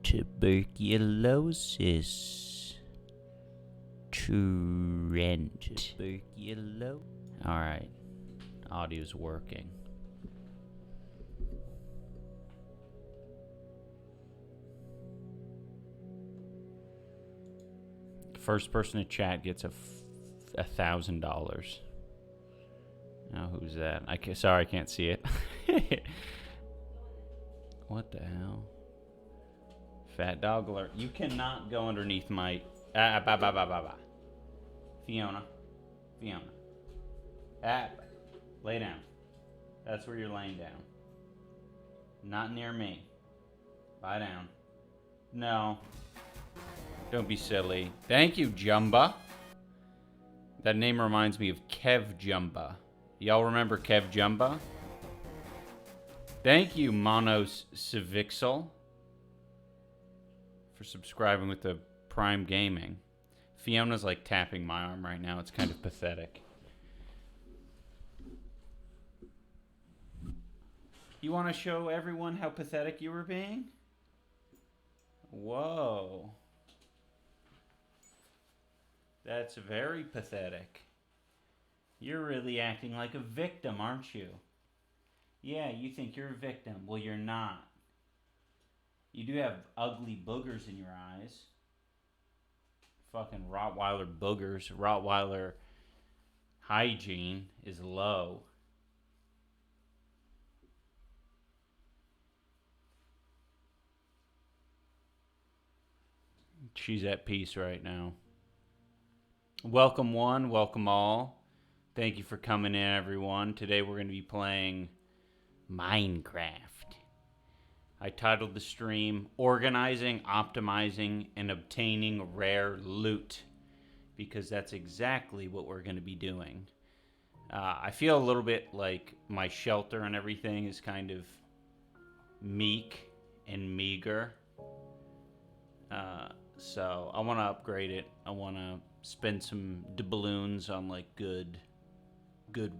Tuberculosis. Trend. Tuberculosis. Alright. Audio's working. First person to chat gets $1,000. Now who's that? Sorry, I can't see it. What the hell? Fat dog alert. You cannot go underneath my... Fiona. Lay down. That's where you're laying down. Not near me. Lie down. No. Don't be silly. Thank you, Jumba. That name reminds me of Kev Jumba. Y'all remember Kev Jumba? Thank you, Monos Civixel, for subscribing with the Prime Gaming. Fiona's like tapping my arm right now. It's kind of pathetic. You want to show everyone how pathetic you were being? Whoa. That's very pathetic. You're really acting like a victim, aren't you? Yeah, you think you're a victim. Well, you're not. You do have ugly boogers in your eyes. Fucking Rottweiler boogers. Rottweiler hygiene is low. She's at peace right now. Welcome one, welcome all. Thank you for coming in, everyone. Today we're going to be playing Minecraft. I titled the stream, Organizing, Optimizing, and Obtaining Rare Loot, because that's exactly what we're going to be doing. I feel a little bit like my shelter and everything is kind of meek and meager. So I want to upgrade it. I want to spend some doubloons on like good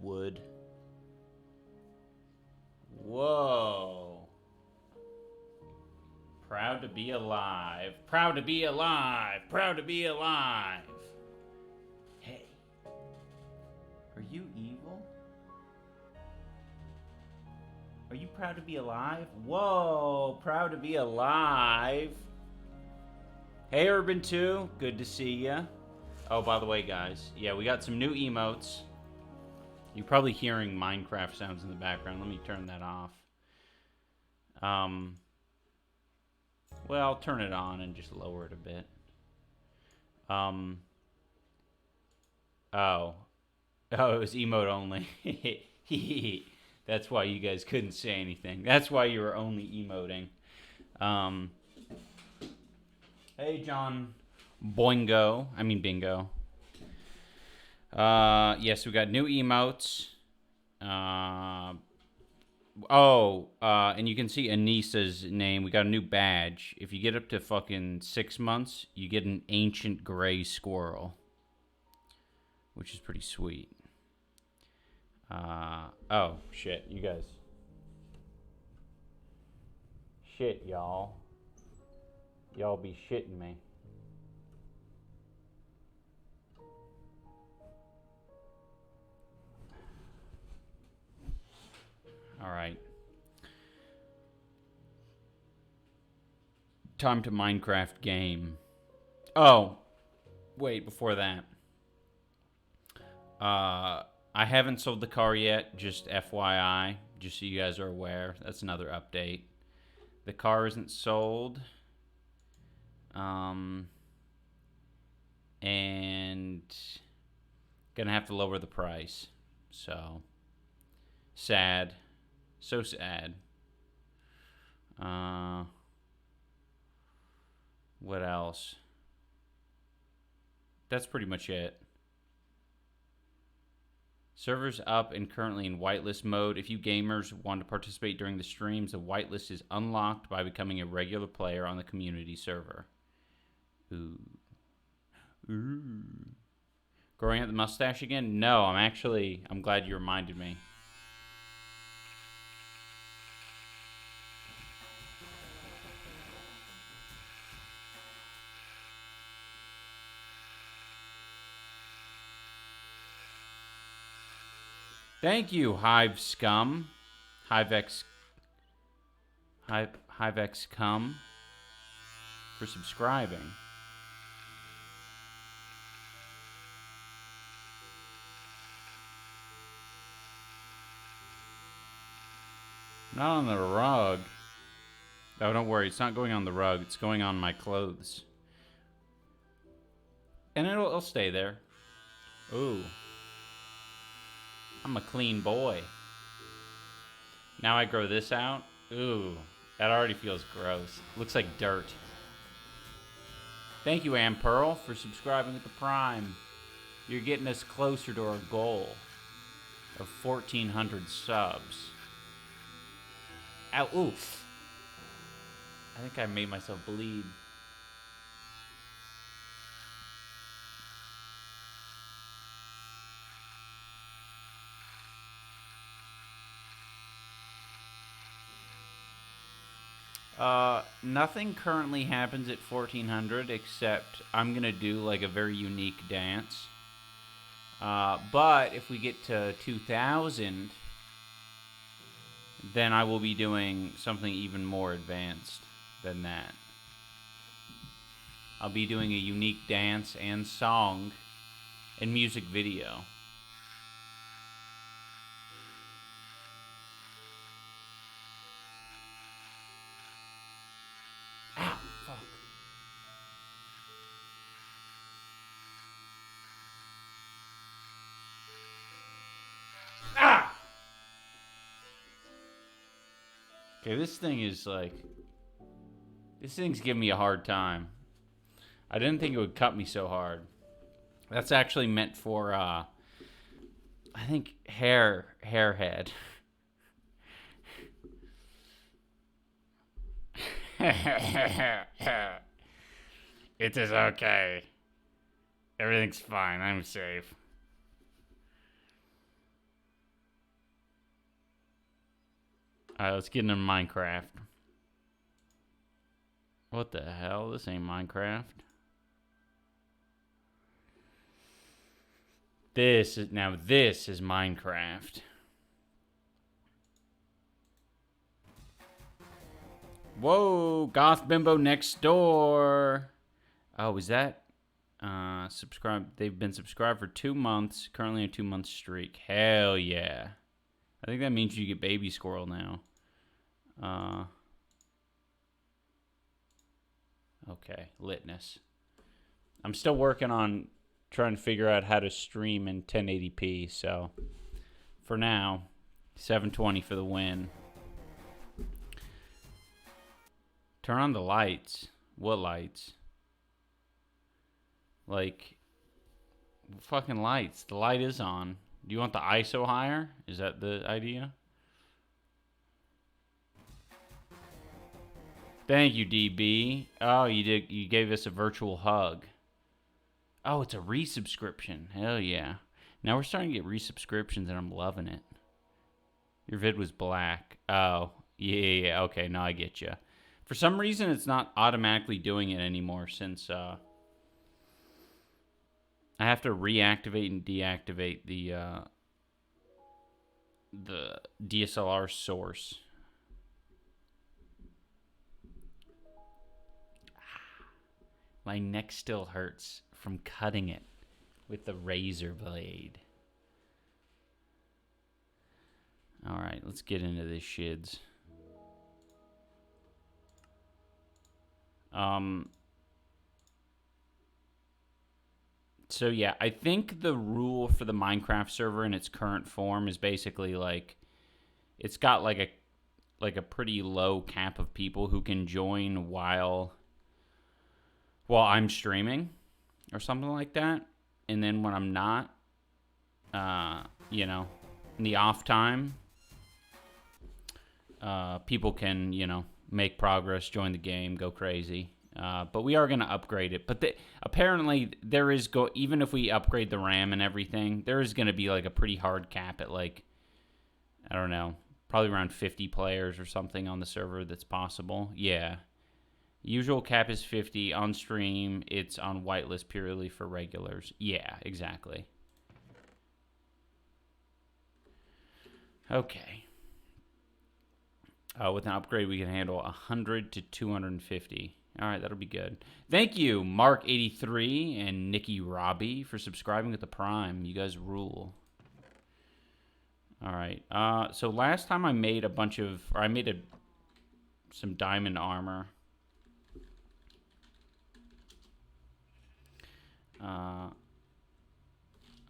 wood. Whoa. Proud to be alive. Proud to be alive. Proud to be alive. Hey. Are you evil? Are you proud to be alive? Whoa. Proud to be alive. Hey, Urban 2. Good to see ya. Oh, by the way, guys. Yeah, we got some new emotes. You're probably hearing Minecraft sounds in the background. Let me turn that off. Well, I'll turn it on and just lower it a bit. Oh, it was emote only. That's why you guys couldn't say anything. That's why you were only emoting. Hey, John Bingo. Yes, we got new emotes. And you can see Anissa's name. We got a new badge. If you get up to fucking 6 months, you get an ancient gray squirrel, which is pretty sweet. Oh, shit, you guys. Shit, y'all. Y'all be shitting me. All right. Time to Minecraft game. Oh, wait, before that. I haven't sold the car yet, just FYI, just so you guys are aware. That's another update. The car isn't sold. And gonna have to lower the price. So sad. So sad. What else? That's pretty much it. Servers up and currently in whitelist mode. If you gamers want to participate during the streams, the whitelist is unlocked by becoming a regular player on the community server. Ooh. Growing out the mustache again? No, I'm glad you reminded me. Thank you, Hive Scum. Hivex Cum for subscribing. Not on the rug. Oh, don't worry. It's not going on the rug. It's going on my clothes. And it'll stay there. Ooh. I'm a clean boy. Now I grow this out. Ooh. That already feels gross. Looks like dirt. Thank you, Am Pearl, for subscribing with the Prime. You're getting us closer to our goal of 1,400 subs. Ow, oof. I think I made myself bleed. Nothing currently happens at 1,400 except I'm gonna do like a very unique dance. But if we get to 2,000, then I will be doing something even more advanced than that. I'll be doing a unique dance and song and music video. Ow, fuck. Ah! Okay, this thing is like... This thing's giving me a hard time. I didn't think it would cut me so hard. That's actually meant for, I think, hair head. It is okay. Everything's fine. I'm safe. Alright, let's get into Minecraft. What the hell? This ain't Minecraft. This is Minecraft. Whoa, Goth Bimbo next door. Oh, is that subscribe? They've been subscribed for 2 months. Currently a 2-month streak. Hell yeah. I think that means you get Baby Squirrel now. Okay, litness. I'm still working on trying to figure out how to stream in 1080p, so for now, 720 for the win. Turn on the lights. What lights? Like, fucking lights. The light is on. Do you want the ISO higher? Is that the idea? Thank you, DB. Oh, you did. You gave us a virtual hug. Oh, it's a resubscription. Hell yeah. Now we're starting to get resubscriptions, and I'm loving it. Your vid was black. Oh, yeah. Okay, now I get you. For some reason, it's not automatically doing it anymore since I have to reactivate and deactivate the DSLR source. My neck still hurts from cutting it with the razor blade. All right, let's get into this shids. So yeah, I think the rule for the Minecraft server in its current form is basically like it's got like a pretty low cap of people who can join while I'm streaming or something like that. And then when I'm not, you know, in the off time, people can, you know, make progress, join the game, go crazy. But we are going to upgrade it. But apparently there is, even if we upgrade the RAM and everything, there is going to be like a pretty hard cap at like, I don't know, probably around 50 players or something on the server that's possible. Yeah. Usual cap is 50. On stream, it's on whitelist purely for regulars. Yeah, exactly. Okay. With an upgrade, we can handle 100 to 250. All right, that'll be good. Thank you, Mark83 and Nikki Robbie, for subscribing with the Prime. You guys rule. All right. So last time I made some diamond armor.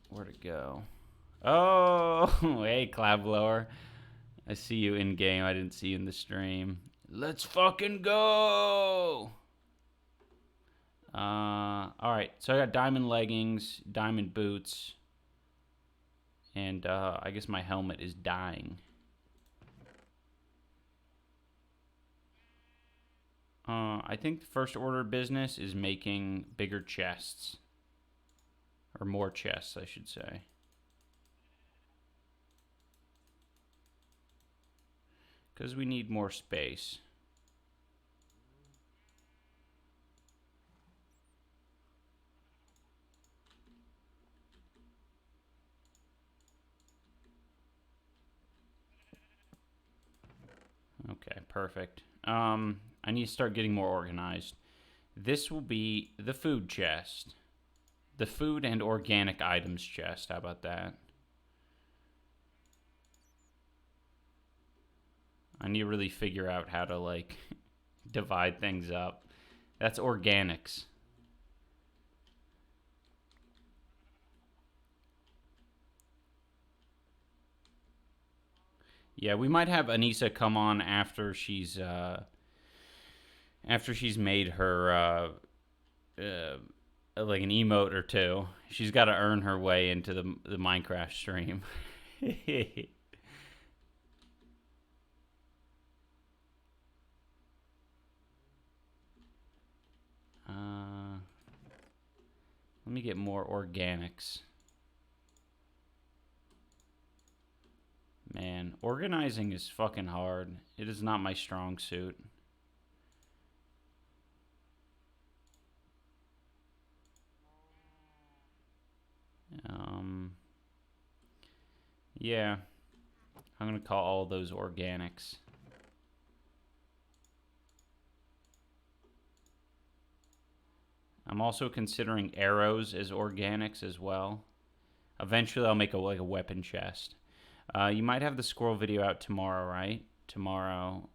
Where'd it go? Oh, hey, Cloud Blower. I see you in game. I didn't see you in the stream. Let's fucking go. All right. So I got diamond leggings, diamond boots, and I guess my helmet is dying. I think the first order of business is making bigger chests. Or more chests, I should say. Because we need more space. Okay, perfect. I need to start getting more organized. This will be the food chest. The food and organic items chest. How about that? I need to really figure out how to, like, divide things up. That's organics. Yeah, we might have Anissa come on after she's made her like an emote or two. She's got to earn her way into the Minecraft stream. Let me get more organics. Man, organizing is fucking hard. It is not my strong suit. Yeah. I'm going to call all those organics. I'm also considering arrows as organics as well. Eventually, I'll make a weapon chest. You might have the squirrel video out tomorrow, right? Tomorrow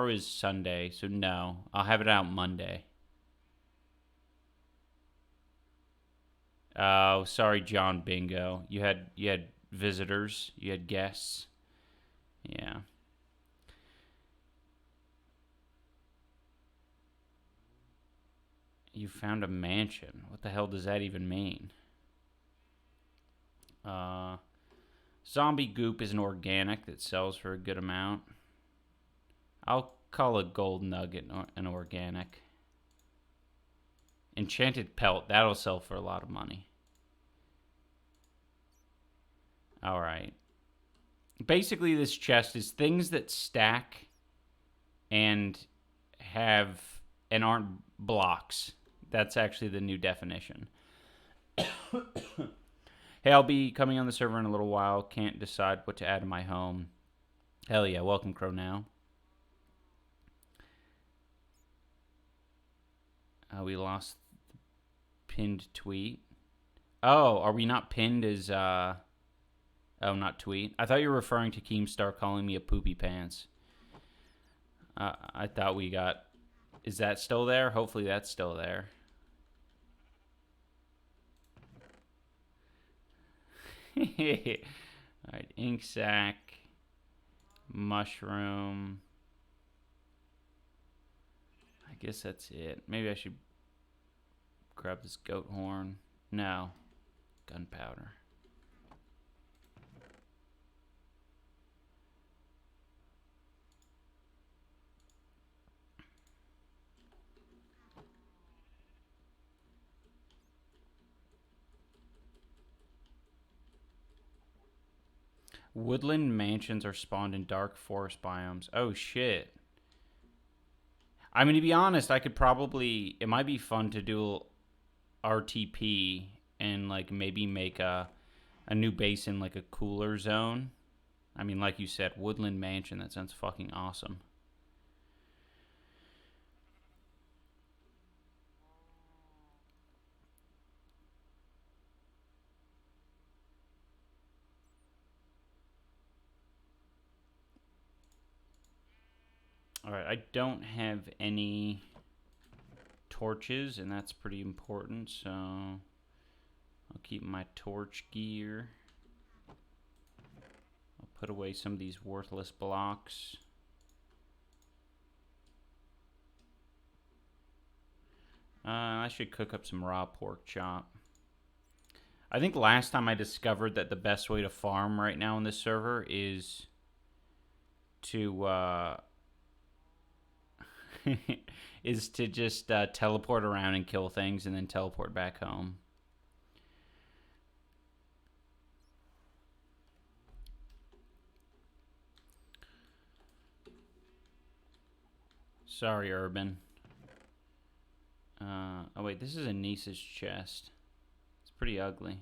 is Sunday, so no. I'll have it out Monday. Oh, sorry, John Bingo. You had visitors. You had guests. Yeah. You found a mansion. What the hell does that even mean? Zombie goop is an organic that sells for a good amount. I'll call a gold nugget an organic. Enchanted pelt, that'll sell for a lot of money. Alright. Basically, this chest is things that stack and aren't blocks. That's actually the new definition. Hey, I'll be coming on the server in a little while. Can't decide what to add to my home. Hell yeah, welcome, Crow Now. We lost the pinned tweet. Oh, are we not pinned as, oh, not tweet? I thought you were referring to Keemstar calling me a poopy pants. I thought we got... Is that still there? Hopefully that's still there. Alright, ink sac, mushroom. I guess that's it. Maybe I should grab this goat horn. No. Gunpowder. Woodland mansions are spawned in dark forest biomes. Oh, shit. I mean, to be honest, I could probably... It might be fun to do RTP and, like, maybe make a new base in, like, a cooler zone. I mean, like you said, Woodland Mansion. That sounds fucking awesome. Alright, I don't have any torches, and that's pretty important, so I'll keep my torch gear. I'll put away some of these worthless blocks. I should cook up some raw pork chop. I think last time I discovered that the best way to farm right now on this server is to is to just teleport around and kill things and then teleport back home. Sorry, Urban. Oh wait, this is Anissa's chest. It's pretty ugly.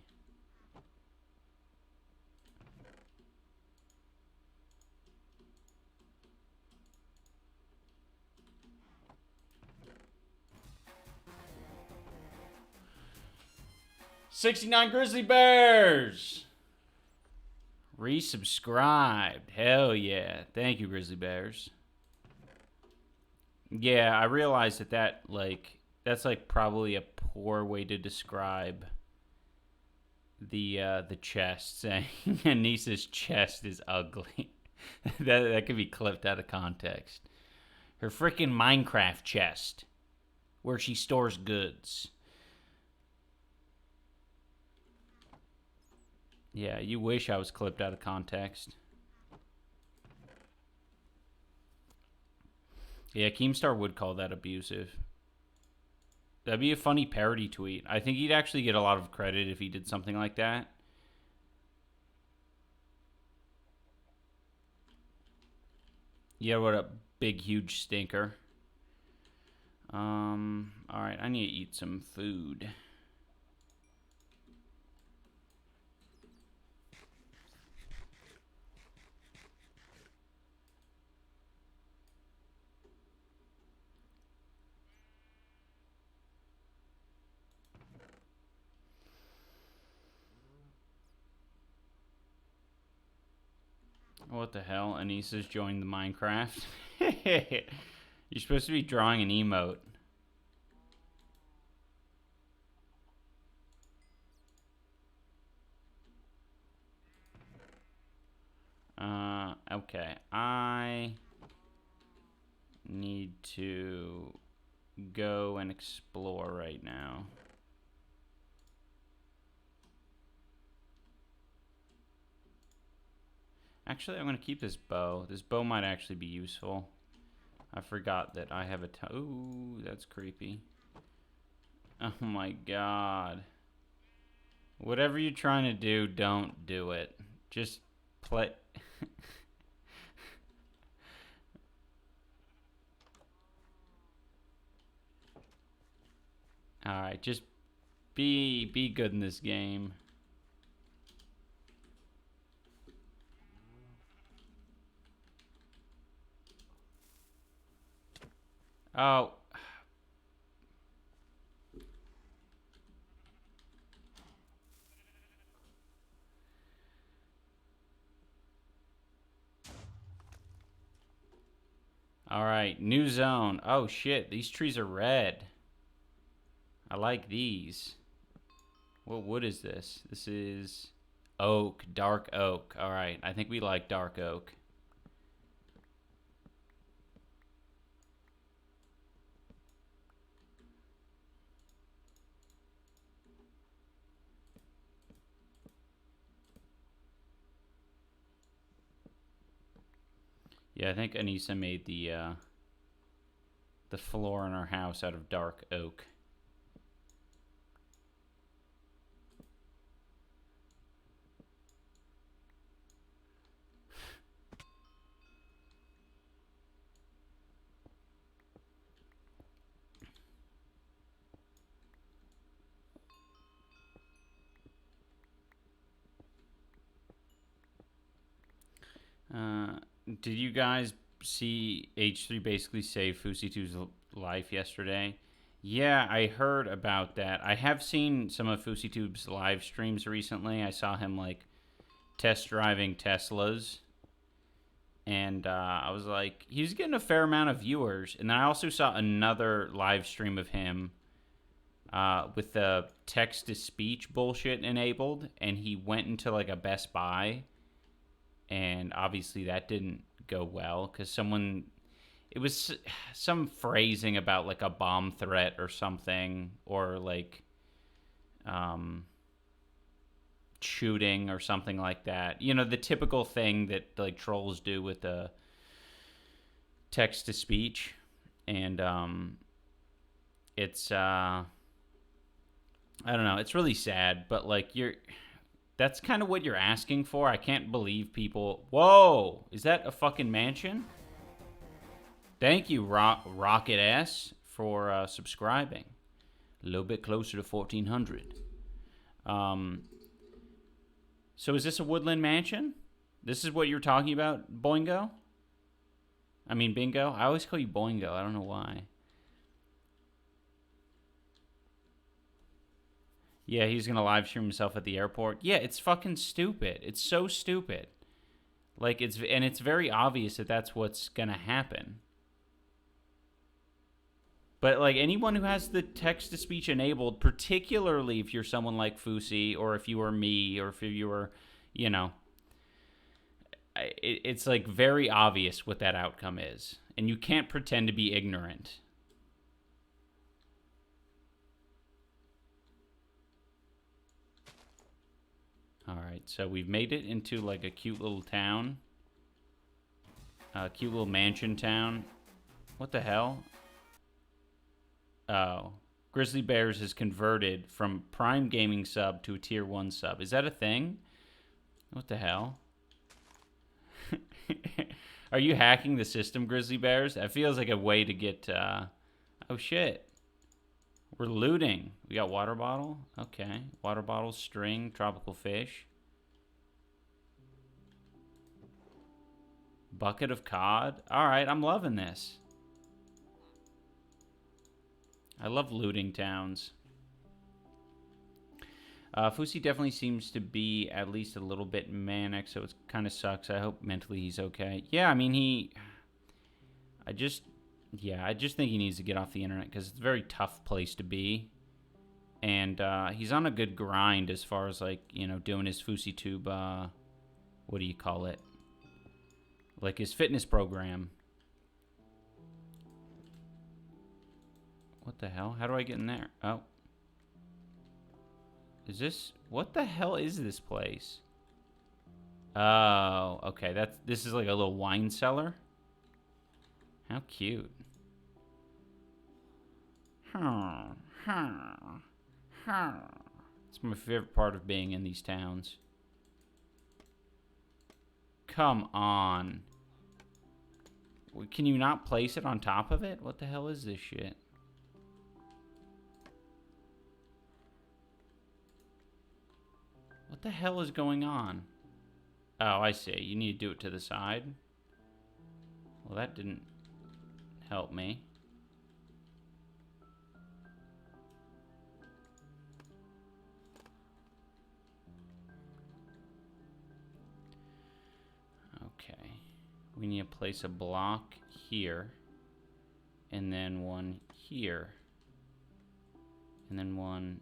$69 grizzly bears! Resubscribed. Hell yeah. Thank you, grizzly bears. Yeah, I realized that's like probably a poor way to describe the chest, saying Anissa's chest is ugly. that could be clipped out of context. Her freaking Minecraft chest, where she stores goods. Yeah, you wish I was clipped out of context. Yeah, Keemstar would call that abusive. That'd be a funny parody tweet. I think he'd actually get a lot of credit if he did something like that. Yeah, what a big, huge stinker. Alright, I need to eat some food. What the hell? Anissa's joined the Minecraft. You're supposed to be drawing an emote. Okay. I need to go and explore right now. Actually, I'm going to keep this bow. This bow might actually be useful. I forgot that I have a... Ooh, that's creepy. Oh my god. Whatever you're trying to do, don't do it. Just play... Alright, just be good in this game. Oh. Alright, new zone. Oh shit, these trees are red. I like these. What wood is this? This is oak, dark oak. Alright, I think we like dark oak. Yeah, I think Anissa made the floor in our house out of dark oak. Did you guys see H3 basically save Fusi2's life yesterday? Yeah, I heard about that. I have seen some of FusiTube's live streams recently. I saw him like test driving Teslas, and I was like, he's getting a fair amount of viewers. And then I also saw another live stream of him with the text to speech bullshit enabled, and he went into like a Best Buy, and obviously that didn't go well because someone, it was some phrasing about like a bomb threat or something, or like shooting or something like that. You know, the typical thing that like trolls do with the text to speech. And it's I don't know, it's really sad, but like that's kind of what you're asking for. I can't believe people. Whoa, is that a fucking mansion? Thank you, Rocket S, for subscribing. A little bit closer to 1400. So is this a woodland mansion? This is what you're talking about, Boingo? I mean, Bingo? I always call you Boingo. I don't know why. Yeah, he's going to live stream himself at the airport. Yeah, it's fucking stupid. It's so stupid. Like, it's very obvious that that's what's going to happen. But, like, anyone who has the text-to-speech enabled, particularly if you're someone like Fusi, or if you were me, or if you were, you know, it's, like, very obvious what that outcome is. And you can't pretend to be ignorant. Alright, so we've made it into, like, a cute little town. A cute little mansion town. What the hell? Oh. Grizzly Bears has converted from Prime Gaming sub to a Tier 1 sub. Is that a thing? What the hell? Are you hacking the system, Grizzly Bears? That feels like a way to get... Oh, shit. We're looting. We got water bottle. Okay. Water bottle, string, tropical fish. Bucket of cod. All right, I'm loving this. I love looting towns. Fusi definitely seems to be at least a little bit manic, so it kind of sucks. I hope mentally he's okay. Yeah, I mean, I just think he needs to get off the internet because it's a very tough place to be. And he's on a good grind as far as, like, you know, doing his FusiTube, what do you call it? Like his fitness program. What the hell? How do I get in there? Oh. Is this... What the hell is this place? Oh, okay. This is like a little wine cellar. How cute. It's my favorite part of being in these towns. Come on. Can you not place it on top of it? What the hell is this shit? What the hell is going on? Oh, I see. You need to do it to the side. Well, that didn't help me. Okay. We need to place a block here. And then one here. And then one...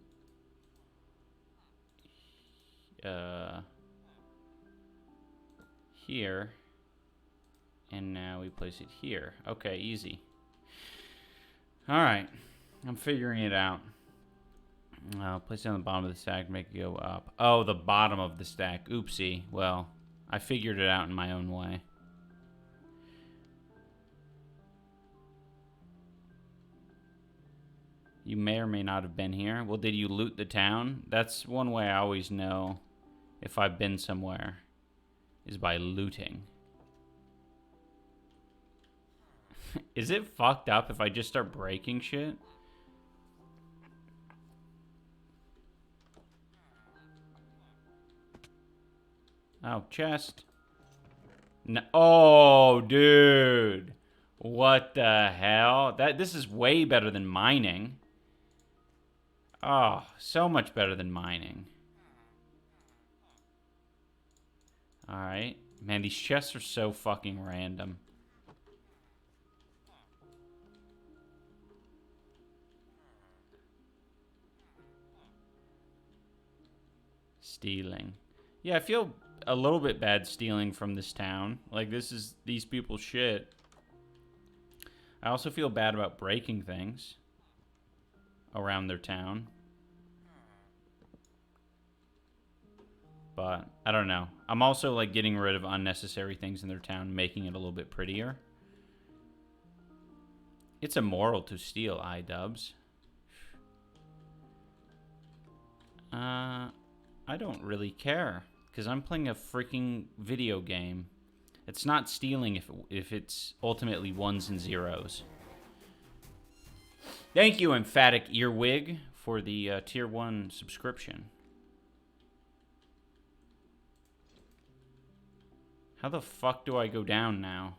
here. And now we place it here. Okay, easy. Alright. I'm figuring it out. Place it on the bottom of the stack, make it go up. Oh, the bottom of the stack. Oopsie. Well, I figured it out in my own way. You may or may not have been here. Well, did you loot the town? That's one way I always know if I've been somewhere, is by looting. Is it fucked up if I just start breaking shit? Oh, chest. No, oh, dude. What the hell? This is way better than mining. Oh, so much better than mining. Alright. Man, these chests are so fucking random. Stealing. Yeah, I feel a little bit bad stealing from this town. Like, this is these people's shit. I also feel bad about breaking things around their town. But, I don't know. I'm also, like, getting rid of unnecessary things in their town, making it a little bit prettier. It's immoral to steal, iDubbbz. I don't really care, because I'm playing a freaking video game. It's not stealing if it's ultimately ones and zeros. Thank you, Emphatic Earwig, for the Tier 1 subscription. How the fuck do I go down now?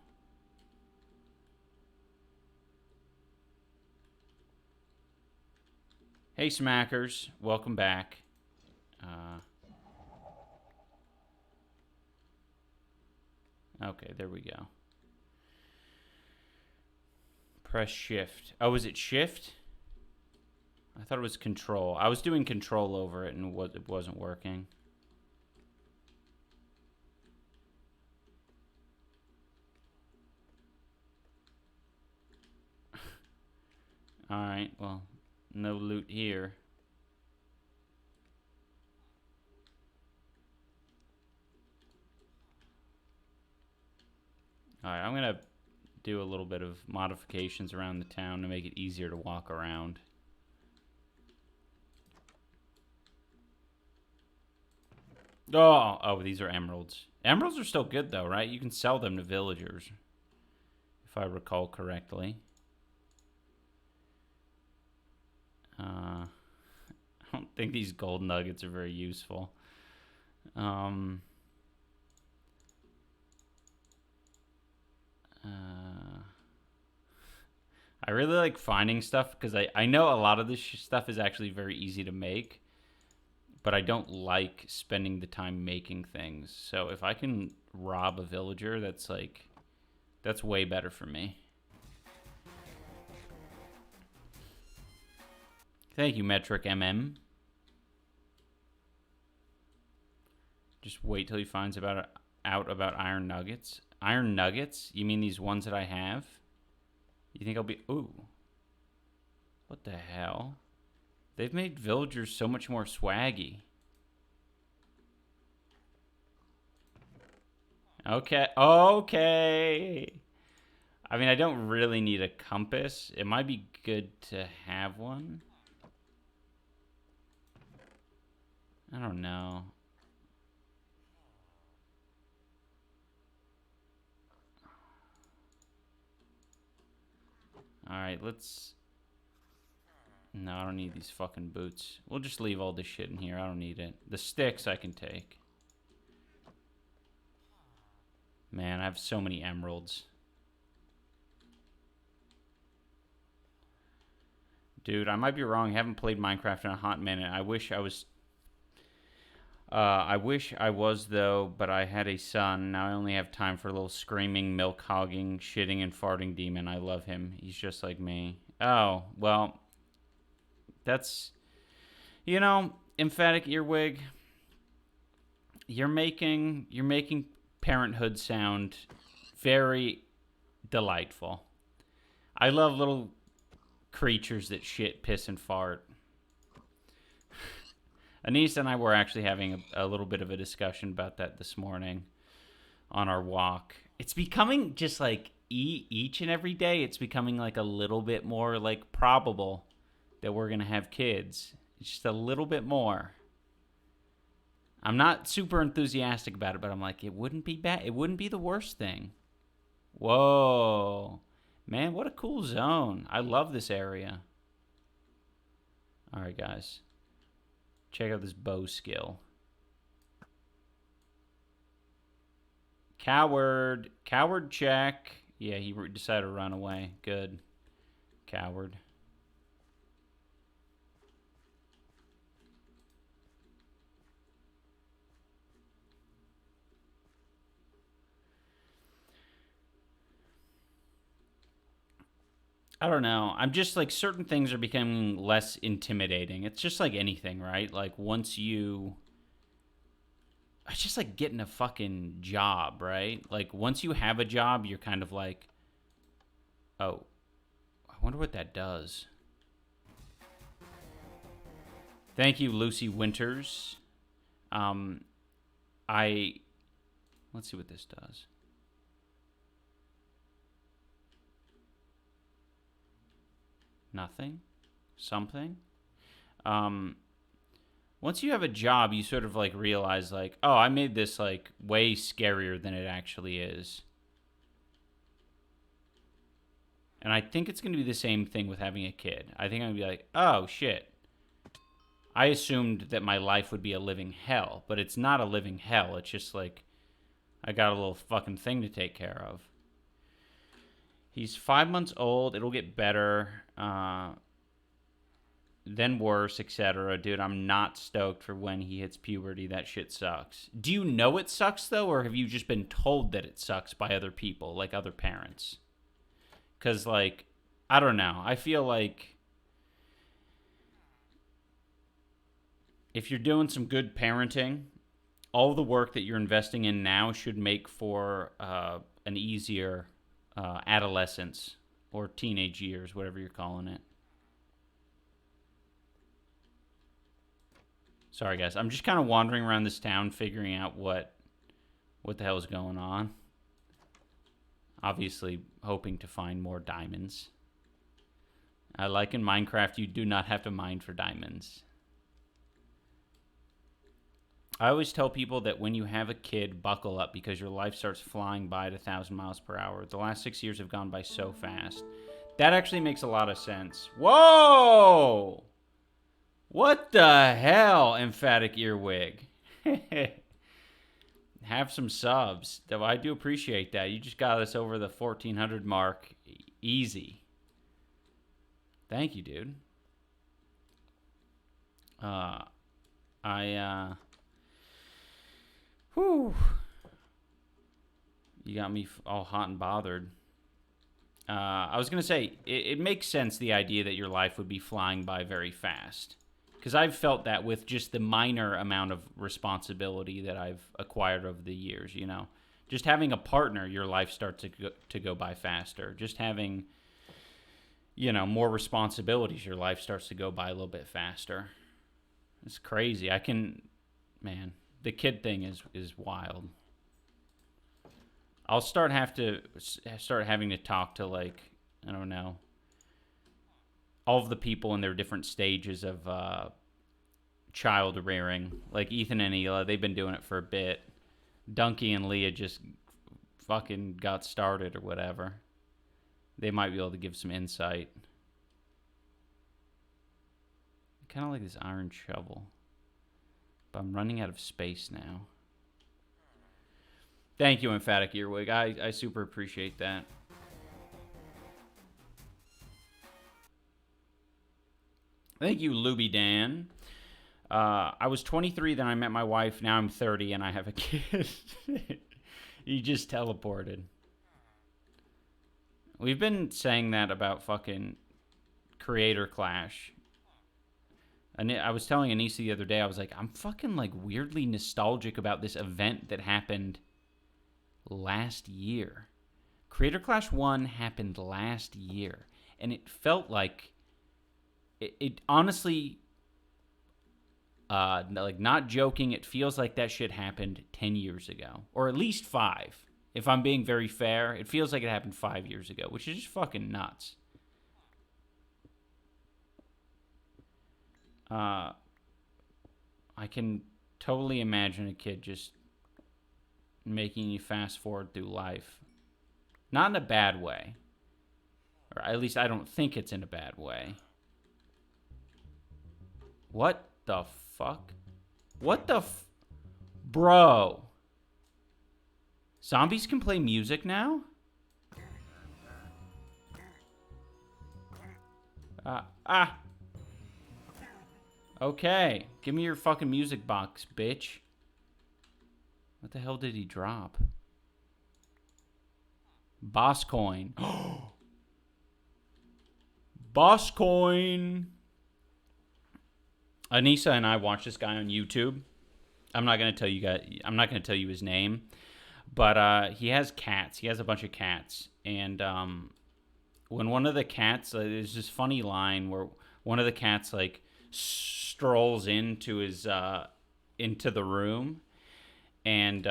Hey, Smackers. Welcome back. Okay, there we go. Press shift. Oh, is it shift? I thought it was control. I was doing control over it and it wasn't working. Alright, well, no loot here. Alright, I'm gonna do a little bit of modifications around the town to make it easier to walk around. Oh, these are emeralds. Emeralds are still good though, right? You can sell them to villagers, if I recall correctly. I don't think these gold nuggets are very useful. I really like finding stuff because I know a lot of this stuff is actually very easy to make, but I don't like spending the time making things. So if I can rob a villager, that's way better for me. Thank you, Metric MM. Just wait till he finds out about iron nuggets. Iron nuggets? You mean these ones that I have? You think I'll be... Ooh. What the hell? They've made villagers so much more swaggy. Okay. Okay. I mean, I don't really need a compass. It might be good to have one. I don't know. Alright, let's... No, I don't need these fucking boots. We'll just leave all this shit in here. I don't need it. The sticks I can take. Man, I have so many emeralds. Dude, I might be wrong. I haven't played Minecraft in a hot minute. I wish I was... I wish I was, though, but I had a son. Now I only have time for a little screaming, milk-hogging, shitting, and farting demon. I love him. He's just like me. Oh, well... That's, you know, Emphatic Earwig, you're making parenthood sound very delightful. I love little creatures that shit, piss, and fart. Anissa and I were actually having a little bit of a discussion about that this morning on our walk. It's becoming just like each and every day, it's becoming like a little bit more like probable that we're going to have kids. It's just a little bit more. I'm not super enthusiastic about it, but I'm like, it wouldn't be bad. It wouldn't be the worst thing. Whoa. Man, what a cool zone. I love this area. All right, guys. Check out this bow skill. Coward. Coward check. Yeah, he decided to run away. Good. Coward. I don't know. I'm just like, certain things are becoming less intimidating. It's just like anything, right? Like, once you. It's just like getting a fucking job, right? Like, once you have a job, you're kind of like, oh, I wonder what that does. Thank you, Lucy Winters. I. Let's see what this does. Nothing. Something. Once you have a job, you sort of like realize like, oh, I made this like way scarier than it actually is. And I think it's going to be the same thing with having a kid. I think I'm going to be like, oh shit. I assumed that my life would be a living hell, but it's not a living hell. It's just like, I got a little fucking thing to take care of. He's 5 months old. It'll get better. Then worse, etc. Dude, I'm not stoked for when he hits puberty. That shit sucks. Do you know it sucks, though, or have you just been told that it sucks by other people, like other parents? Because, like, I don't know. I feel like if you're doing some good parenting, all the work that you're investing in now should make for an easier adolescence or teenage years, whatever you're calling it. Sorry, guys. I'm just kind of wandering around this town figuring out what the hell is going on. Obviously, hoping to find more diamonds. Like in Minecraft, you do not have to mine for diamonds. I always tell people that when you have a kid, buckle up because your life starts flying by at 1,000 miles per hour. The last 6 years have gone by so fast. That actually makes a lot of sense. Whoa! What the hell, emphatic earwig? Have some subs. Though I do appreciate that. You just got us over the 1,400 mark. Easy. Thank you, dude. Whew. You got me all hot and bothered. I was going to say, it makes sense, the idea that your life would be flying by very fast. Because I've felt that with just the minor amount of responsibility that I've acquired over the years, you know. Just having a partner, your life starts to go by faster. Just having, you know, more responsibilities, your life starts to go by a little bit faster. It's crazy. Man, the kid thing is wild. I'll start having to talk to, like, I don't know, all of the people in their different stages of child rearing. Like Ethan and Ela, they've been doing it for a bit. Dunky and Leah just fucking got started or whatever. They might be able to give some insight. I kind of like this iron shovel. But I'm running out of space now. Thank you, emphatic earwig. I super appreciate that. Thank you, Luby Dan. I was 23, then I met my wife. Now I'm 30, and I have a kid. You just teleported. We've been saying that about fucking Creator Clash. And I was telling Anissa the other day, I was like, I'm fucking like weirdly nostalgic about this event that happened last year. Creator Clash 1 happened last year. And it felt like it honestly, like, not joking, it feels like that shit happened 10 years ago. Or at least 5. If I'm being very fair, it feels like it happened 5 years ago, which is just fucking nuts. I can totally imagine a kid just making you fast forward through life. Not in a bad way. Or at least I don't think it's in a bad way. What the fuck? What the Bro. Zombies can play music now? Okay. Give me your fucking music box, bitch. What the hell did he drop? Boss coin. Boss coin. Anissa and I watched this guy on YouTube. I'm not gonna tell you his name, but he has cats. He has a bunch of cats, and when one of the cats, there's this funny line where one of the cats like strolls into his into the room, and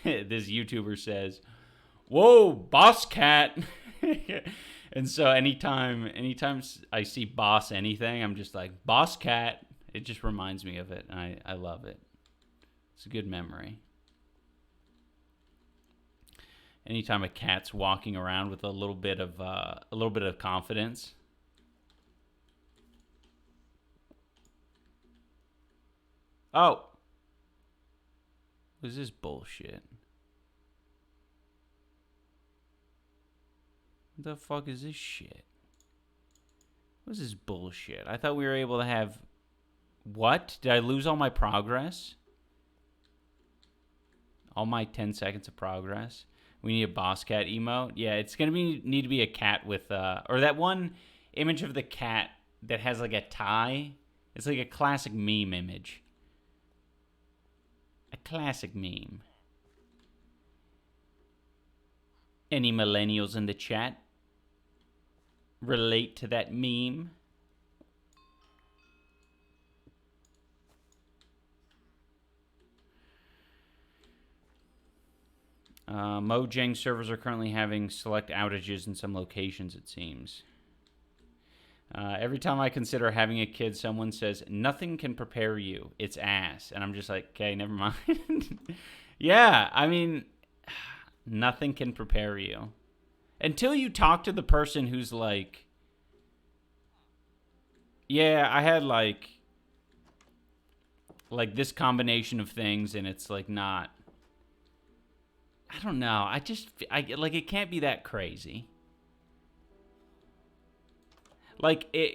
this YouTuber says, "Whoa, boss cat." And so anytime I see boss anything, I'm just like, boss cat. It just reminds me of it. I love it. It's a good memory. Anytime a cat's walking around with a little bit of confidence. Oh. What is this bullshit? What the fuck is this shit? What is this bullshit? I thought we were able to have... What? Did I lose all my progress? All my 10 seconds of progress? We need a boss cat emote? Yeah, it's going to need to be a cat with... or that one image of the cat that has like a tie. It's like a classic meme image. A classic meme. Any millennials in the chat relate to that meme? Mojang servers are currently having select outages in some locations, it seems. Every time I consider having a kid, someone says, nothing can prepare you. It's ass. And I'm just like, okay, never mind. Yeah, I mean, nothing can prepare you. Until you talk to the person who's like, yeah, I had like this combination of things, and it's like not... I don't know. It can't be that crazy.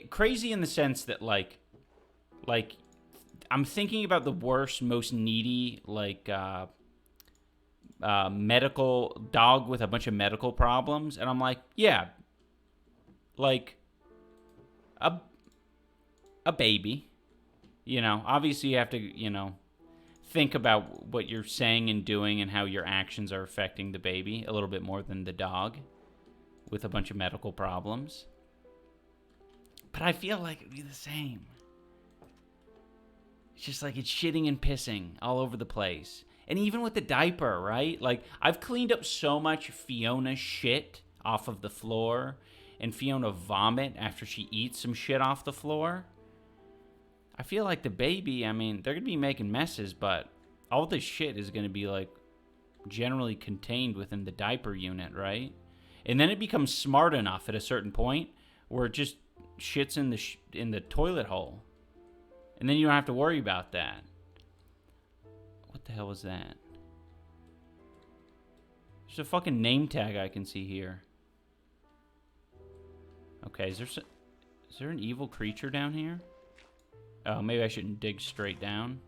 Crazy in the sense that like I'm thinking about the worst, most needy, medical dog with a bunch of medical problems, and I'm like, yeah, like a baby, you know. Obviously, you have to, you know, think about what you're saying and doing and how your actions are affecting the baby a little bit more than the dog with a bunch of medical problems. But I feel like it'd be the same. It's just like it's shitting and pissing all over the place. And even with the diaper, right? Like, I've cleaned up so much Fiona shit off of the floor and Fiona vomit after she eats some shit off the floor. I feel like the baby, I mean, they're going to be making messes, but all this shit is going to be, like, generally contained within the diaper unit, right? And then it becomes smart enough at a certain point where it just shits in the toilet hole. And then you don't have to worry about that. What the hell was that? There's a fucking name tag I can see here. Okay, is there an evil creature down here? Oh, maybe I shouldn't dig straight down.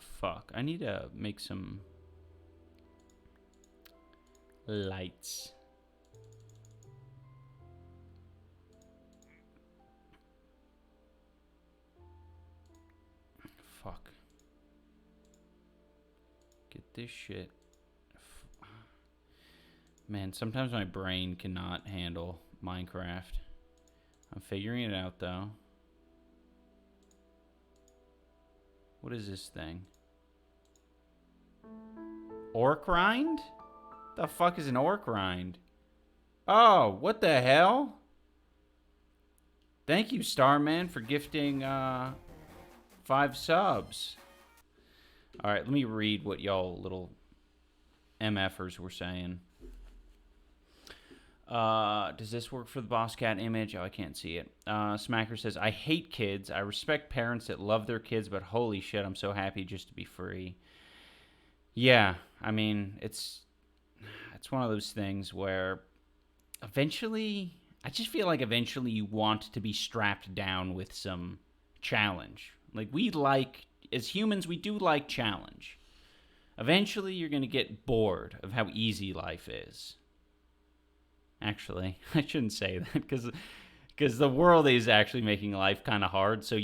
Fuck. I need to make some lights. Fuck. Get this shit. Man, sometimes my brain cannot handle Minecraft. I'm figuring it out, though. What is this thing? Orc rind? The fuck is an orc rind? Oh, what the hell? Thank you, Starman, for gifting 5 subs. All right, let me read what y'all little MFers were saying. Does this work for the boss cat image? Oh, I can't see it. Smacker says, I hate kids. I respect parents that love their kids, but holy shit, I'm so happy just to be free. Yeah, I mean, it's one of those things where eventually, I just feel like eventually you want to be strapped down with some challenge. Like, as humans, we do like challenge. Eventually, you're going to get bored of how easy life is. Actually, I shouldn't say that because the world is actually making life kind of hard. So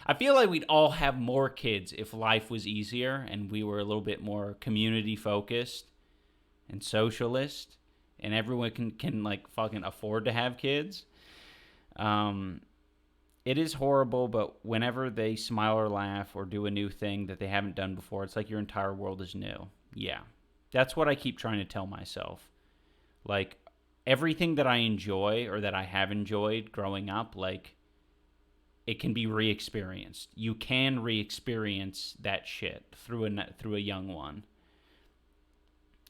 I feel like we'd all have more kids if life was easier and we were a little bit more community focused and socialist, and everyone can like fucking afford to have kids. It is horrible, but whenever they smile or laugh or do a new thing that they haven't done before, it's like your entire world is new. Yeah, that's what I keep trying to tell myself. Like, everything that I enjoy or that I have enjoyed growing up, like, it can be re-experienced. You can re-experience that shit through a young one.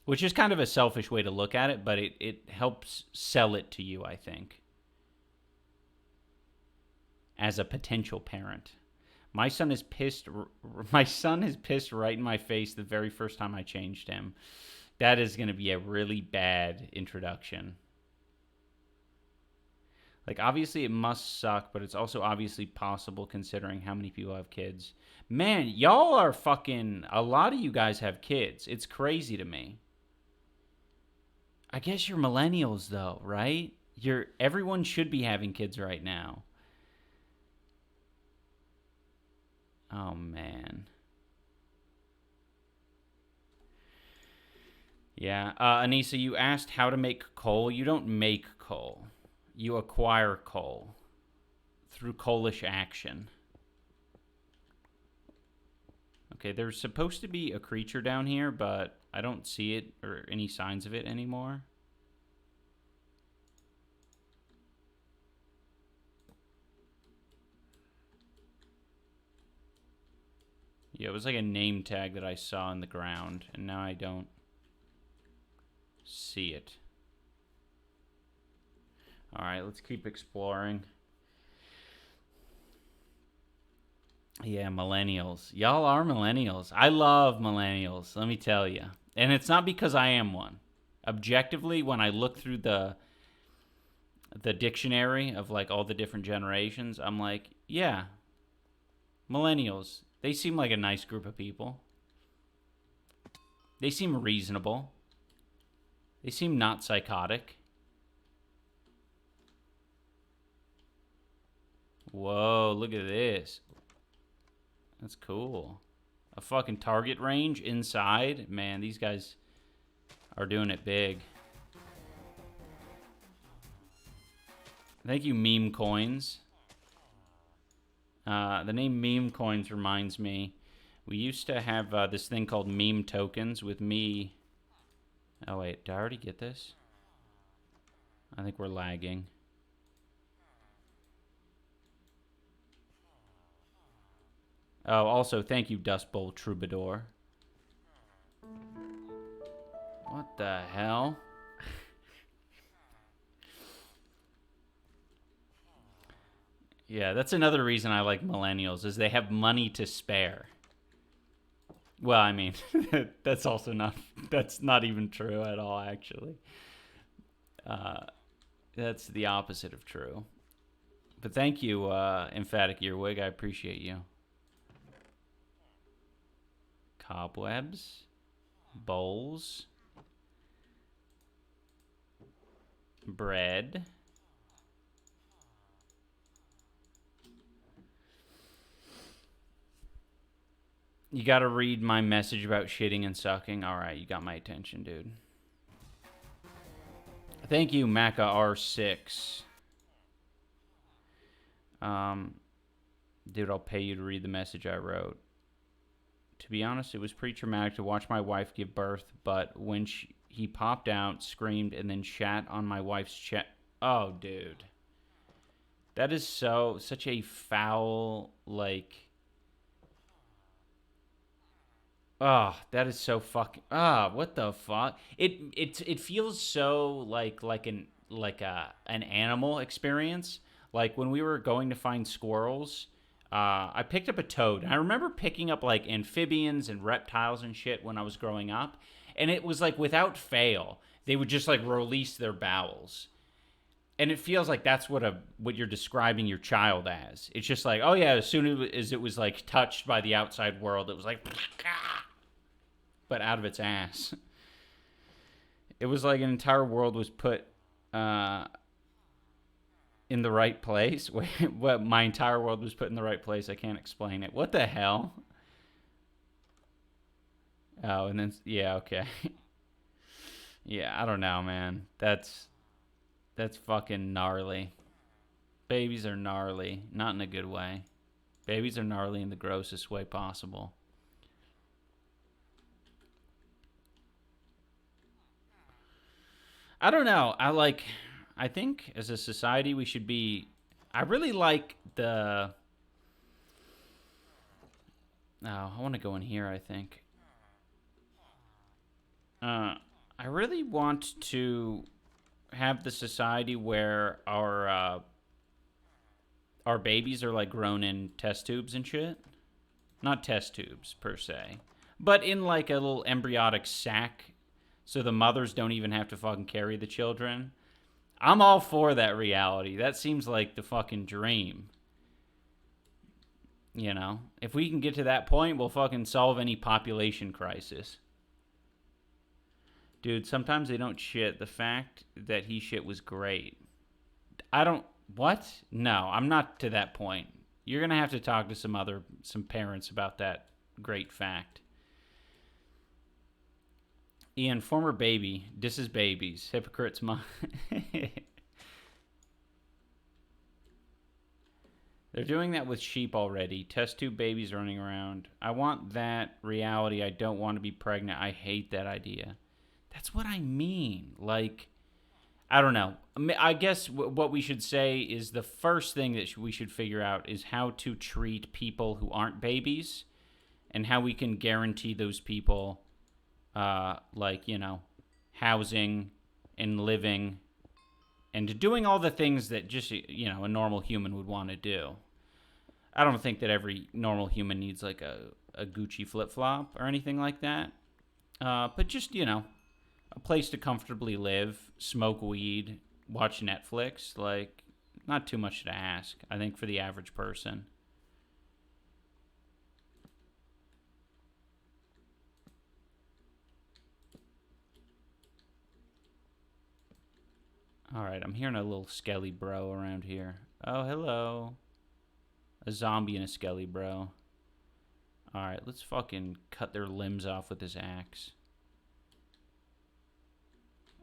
Which is kind of a selfish way to look at it, but it helps sell it to you, I think, as a potential parent. My son is pissed right in my face the very first time I changed him. That is going to be a really bad introduction. Like, obviously it must suck, but it's also obviously possible considering how many people have kids. Man, y'all are fucking... A lot of you guys have kids. It's crazy to me. I guess you're millennials, though, right? Everyone should be having kids right now. Oh, man. Yeah. Anissa, you asked how to make coal. You don't make coal. You acquire coal through coalish action. Okay, there's supposed to be a creature down here, but I don't see it or any signs of it anymore. Yeah, it was like a name tag that I saw in the ground, and now I don't see it. Alright, let's keep exploring. Yeah, millennials. Y'all are millennials. I love millennials, let me tell you. And it's not because I am one. Objectively, when I look through the dictionary of like all the different generations, I'm like, yeah, millennials. They seem like a nice group of people. They seem reasonable. They seem not psychotic. Whoa, look at this. That's cool. A fucking target range inside. Man, these guys are doing it big. Thank you, Meme Coins. The name Meme Coins reminds me. We used to have this thing called Meme Tokens with me. Oh, wait. Did I already get this? I think we're lagging. Oh, also, thank you, Dust Bowl Troubadour. What the hell? Yeah, that's another reason I like millennials, is they have money to spare. Well, I mean, that's not even true at all, actually. That's the opposite of true. But thank you, Emphatic Earwig. I appreciate you. Cobwebs. Bowls. Bread. You gotta read my message about shitting and sucking. Alright, you got my attention, dude. Thank you, Maca R6. Dude, I'll pay you to read the message I wrote. To be honest, it was pretty traumatic to watch my wife give birth, but when he popped out, screamed, and then shat on my wife's chest. Oh, dude. That is such a foul, like... Oh, that is so fucking. Ah, what the fuck? It feels so like an animal experience. Like when we were going to find squirrels, I picked up a toad. And I remember picking up like amphibians and reptiles and shit when I was growing up, and it was like without fail, they would just like release their bowels. And it feels like that's what you're describing your child as. It's just like, oh yeah, as soon as it was like touched by the outside world, it was like, but out of its ass. It was like an entire world was put uh, in the right place. What my entire world was put in the right place. I can't explain it. What the hell? Oh, and then yeah, okay, yeah. I don't know, man. That's fucking gnarly. Babies are gnarly, not in a good way. Babies are gnarly in the grossest way possible. I don't know. I think as a society we should be. I really like the. Oh, I want to go in here. I think. Uh, I really want to have the society where our babies are like grown in test tubes and shit. Not test tubes per se, but in like a little embryonic sac, so the mothers don't even have to fucking carry the children. I'm all for that reality. That seems like the fucking dream. You know, if we can get to that point, we'll fucking solve any population crisis. Dude, sometimes they don't shit. The fact that he shit was great. I don't. What? No, I'm not to that point. You're gonna have to talk to some parents about that great fact. Ian, former baby, disses babies, hypocrites. They're doing that with sheep already. Test tube babies running around. I want that reality. I don't want to be pregnant. I hate that idea. That's what I mean. Like, I don't know. I guess what we should say is the first thing that we should figure out is how to treat people who aren't babies and how we can guarantee those people, like, housing and living and doing all the things that just, a normal human would want to do. I don't think that every normal human needs like a Gucci flip flop or anything like that. But just, a place to comfortably live, smoke weed, watch Netflix, like, not too much to ask, I think, for the average person. All right, I'm hearing a little skelly bro around here. Oh, hello. A zombie and a skelly bro. All right, let's fucking cut their limbs off with this axe.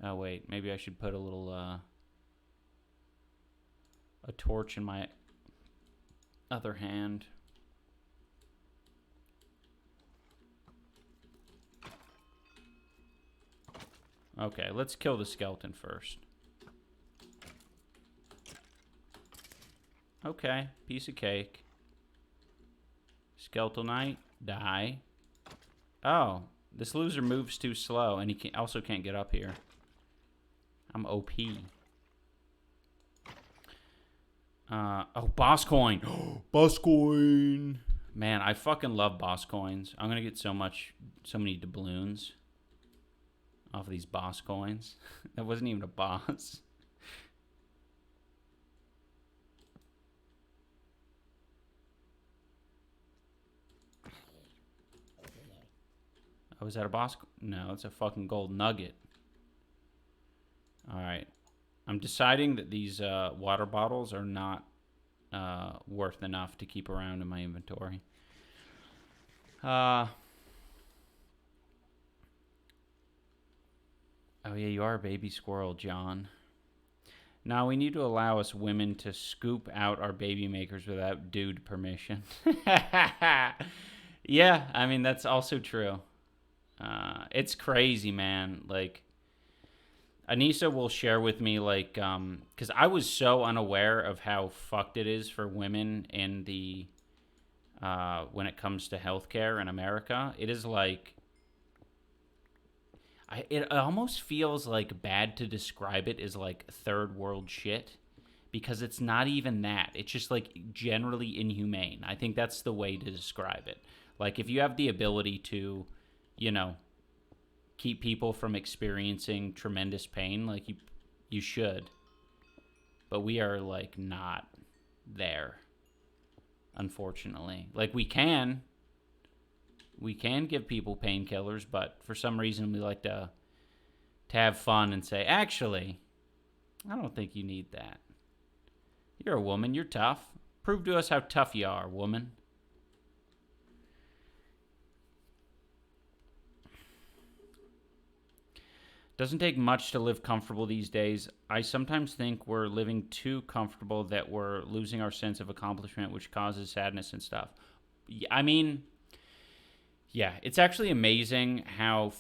Oh, wait, maybe I should put a little, a torch in my other hand. Okay, let's kill the skeleton first. Okay, piece of cake. Skeletal Knight, die. Oh, this loser moves too slow, and he also can't get up here. I'm OP. Oh, boss coin. Boss coin. Man, I fucking love boss coins. I'm gonna get so many doubloons off of these boss coins. That wasn't even a boss. Oh, is that a boss? No, it's a fucking gold nugget. All right. I'm deciding that these water bottles are not worth enough to keep around in my inventory. Oh, yeah, you are a baby squirrel, John. Now, we need to allow us women to scoop out our baby makers without dude permission. Yeah, I mean, that's also true. It's crazy, man. Like, Anissa will share with me, like, because I was so unaware of how fucked it is for women in the when it comes to healthcare in America. It is like, it almost feels like bad to describe it as like third world shit, because it's not even that. It's just like generally inhumane. I think that's the way to describe it. Like if you have the ability to, you know, keep people from experiencing tremendous pain, like you should. But we are like not there, unfortunately. Like we can give people painkillers, but for some reason we like to have fun and say, actually, I don't think you need that. You're a woman. You're tough. Prove to us how tough you are, woman. Doesn't take much to live comfortable these days. I sometimes think we're living too comfortable, that we're losing our sense of accomplishment, which causes sadness and stuff. I mean, yeah, it's actually amazing how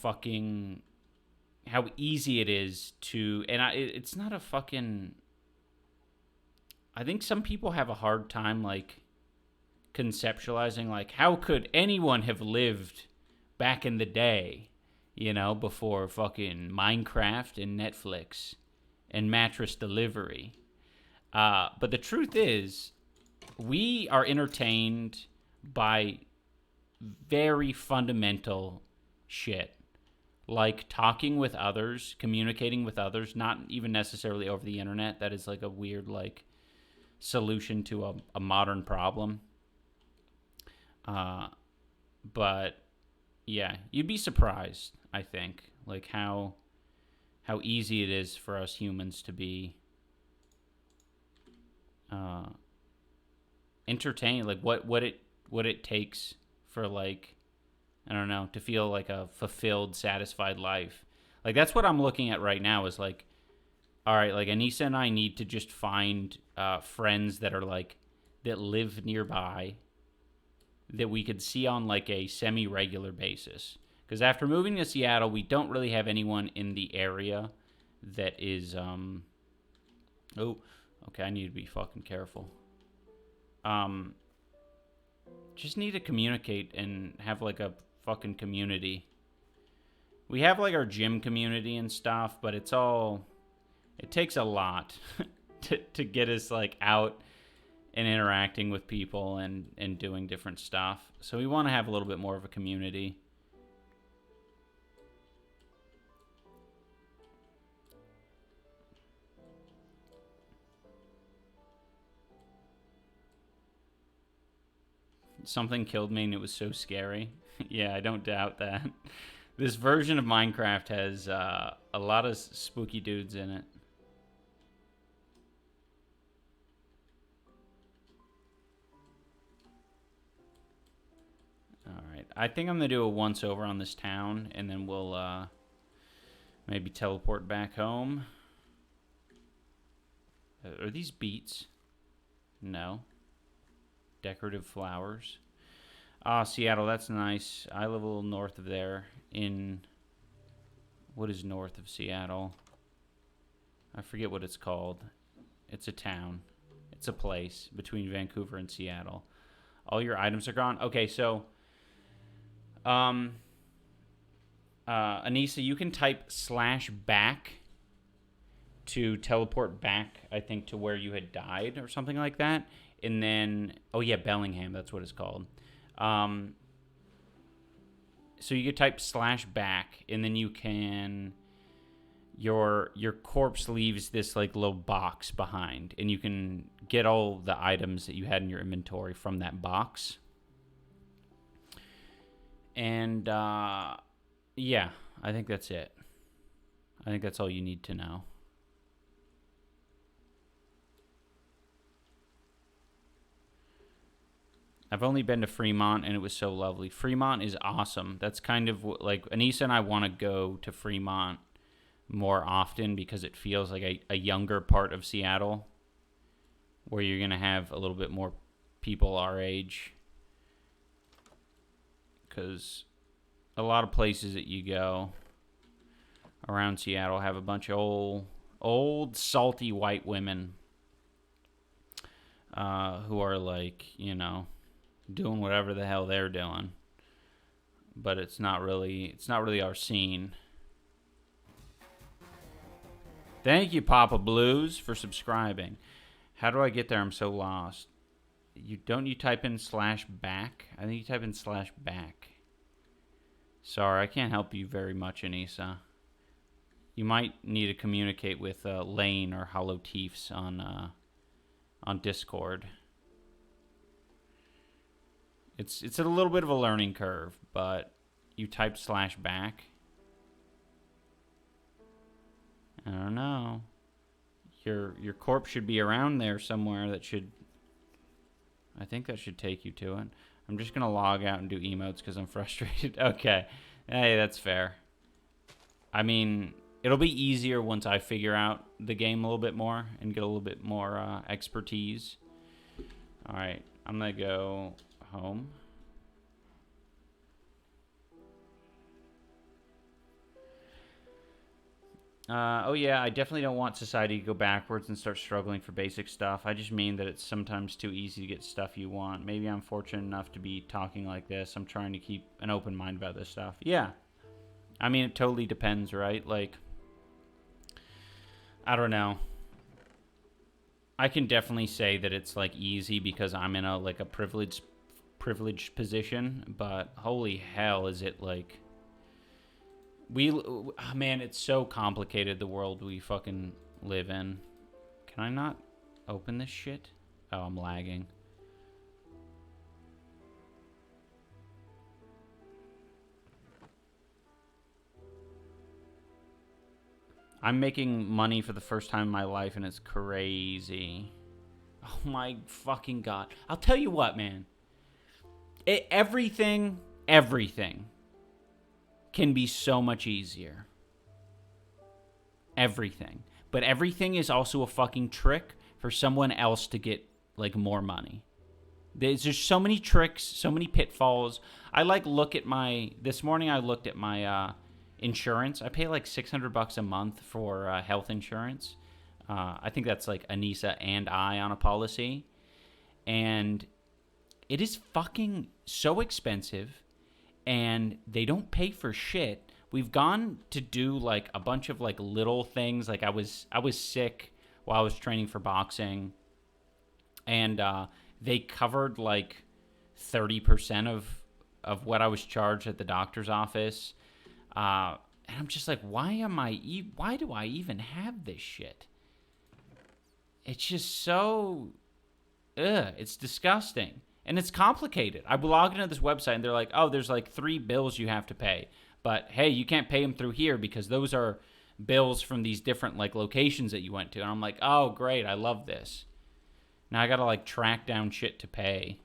easy it is to, and it's not a fucking, I think some people have a hard time like conceptualizing like how could anyone have lived back in the day, you know, before fucking Minecraft and Netflix and mattress delivery. But the truth is, we are entertained by very fundamental shit, like talking with others, communicating with others, not even necessarily over the internet. That is like a weird like solution to a modern problem. But yeah, you'd be surprised, I think, like how easy it is for us humans to be entertained. Like what it takes for like, I don't know, to feel like a fulfilled, satisfied life. Like that's what I'm looking at right now is like, all right, like Anissa and I need to just find friends that are like, that live nearby, that we could see on like a semi-regular basis. Because after moving to Seattle, we don't really have anyone in the area that is, oh, okay, I need to be fucking careful. Just need to communicate and have like a fucking community. We have like our gym community and stuff, but it takes a lot to get us like out and interacting with people and doing different stuff. So we want to have a little bit more of a community. Something killed me and it was so scary. Yeah, I don't doubt that. This version of Minecraft has a lot of spooky dudes in it. Alright, I think I'm going to do a once over on this town, and then we'll maybe teleport back home. Are these beets? No. Decorative flowers. Ah, Seattle, that's nice. I live a little north of there in... What is north of Seattle? I forget what it's called. It's a town. It's a place between Vancouver and Seattle. All your items are gone? Okay, so... Anissa, you can type /back to teleport back, I think, to where you had died or something like that. And then, oh yeah, Bellingham, that's what it's called. So you could type /back, and then you can, your corpse leaves this like little box behind, and you can get all the items that you had in your inventory from that box. And yeah, I think that's it. I think that's all you need to know. I've only been to Fremont, and it was so lovely. Fremont is awesome. That's kind of like, Anissa and I want to go to Fremont more often because it feels like a younger part of Seattle where you're going to have a little bit more people our age. Because a lot of places that you go around Seattle have a bunch of old salty white women who are like, you know, doing whatever the hell they're doing. But it's not really our scene. Thank you, Papa Blues, for subscribing. How do I get there? I'm so lost. You type in /back? I think you type in /back. Sorry, I can't help you very much, Anissa. You might need to communicate with Lane or Hollow Teefs on Discord. It's a little bit of a learning curve, but you type /back. I don't know. Your corpse should be around there somewhere. I think that should take you to it. I'm just gonna log out and do emotes because I'm frustrated. Okay, hey, that's fair. I mean, it'll be easier once I figure out the game a little bit more and get a little bit more expertise. All right, I'm gonna go home. Oh yeah, I definitely don't want society to go backwards and start struggling for basic stuff. I just mean that it's sometimes too easy to get stuff you want. Maybe I'm fortunate enough to be talking like this. I'm trying to keep an open mind about this stuff. Yeah. I mean, it totally depends, right? Like, I don't know. I can definitely say that it's like easy because I'm in a privileged position, but holy hell is it like man, it's so complicated, the world we fucking live in. Can I not open this shit? Oh, I'm lagging. I'm making money for the first time in my life, and it's crazy. Oh my fucking god. I'll tell you what, man. Everything can be so much easier. Everything. But everything is also a fucking trick for someone else to get, like, more money. There's just so many tricks, so many pitfalls. This morning I looked at my insurance. I pay like $600 a month for health insurance. I think that's like Anissa and I on a policy. And it is fucking so expensive. And they don't pay for shit. We've gone to do like a bunch of like little things. Like I was sick while I was training for boxing, and they covered like 30% of what I was charged at the doctor's office. And I'm just like, why do I even have this shit? It's just so, it's disgusting. And it's complicated. I logged into this website, and they're like, oh, there's like 3 bills you have to pay. But, hey, you can't pay them through here because those are bills from these different like locations that you went to. And I'm like, oh, great. I love this. Now I got to like track down shit to pay.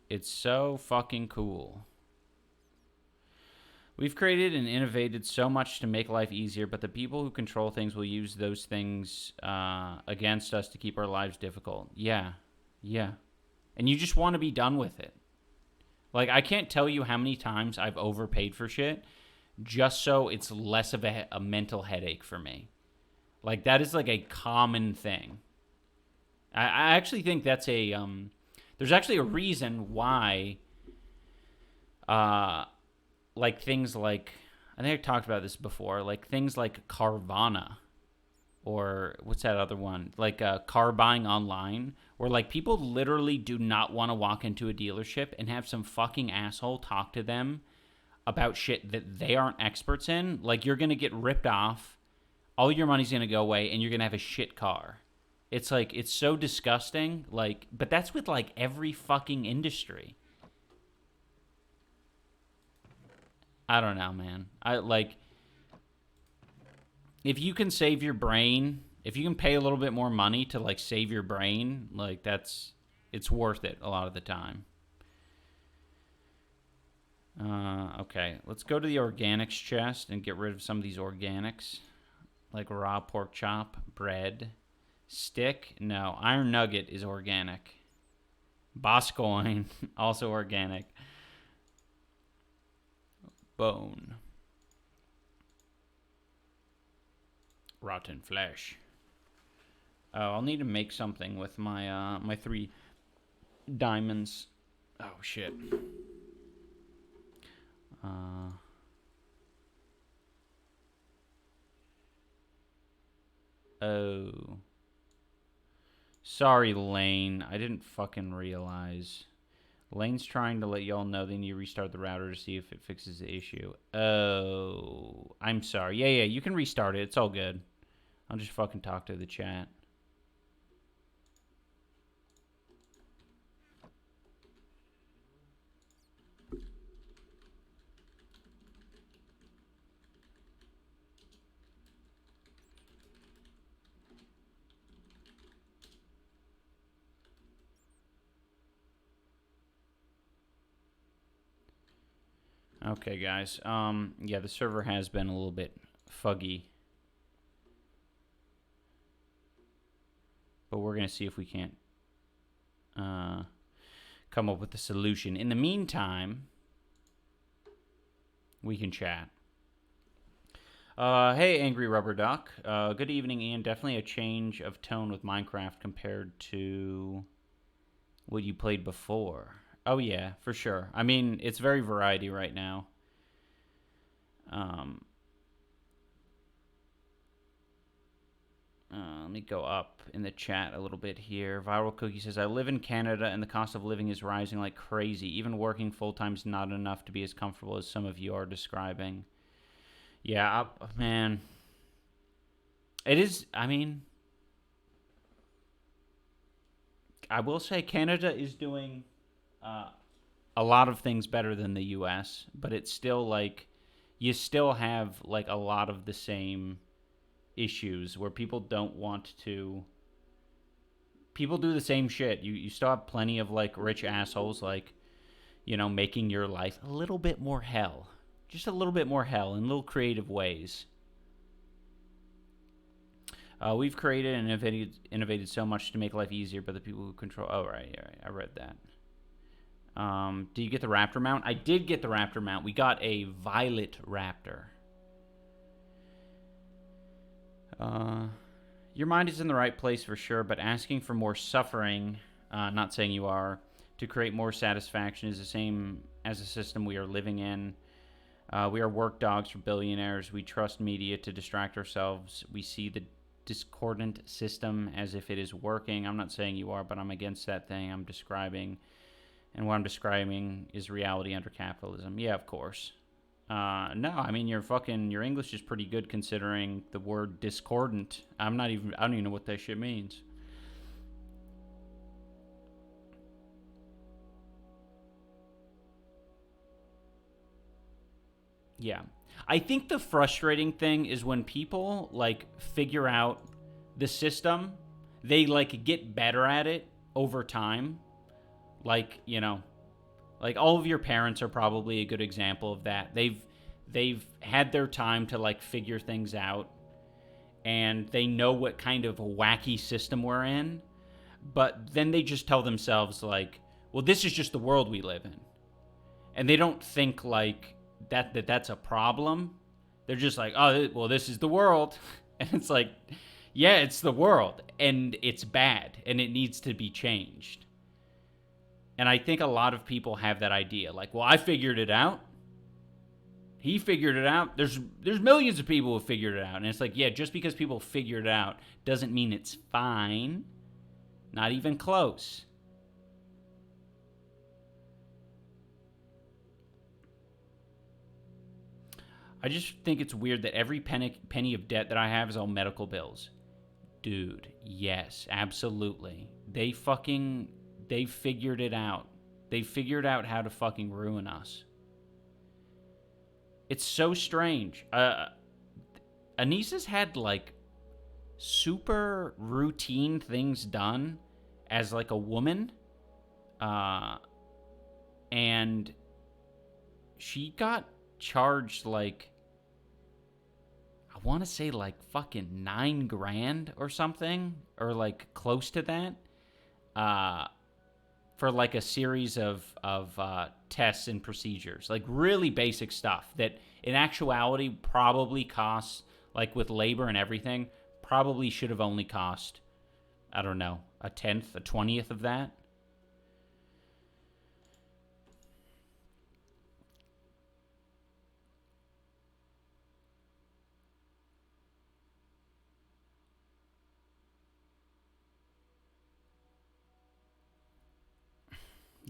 It's so fucking cool. We've created and innovated so much to make life easier, but the people who control things will use those things against us to keep our lives difficult. Yeah. And you just want to be done with it. Like, I can't tell you how many times I've overpaid for shit just so it's less of a mental headache for me. Like, that is like a common thing. I actually think that's there's actually a reason why, like things like, I think I talked about this before, like things like Carvana, or what's that other one? Like car buying online, where like people literally do not want to walk into a dealership and have some fucking asshole talk to them about shit that they aren't experts in. Like, you're going to get ripped off, all your money's going to go away, and you're going to have a shit car. It's like, it's so disgusting. Like, but that's with like every fucking industry. I don't know, man. If you can save your brain, if you can pay a little bit more money to like save your brain, like it's worth it a lot of the time. Okay, let's go to the organics chest and get rid of some of these organics, like raw pork chop, bread, stick. No, iron nugget is organic. Boscoin, also organic. Bone. Rotten flesh. Oh, I'll need to make something with my my 3 diamonds. Oh, shit. Oh. Sorry, Lane. I didn't fucking realize. Lane's trying to let y'all know they need to restart the router to see if it fixes the issue. Oh. I'm sorry. Yeah, you can restart it. It's all good. I'll just fucking talk to the chat. Okay, guys. Yeah, the server has been a little bit fuggy. But we're going to see if we can't come up with a solution. In the meantime, we can chat. Hey, Angry Rubber Duck. Good evening, Ian. Definitely a change of tone with Minecraft compared to what you played before. Oh, yeah, for sure. I mean, it's very variety right now. Let me go up in the chat a little bit here. Viral Cookie says, I live in Canada and the cost of living is rising like crazy. Even working full-time is not enough to be as comfortable as some of you are describing. Yeah, man. It is, I mean, I will say Canada is doing a lot of things better than the U.S., but it's still like, you still have like a lot of the same issues where people don't want to. People do the same shit. You still have plenty of like rich assholes, like, you know, making your life a little bit more hell. Just a little bit more hell in little creative ways. We've created and innovated so much to make life easier, but the people who control. Oh, right. I read that. Did you get the raptor mount? I did get the raptor mount. We got a violet raptor. Your mind is in the right place for sure, but asking for more suffering, not saying you are, to create more satisfaction is the same as the system we are living in. We are work dogs for billionaires. We trust media to distract ourselves. We see the discordant system as if it is working. I'm not saying you are, but I'm against that thing I'm describing. And what I'm describing is reality under capitalism. Yeah, of course. No, I mean, your English is pretty good considering the word discordant. I don't even know what that shit means. Yeah. I think the frustrating thing is when people, like, figure out the system, they, like, get better at it over time. Like, you know, like, all of your parents are probably a good example of that. They've had their time to, like, figure things out, and they know what kind of a wacky system we're in, but then they just tell themselves, like, well, this is just the world we live in. And they don't think, like, that's a problem. They're just like, oh, well, this is the world. And it's like, yeah, it's the world, and it's bad, and it needs to be changed. And I think a lot of people have that idea. Like, well, I figured it out. He figured it out. There's millions of people who figured it out. And it's like, yeah, just because people figured it out doesn't mean it's fine. Not even close. I just think it's weird that every penny of debt that I have is all medical bills. Dude, yes, absolutely. They figured it out. They figured out how to fucking ruin us. It's so strange. Anissa's had, like, super routine things done as, like, a woman. And she got charged, like, I want to say, like, fucking $9,000 or something, or, like, close to that, for, like, a series of tests and procedures, like, really basic stuff that in actuality probably costs, like, with labor and everything, probably should have only cost, I don't know, a 10th, a 20th of that.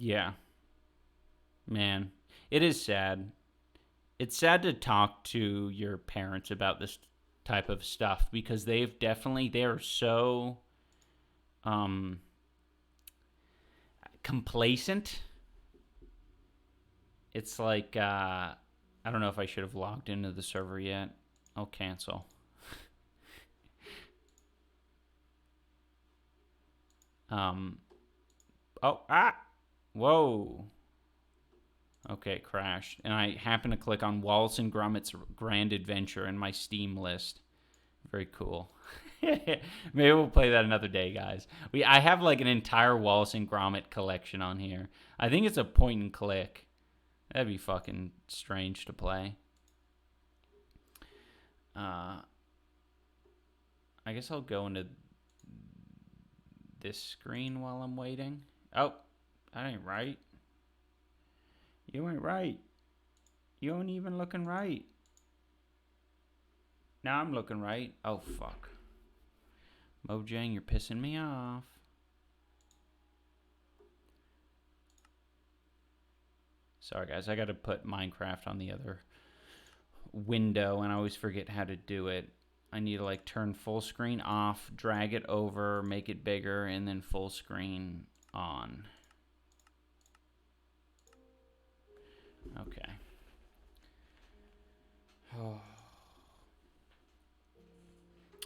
Yeah, man. It is sad. It's sad to talk to your parents about this type of stuff because they're so um complacent. It's like I don't know if I should have logged into the server yet. I'll cancel. Um whoa. Okay, it crashed. And I happened to click on Wallace and Gromit's Grand Adventure in my Steam list. Very cool. Maybe we'll play that another day, guys. I have like an entire Wallace and Gromit collection on here. I think it's a point and click. That'd be fucking strange to play. I guess I'll go into this screen while I'm waiting. Oh, that ain't right. You ain't right. You ain't even looking right. Now I'm looking right. Oh, fuck. Mojang, you're pissing me off. Sorry, guys. I got to put Minecraft on the other window, and I always forget how to do it. I need to, like, turn full screen off, drag it over, make it bigger, and then full screen on. Okay. Oh.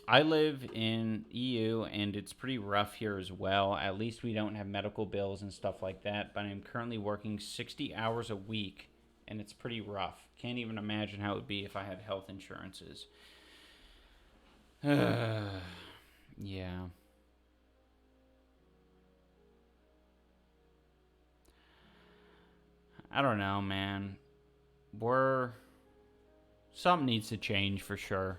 I live in EU, and it's pretty rough here as well. At least we don't have medical bills and stuff like that, but I'm currently working 60 hours a week, and it's pretty rough. Can't even imagine how it would be if I had health insurances. Yeah. I don't know, man. Something needs to change for sure.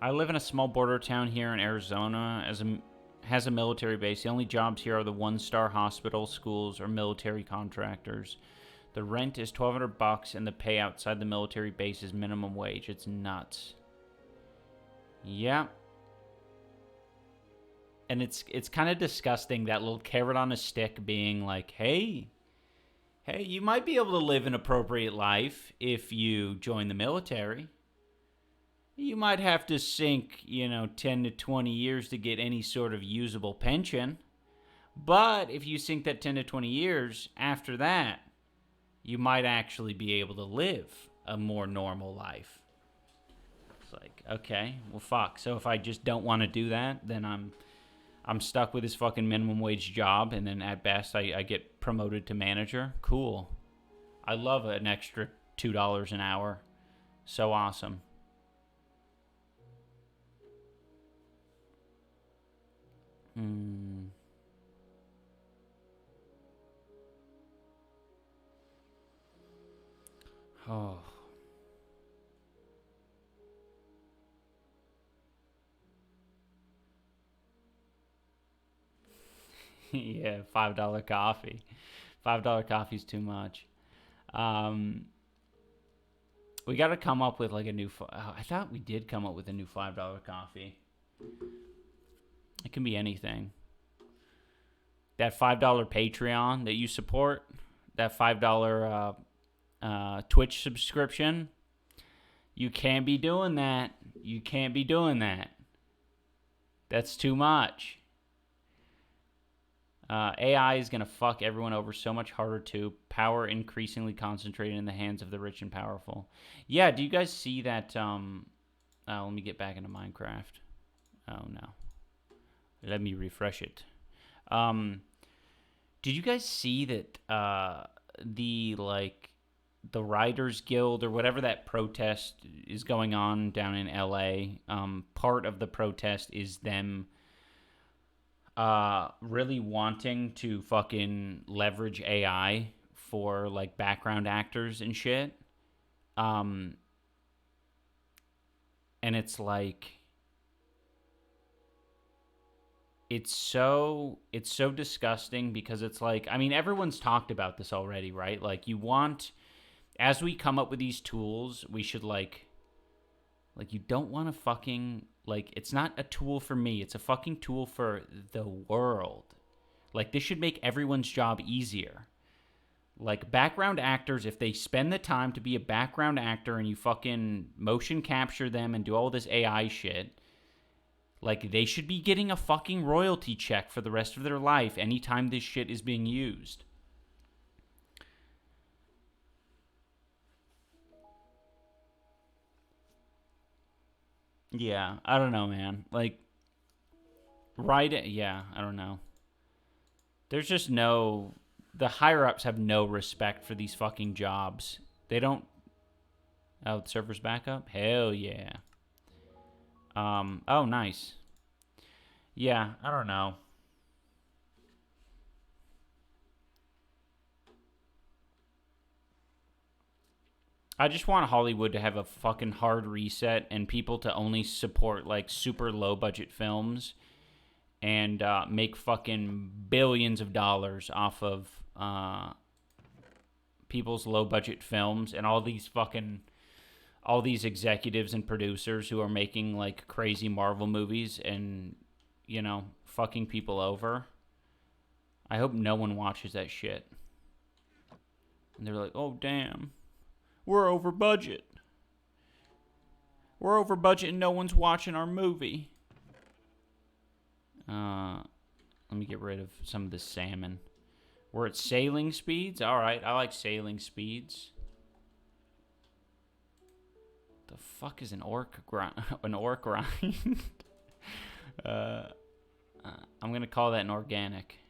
I live in a small border town here in Arizona has a military base. The only jobs here are the one-star hospitals, schools, or military contractors. The rent is $1,200 and the pay outside the military base is minimum wage. It's nuts. Yeah. And it's kind of disgusting, that little carrot on a stick being like, hey, you might be able to live an appropriate life if you join the military. You might have to sink, 10 to 20 years to get any sort of usable pension. But if you sink that 10 to 20 years, after that, you might actually be able to live a more normal life. It's like, okay, well, fuck. So if I just don't want to do that, then I'm stuck with this fucking minimum wage job, and then at best I get promoted to manager. Cool. I love an extra $2 an hour. So awesome. Oh. Yeah, $5 coffee. $5 coffee's too much. We got to come up with like a new. I thought we did come up with a new $5 coffee. It can be anything. That $5 Patreon that you support, that $5 Twitch subscription. You can't be doing that. You can't be doing that. That's too much. AI is going to fuck everyone over so much harder too. Power increasingly concentrated in the hands of the rich and powerful. Yeah, do you guys see that? Let me get back into Minecraft. Oh, no. Let me refresh it. Did you guys see that the Writers Guild or whatever that protest is going on down in LA, part of the protest is them really wanting to fucking leverage AI for like background actors and shit. And it's like, it's so disgusting because it's like, I mean, everyone's talked about this already, right? Like, you want, as we come up with these tools, we should like, you don't want to fucking, like, it's not a tool for me, it's a fucking tool for the world. Like, this should make everyone's job easier. Like, background actors, if they spend the time to be a background actor and you fucking motion capture them and do all this AI shit, like, they should be getting a fucking royalty check for the rest of their life anytime this shit is being used. Yeah, I don't know, man. Like, right? Yeah, I don't know. There's just no. The higher ups have no respect for these fucking jobs. They don't. Oh, the server's back up? Hell yeah. Oh, nice. Yeah, I don't know. I just want Hollywood to have a fucking hard reset and people to only support like super low budget films and make fucking billions of dollars off of people's low budget films, and all these executives and producers who are making like crazy Marvel movies and, you know, fucking people over. I hope no one watches that shit. And they're like, "Oh damn, we're over budget. We're over budget and no one's watching our movie." Let me get rid of some of the salmon. We're at sailing speeds. All right, I like sailing speeds. The fuck is an orc grind? An orc grind? uh, I'm gonna call that an organic.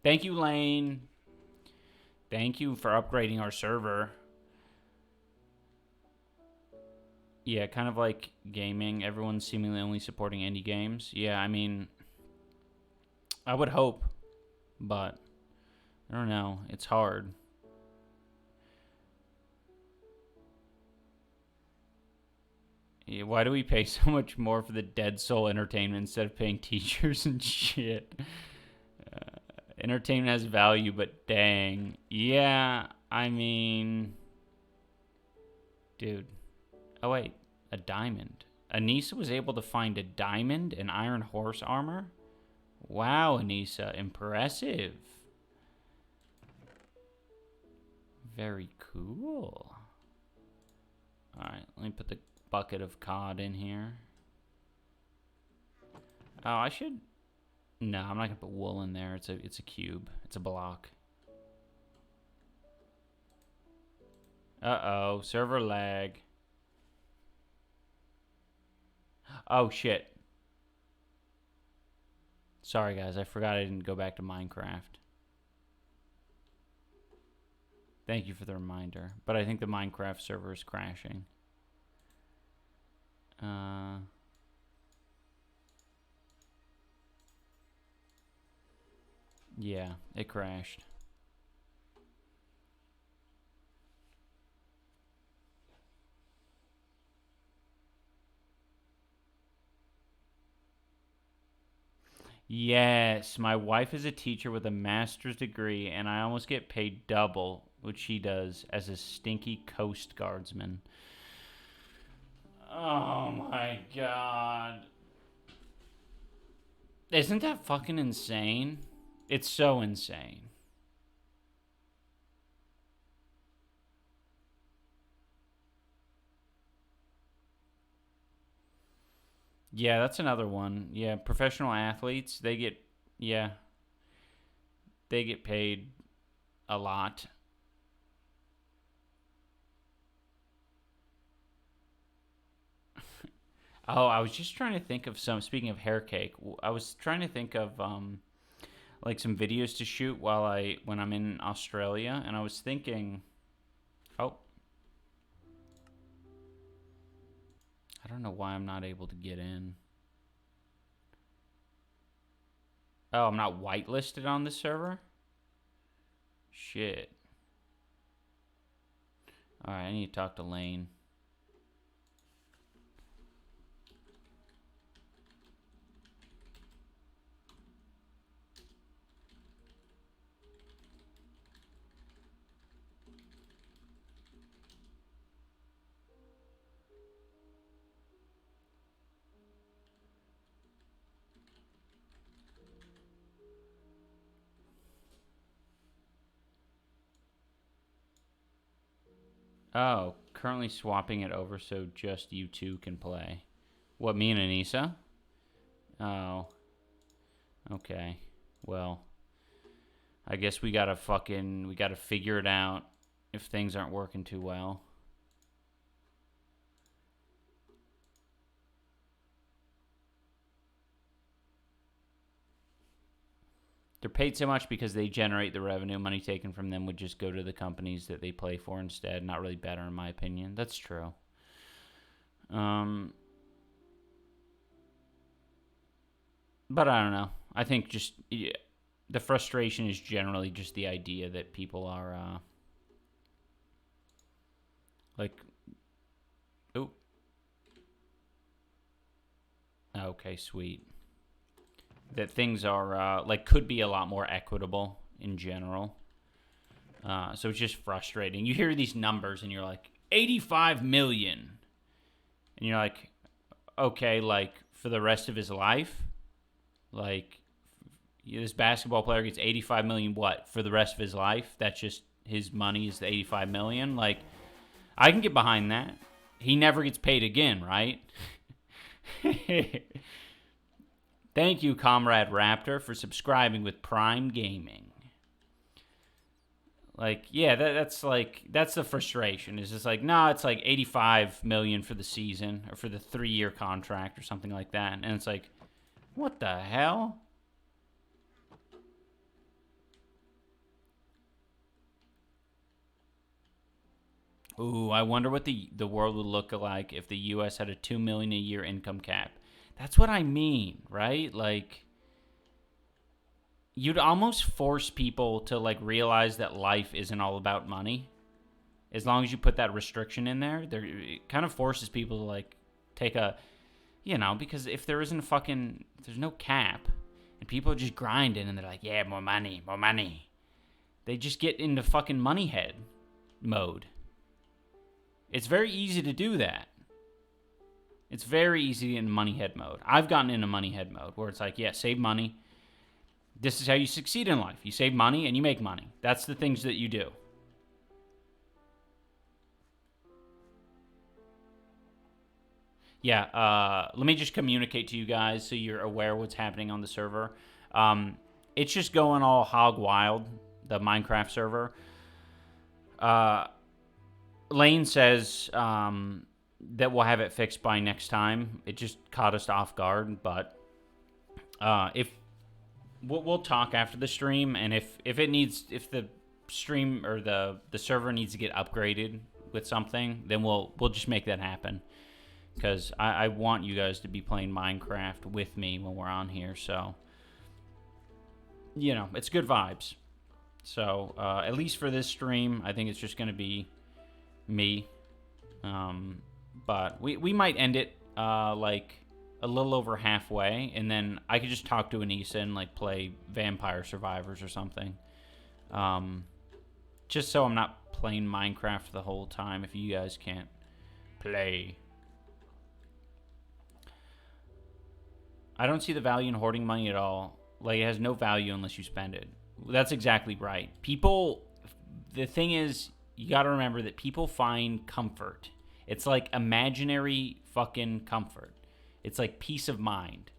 Thank you, Lane. Thank you for upgrading our server. Yeah, kind of like gaming. Everyone's seemingly only supporting indie games. Yeah, I mean, I would hope, but I don't know. It's hard. Yeah, why do we pay so much more for the Dead Soul entertainment instead of paying teachers and shit? Entertainment has value, but dang. Yeah, I mean, dude. Oh, wait. A diamond. Anissa was able to find a diamond and iron horse armor? Wow, Anissa. Impressive. Very cool. Alright, let me put the bucket of cod in here. Oh, I should... No, I'm not gonna put wool in there. It's a cube. It's a block. Uh-oh, server lag. Oh, shit. Sorry, guys. I forgot I didn't go back to Minecraft. Thank you for the reminder. But I think the Minecraft server is crashing. Yeah, it crashed. Yes, my wife is a teacher with a master's degree, and I almost get paid double what she does as a stinky Coast Guardsman. Oh my god. Isn't that fucking insane? It's so insane. Yeah, that's another one. Yeah, professional athletes, yeah, they get paid a lot. Oh, I was just trying to think of some. Speaking of hair cake, I was trying to think of like some videos to shoot when I'm in Australia, and I was thinking, oh, I don't know why I'm not able to get in. Oh, I'm not whitelisted on this server? Shit. Alright, I need to talk to Lane. Oh, currently swapping it over so just you two can play. What, me and Anissa? Oh. Okay. Well, I guess we gotta figure it out if things aren't working too well. They're paid so much because they generate the revenue. Money taken from them would just go to the companies that they play for instead. Not really better, in my opinion. That's true. But I don't know. I think just the frustration is generally just the idea that people are like, oh, okay, sweet. That things are like could be a lot more equitable in general. So it's just frustrating. You hear these numbers and you're like 85 million, and you're like, okay, like for the rest of his life, like this basketball player gets 85 million. What for the rest of his life? That's just his money is the 85 million. Like I can get behind that. He never gets paid again, right? Thank you, Comrade Raptor, for subscribing with Prime Gaming. Like, yeah, that's the frustration. It's just like, no, it's like 85 million for the season or for the 3-year contract or something like that. And it's like, what the hell? Ooh, I wonder what the world would look like if the US had a 2 million a year income cap. That's what I mean, right? Like you'd almost force people to like realize that life isn't all about money. As long as you put that restriction in there, it kind of forces people to like take a, because if there isn't there's no cap, and people are just grinding and they're like, yeah, more money, more money. They just get into fucking money head mode. It's very easy to do that. It's very easy to get in money head mode. I've gotten into money head mode where it's like, yeah, save money. This is how you succeed in life. You save money and you make money. That's the things that you do. Yeah, let me just communicate to you guys so you're aware what's happening on the server. It's just going all hog wild, the Minecraft server. Lane says that we'll have it fixed by next time. It just caught us off guard, but if we'll talk after the stream, and if the stream or the server needs to get upgraded with something, then we'll just make that happen. Because I want you guys to be playing Minecraft with me when we're on here, so it's good vibes. So at least for this stream, I think it's just gonna be me. But we might end it like a little over halfway, and then I could just talk to Anissa and like play Vampire Survivors or something. Just so I'm not playing Minecraft the whole time if you guys can't play. I don't see the value in hoarding money at all. Like, it has no value unless you spend it. That's exactly right. The thing is, you gotta remember that people find comfort. It's like imaginary fucking comfort. It's like peace of mind.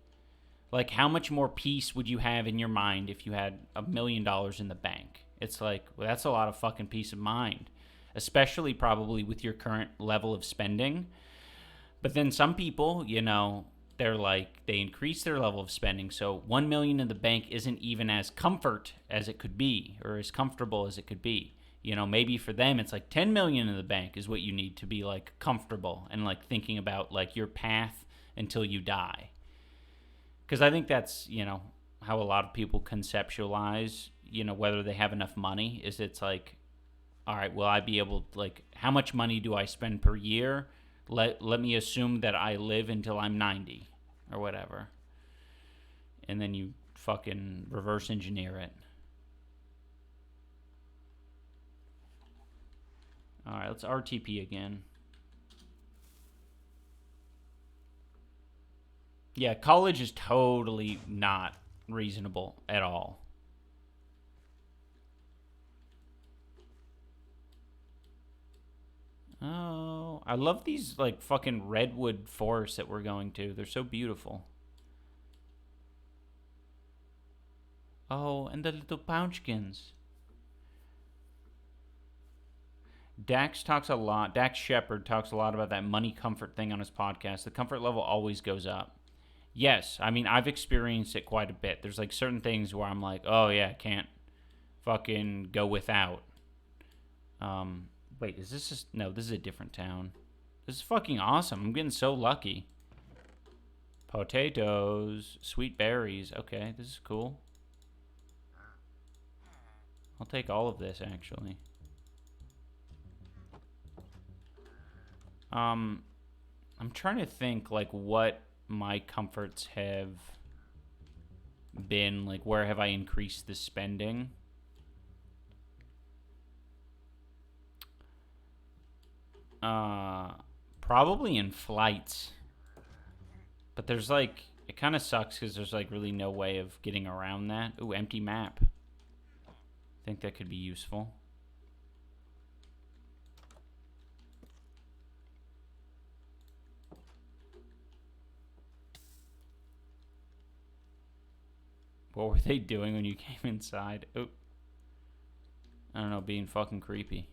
Like, how much more peace would you have in your mind if you had $1 million in the bank? It's like, well, that's a lot of fucking peace of mind. Especially probably with your current level of spending. But then some people, they're like, they increase their level of spending, so 1 million in the bank isn't even as comfort as it could be, or as comfortable as it could be. Maybe for them it's like 10 million in the bank is what you need to be like comfortable and like thinking about like your path until you die. Because I think that's how a lot of people conceptualize whether they have enough money. Is it's like, all right, will I be able to, like, how much money do I spend per year? Let me assume that I live until I'm 90 or whatever. And then you fucking reverse engineer it. All right, let's RTP again. Yeah, college is totally not reasonable at all. Oh, I love these, like, fucking redwood forests that we're going to. They're so beautiful. Oh, and the little pouchkins. Dax talks a lot. Dax Shepard talks a lot about that money comfort thing on his podcast. The comfort level always goes up. Yes, I mean, I've experienced it quite a bit. There's, like, certain things where I'm like, oh, yeah, can't fucking go without. Wait, is this just... No, this is a different town. This is fucking awesome. I'm getting so lucky. Potatoes. Sweet berries. Okay, this is cool. I'll take all of this, actually. I'm trying to think, like, what my comforts have been. Like, where have I increased the spending? Probably in flights. But there's, like, it kind of sucks because there's, like, really no way of getting around that. Ooh, empty map. I think that could be useful. What were they doing when you came inside? Oh, I don't know, being fucking creepy.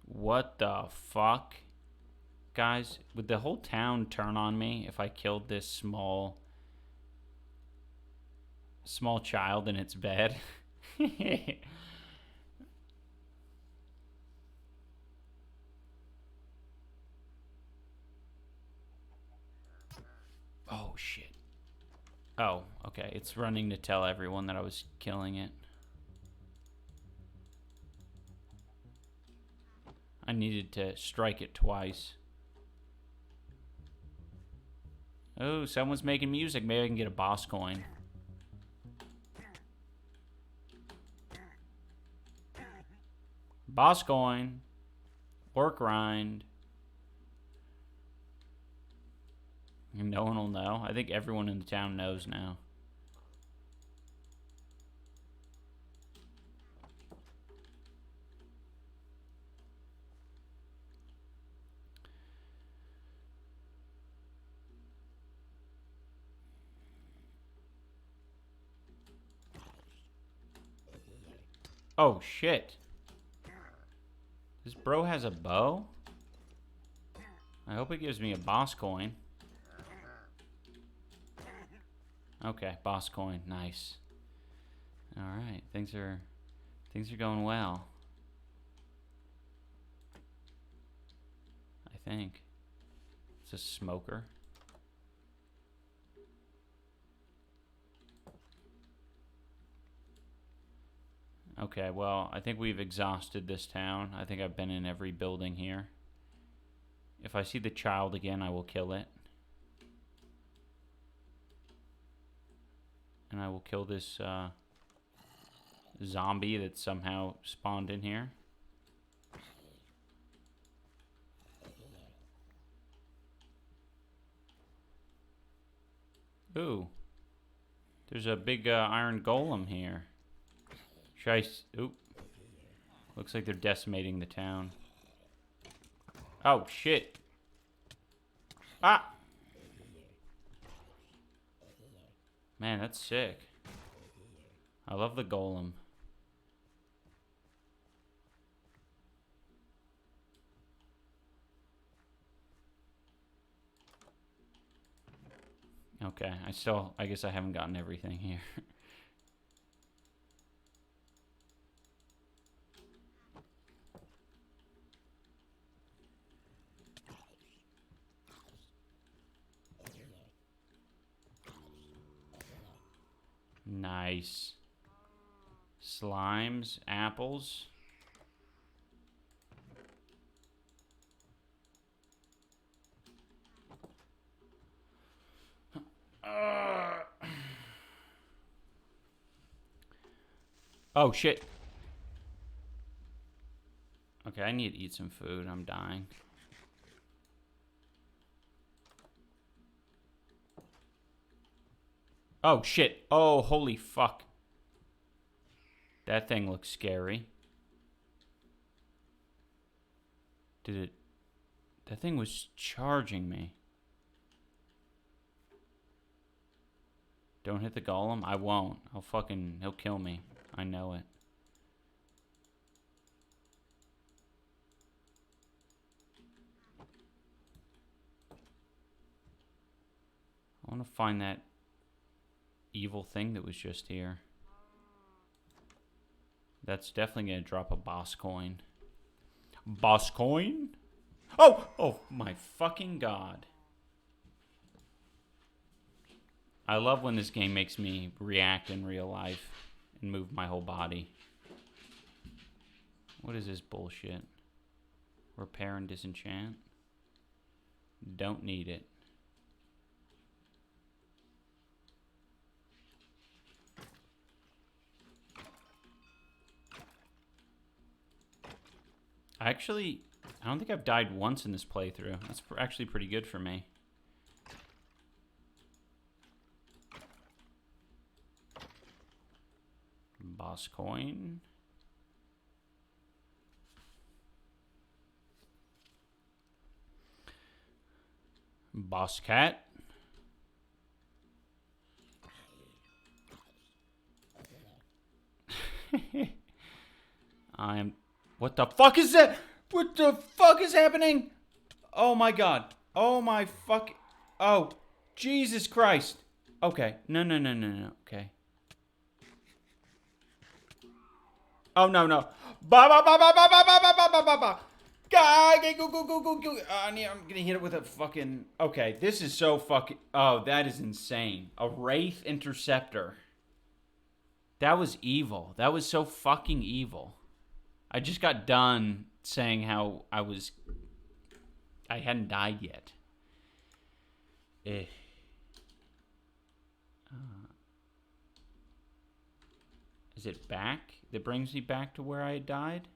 What the fuck? Guys, would the whole town turn on me if I killed this small child in its bed? Oh, shit. Oh, okay. It's running to tell everyone that I was killing it. I needed to strike it twice. Oh, someone's making music. Maybe I can get a boss coin. Boss coin. Or grind. No one will know. I think everyone in the town knows now. Oh, shit. This bro has a bow? I hope it gives me a boss coin. Okay, boss coin. Nice. Alright, things are going well. I think. It's a smoker. Okay, well, I think we've exhausted this town. I think I've been in every building here. If I see the child again, I will kill it. And I will kill this zombie that somehow spawned in here. Ooh. There's a big iron golem here. Should I... Oop. Looks like they're decimating the town. Oh, shit. Ah! Man, that's sick. I love the golem. Okay, I guess I haven't gotten everything here. Nice. Slimes, apples. Oh, shit. Okay, I need to eat some food. I'm dying. Oh, shit. Oh, holy fuck. That thing looks scary. Did it... That thing was charging me. Don't hit the golem? I won't. He'll kill me. I know it. I want to find that evil thing that was just here. That's definitely going to drop a boss coin. Boss coin? Oh! Oh my fucking god. I love when this game makes me react in real life and move my whole body. What is this bullshit? Repair and disenchant? Don't need it. I don't think I've died once in this playthrough. That's actually pretty good for me. Boss coin. Boss cat. What the fuck is that? What the fuck is happening? Oh my god. Oh my fuck. Oh, Jesus Christ. Okay. No. Okay. Oh, no. Ba ba ba ba ba ba ba ba ba ba ba. Go. I'm gonna hit it with a fucking... Okay, this is so fucking... Oh, that is insane. A Wraith Interceptor. That was evil. That was so fucking evil. I just got done saying how I hadn't died yet. Is it back? That brings me back to where I had died?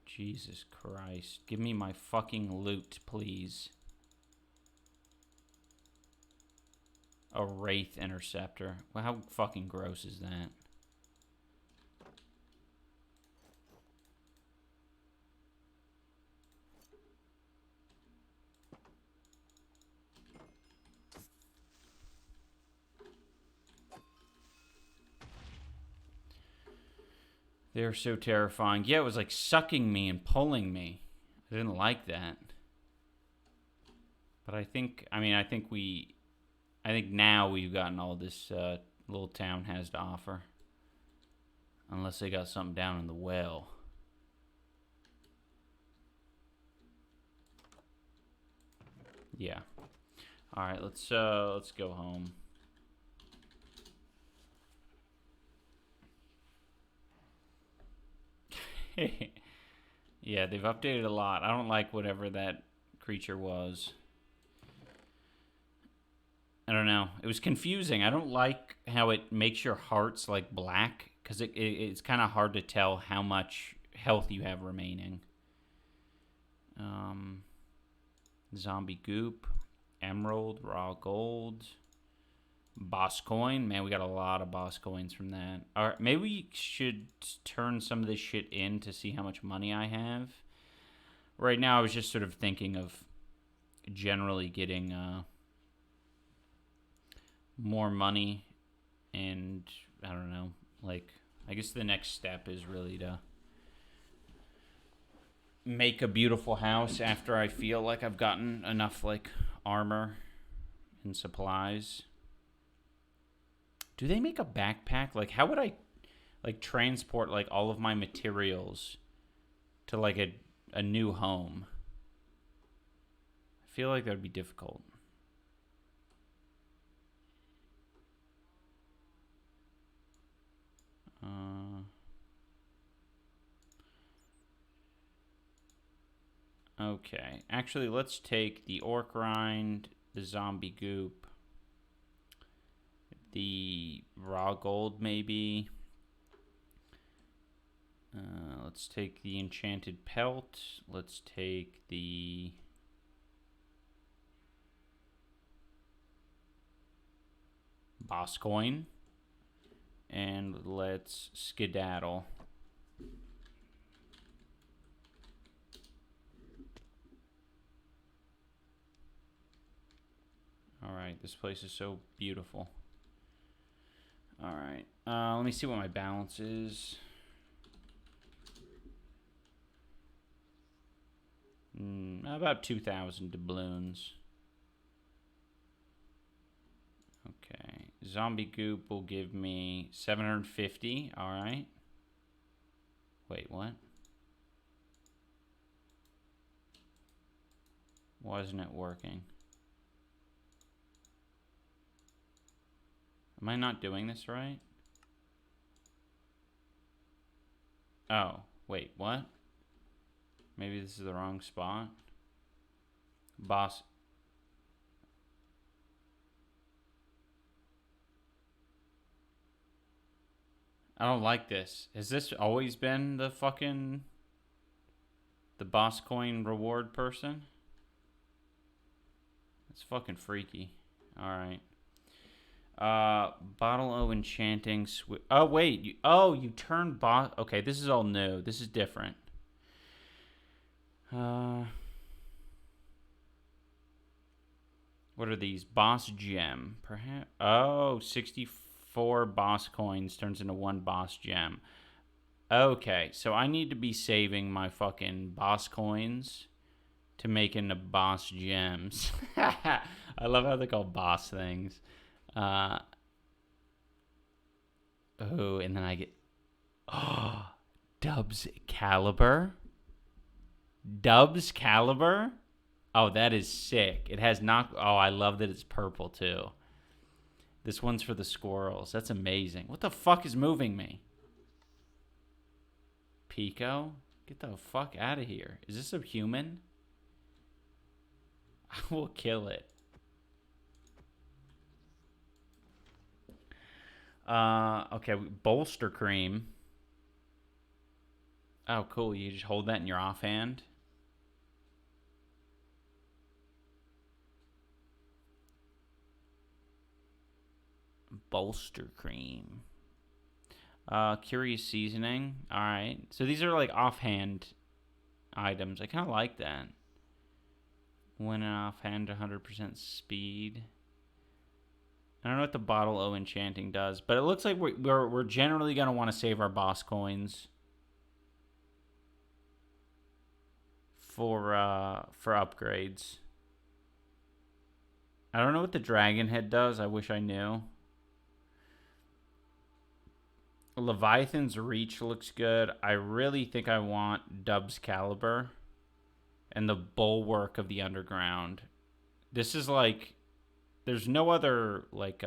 Jesus Christ. Give me my fucking loot, please. A Wraith Interceptor. Well, how fucking gross is that? They're so terrifying. Yeah, it was like sucking me and pulling me. I didn't like that. But I think now we've gotten all this little town has to offer. Unless they got something down in the well. Yeah. All right, let's go home. Yeah, they've updated a lot. I don't like whatever that creature was. I don't know. It was confusing. I don't like how it makes your hearts like black, because it's kind of hard to tell how much health you have remaining. Zombie goop, emerald, raw gold, boss coin. Man, we got a lot of boss coins from that. All right, maybe we should turn some of this shit in to see how much money I have. Right now, I was just sort of thinking of generally getting more money, and I don't know, like, I guess the next step is really to make a beautiful house after I feel like I've gotten enough, like, armor and supplies. Do they make a backpack? Like, how would I, like, transport, like, all of my materials to, like, a new home? I feel like that would be difficult. Okay. Actually, let's take the orc rind, the zombie goop, the raw gold, maybe. Let's take the enchanted pelt. Let's take the... boss coin. And let's skedaddle. Alright, this place is so beautiful. Alright, let me see what my balance is. About 2,000 doubloons. Okay, zombie goop will give me 750. Alright. Wait, what? Why isn't it working? Am I not doing this right? Oh, wait, what? Maybe this is the wrong spot. Boss. I don't like this. Has this always been the fucking... the boss coin reward person? It's fucking freaky. Alright. Bottle O enchanting... oh, wait. You turn boss... okay, this is all new. This is different. What are these? Boss gem. Perhaps... oh, 64 boss coins turns into 1 boss gem. Okay, so I need to be saving my fucking boss coins to make into boss gems. I love how they call boss things. Oh, and then I get... oh, Dubs Caliber. Dubs Caliber? Oh, that is sick. It has knock... oh, I love that it's purple, too. This one's for the squirrels. That's amazing. What the fuck is moving me? Pico? Get the fuck out of here. Is this a human? I will kill it. Okay, bolster cream. Oh, cool. You just hold that in your offhand. Bolster cream. Curious seasoning. Alright. So these are like offhand items. I kind of like that. When an offhand, 100% speed. I don't know what the bottle O enchanting does, but it looks like we're generally going to want to save our boss coins for upgrades. I don't know what the dragon head does. I wish I knew. Leviathan's reach looks good. I really think I want Dub's Caliber and the bulwark of the underground. This is like... there's no other, like,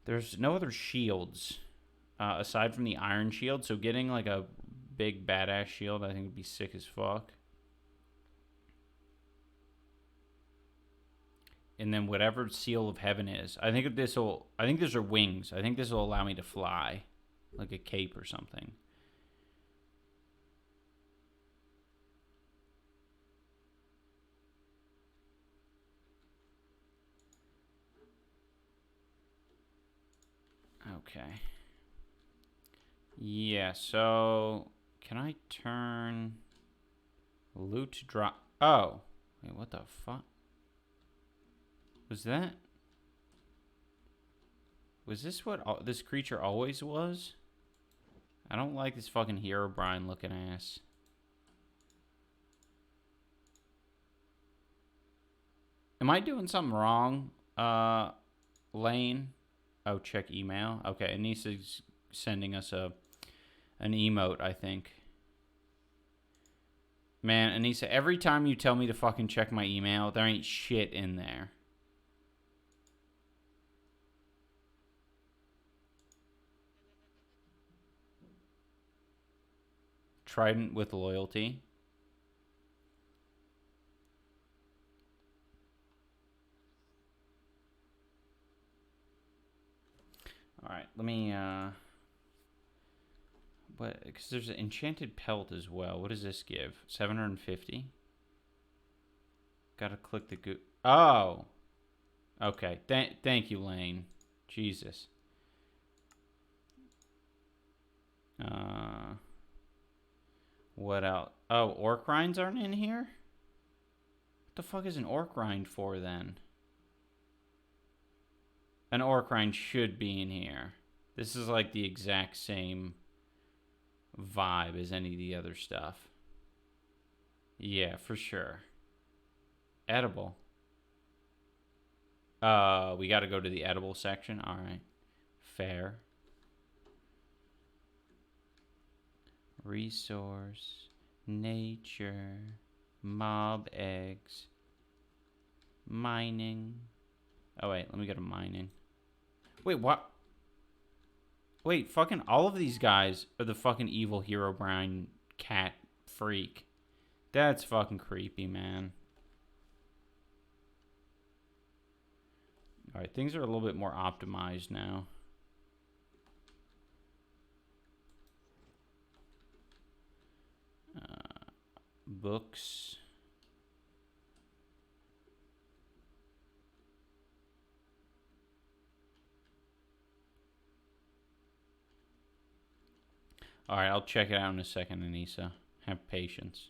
there's no other shields aside from the iron shield. So getting, like, a big badass shield, I think would be sick as fuck. And then whatever seal of heaven is. I think these are wings. I think this will allow me to fly. Like a cape or something. Okay. Yeah, so... can I turn... loot drop... oh. Wait, what the fuck? Was that... was this what this creature always was? I don't like this fucking Herobrine looking ass. Am I doing something wrong? Lane? Oh, check email. Okay, Anissa's sending us an emote, I think. Man, Anissa, every time you tell me to fucking check my email, there ain't shit in there. Trident with loyalty. Alright, let me, what, because there's an enchanted pelt as well. What does this give? 750? Gotta click the oh! Okay. Thank you, Lane. Jesus. What else? Oh, orc rinds aren't in here? What the fuck is an orc rind for then? An orc rind should be in here. This is like the exact same vibe as any of the other stuff. Yeah, for sure. Edible. We got to go to the edible section. All right. Fair. Resource. Nature. Mob eggs. Mining. Oh, wait. Let me go to mining. Wait, what? Wait, fucking all of these guys are the fucking evil Herobrine cat freak. That's fucking creepy, man. Alright, things are a little bit more optimized now. Books. Alright, I'll check it out in a second, Anissa. Have patience.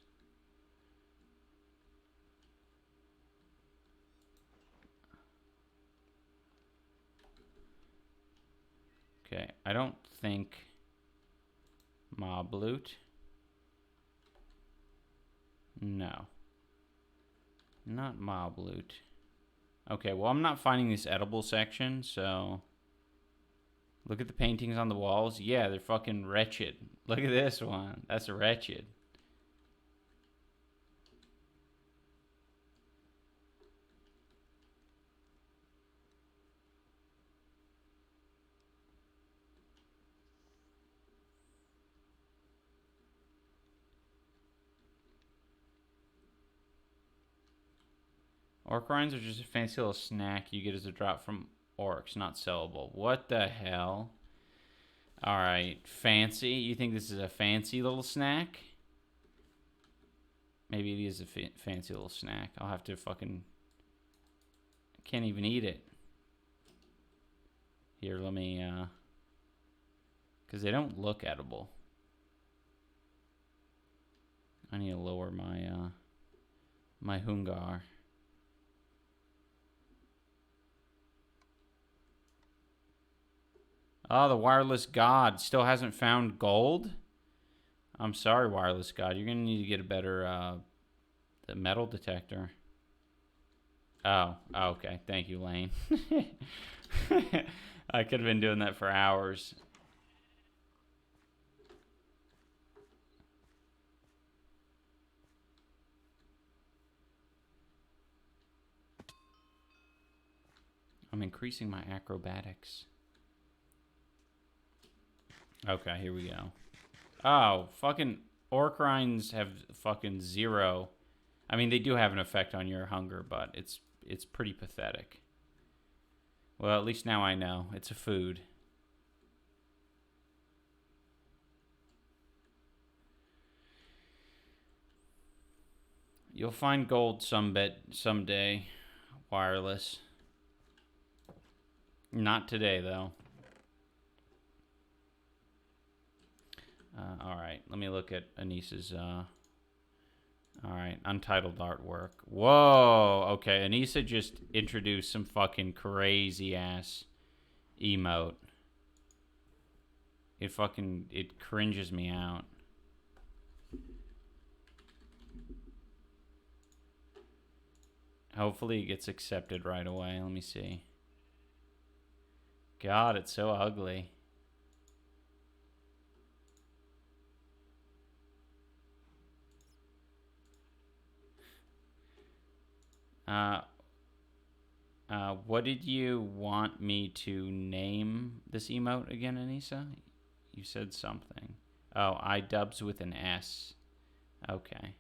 Okay, I don't think mob loot. No. Not mob loot. Okay, well, I'm not finding this edible section, so... Look at the paintings on the walls. Yeah, they're fucking wretched. Look at this one. That's wretched. Orc rinds are just a fancy little snack you get as a drop from orcs, not sellable. What the hell? Alright, fancy? You think this is a fancy little snack? Maybe it is a fancy little snack. I'll have to fucking... I can't even eat it. Here, let me, because they don't look edible. I need to lower my, my hungar. Oh, the wireless god still hasn't found gold? I'm sorry, wireless god. You're going to need to get a better the metal detector. Oh, okay. Thank you, Lane. I could have been doing that for hours. I'm increasing my acrobatics. Okay, here we go. Oh, fucking orc rinds have fucking zero. I mean, they do have an effect on your hunger, but it's pretty pathetic. Well, at least now I know. It's a food. You'll find gold someday, wireless. Not today, though. Alright, let me look at Anissa's, alright, untitled artwork. Whoa, okay, Anissa just introduced some fucking crazy-ass emote. It cringes me out. Hopefully it gets accepted right away. Let me see. God, it's so ugly. What did you want me to name this emote again, Anissa? You said something. Oh, iDubbbz with an S. Okay.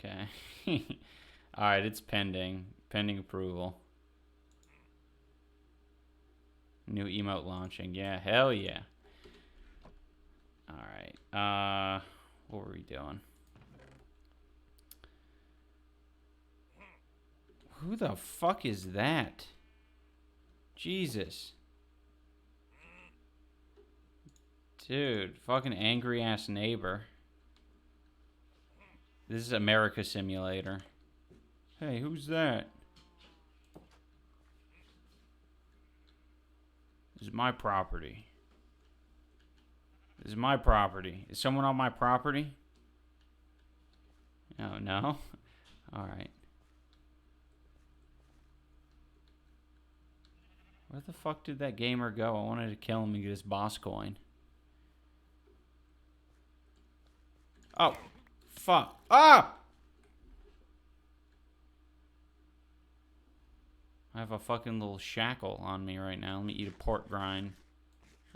Okay. Alright, it's pending. Pending approval. New emote launching. Yeah, hell yeah. Alright. What were we doing? Who the fuck is that? Jesus. Dude, fucking angry ass neighbor. This is America Simulator. Hey, who's that? This is my property. This is my property. Is someone on my property? Oh, no? Alright. Where the fuck did that gamer go? I wanted to kill him and get his boss coin. Oh, fuck. Ah! I have a fucking little shackle on me right now. Let me eat a pork rind.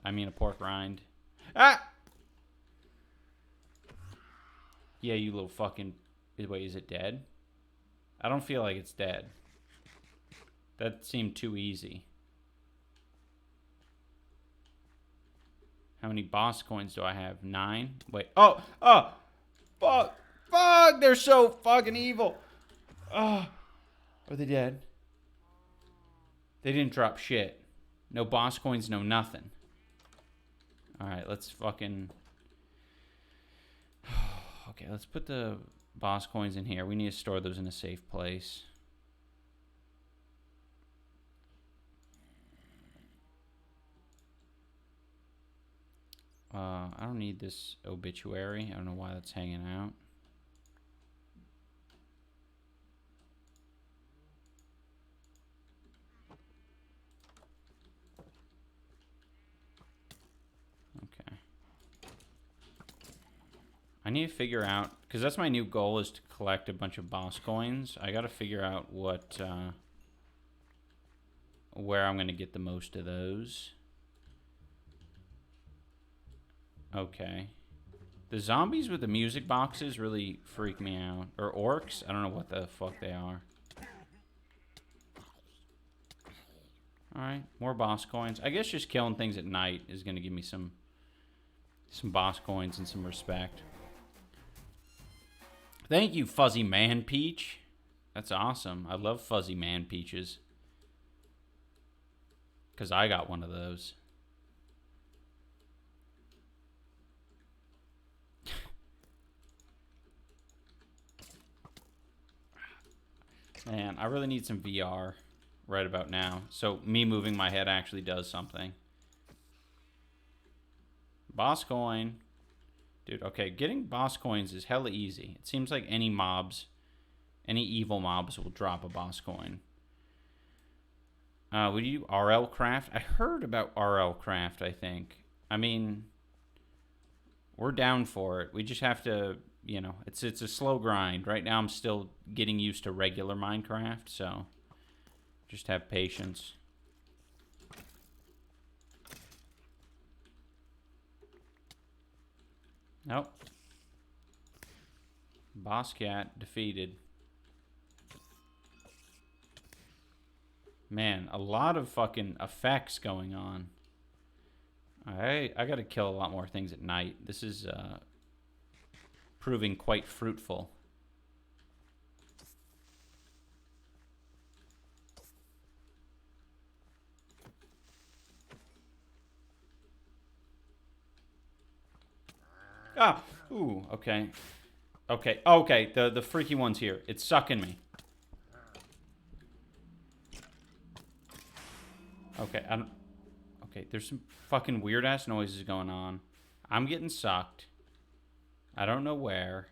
I mean a pork rind. Ah! Yeah, you little fucking... Wait, is it dead? I don't feel like it's dead. That seemed too easy. How many boss coins do I have? 9? Wait. Oh! Oh! Fuck! Fuck! They're so fucking evil! Oh! Are they dead? They didn't drop shit. No boss coins, no nothing. Alright, let's fucking... Okay, let's put the boss coins in here. We need to store those in a safe place. I don't need this obituary. I don't know why that's hanging out. Okay. I need to figure out, because that's my new goal, is to collect a bunch of boss coins. I got to figure out what, where I'm going to get the most of those. Okay. The zombies with the music boxes really freak me out. Or orcs? I don't know what the fuck they are. Alright, more boss coins. I guess just killing things at night is going to give me some boss coins and some respect. Thank you, Fuzzy Man Peach. That's awesome. I love Fuzzy Man Peaches. Because I got one of those. Man, I really need some VR right about now. So me moving my head actually does something. Boss coin. Dude, okay, getting boss coins is hella easy. It seems like any mobs, any evil mobs will drop a boss coin. Would you do RL Craft? I heard about RL Craft, I think. I mean, we're down for it. We just have to, you know, it's a slow grind. Right now I'm still getting used to regular Minecraft, so just have patience. Nope. Boss cat defeated. Man, a lot of fucking effects going on. I gotta kill a lot more things at night. This is proving quite fruitful. Ah! Ooh, okay. Okay, okay, the freaky one's here. It's sucking me. Okay, I don't... Okay, there's some fucking weird-ass noises going on. I'm getting sucked. I don't know where.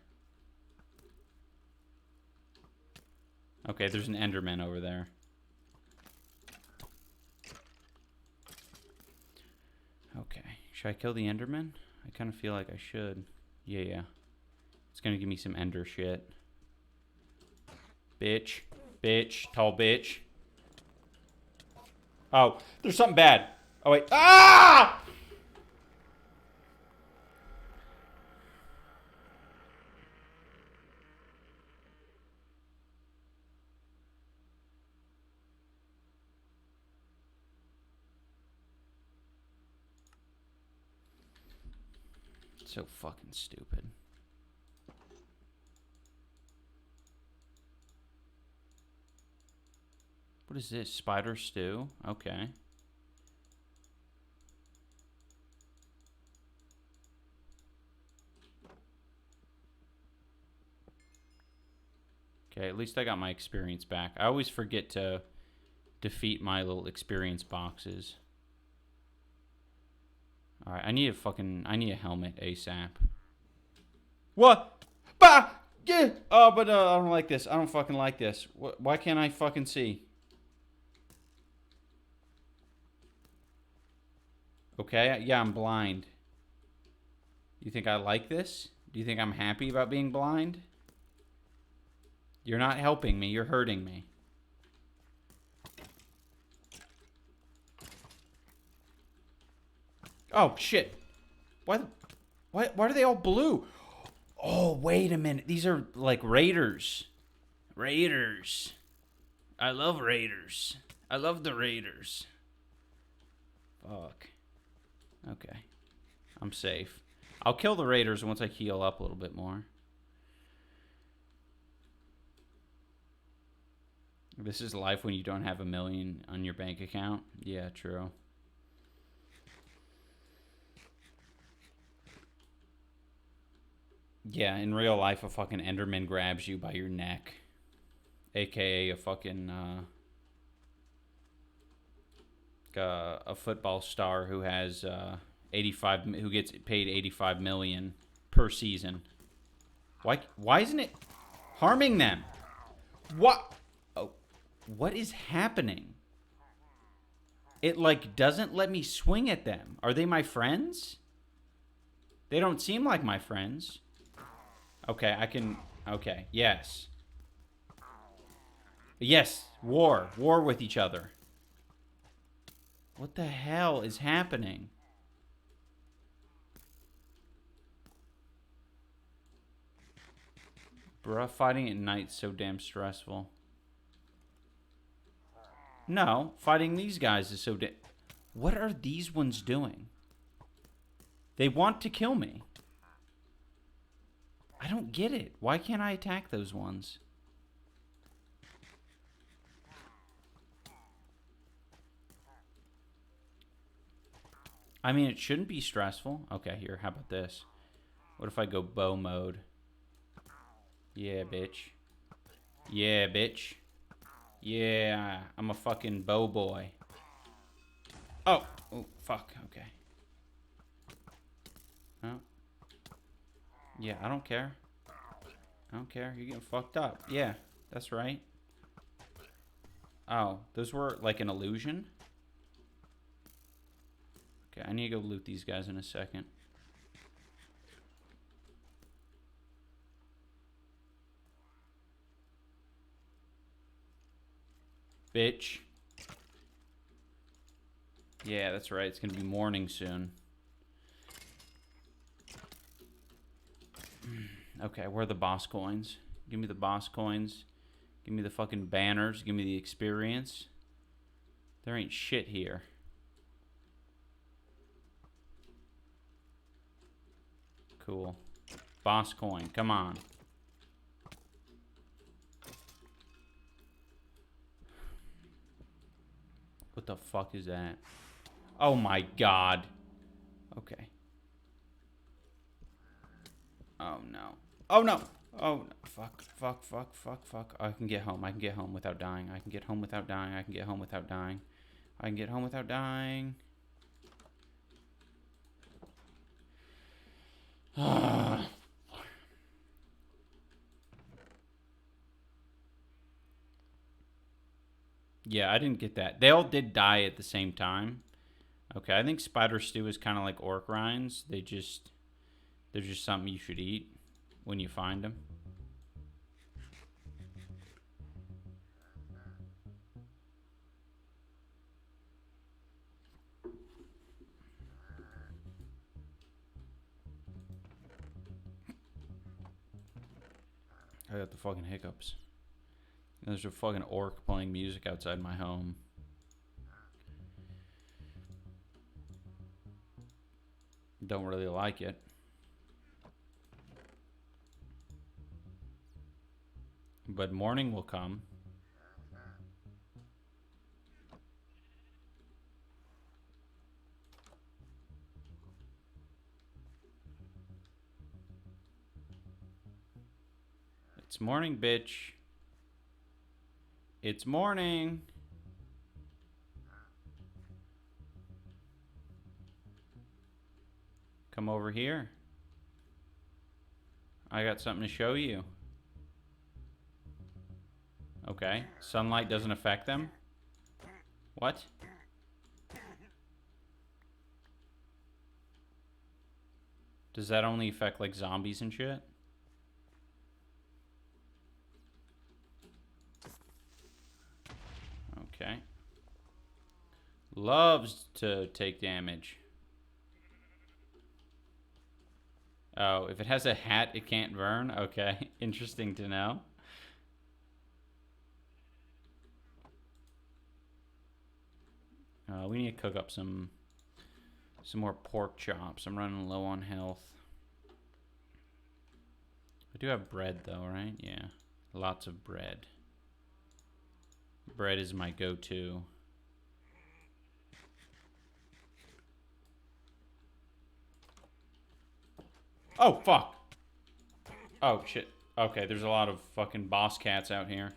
Okay, there's an Enderman over there. Okay, should I kill the Enderman? I kind of feel like I should. Yeah. It's gonna give me some Ender shit. Bitch. Bitch. Tall bitch. Oh, there's something bad. Oh, wait. Ah! So fucking stupid. What is this? Spider stew? Okay. Okay, at least I got my experience back. I always forget to defeat my little experience boxes. Alright, I need a helmet ASAP. What? Bah! Yeah! Oh, but I don't like this. I don't fucking like this. Why can't I fucking see? Okay, yeah, I'm blind. You think I like this? Do you think I'm happy about being blind? You're not helping me, you're hurting me. Oh, shit. Why are they all blue? Oh, wait a minute. These are like raiders. Raiders. I love raiders. I love the raiders. Fuck. Okay. I'm safe. I'll kill the raiders once I heal up a little bit more. This is life when you don't have $1 million on your bank account. Yeah, true. Yeah, in real life, a fucking Enderman grabs you by your neck. AKA a fucking, a football star who has, who gets paid $85 million per season. Why isn't it harming them? What? Oh, what is happening? It, like, doesn't let me swing at them. Are they my friends? They don't seem like my friends. Okay, okay, yes. Yes, war with each other. What the hell is happening? Bruh, fighting at night's so damn stressful. No, fighting these guys is so What are these ones doing? They want to kill me. I don't get it. Why can't I attack those ones? I mean, it shouldn't be stressful. Okay, here, how about this? What if I go bow mode? Yeah, bitch. Yeah, bitch. Yeah, I'm a fucking bow boy. Oh, fuck, okay. Oh. Yeah, I don't care. I don't care. You're getting fucked up. Yeah, that's right. Oh, those were like an illusion? Okay, I need to go loot these guys in a second. Bitch. Yeah, that's right. It's gonna be morning soon. Okay, where are the boss coins? Give me the boss coins. Give me the fucking banners. Give me the experience. There ain't shit here. Cool. Boss coin. Come on. What the fuck is that? Oh my god. Okay. Oh no. Oh no. Oh no. Fuck. Fuck. Fuck. Fuck. Fuck. I can get home. I can get home without dying. I can get home without dying. I can get home without dying. I can get home without dying. Yeah, I didn't get that. They all did die at the same time. Okay, I think spider stew is kind of like orc rinds. They're just something you should eat when you find them. I got the fucking hiccups. There's a fucking orc playing music outside my home. Don't really like it. But morning will come. It's morning, bitch. It's morning. Come over here. I got something to show you. Okay. Sunlight doesn't affect them? What? Does that only affect, like, zombies and shit? Okay. Loves to take damage. Oh, if it has a hat, it can't burn? Okay. Interesting to know. We need to cook up some more pork chops. I'm running low on health. I do have bread, though, right? Yeah. Lots of bread. Bread is my go-to. Oh, fuck! Oh, shit. Okay, there's a lot of fucking boss cats out here.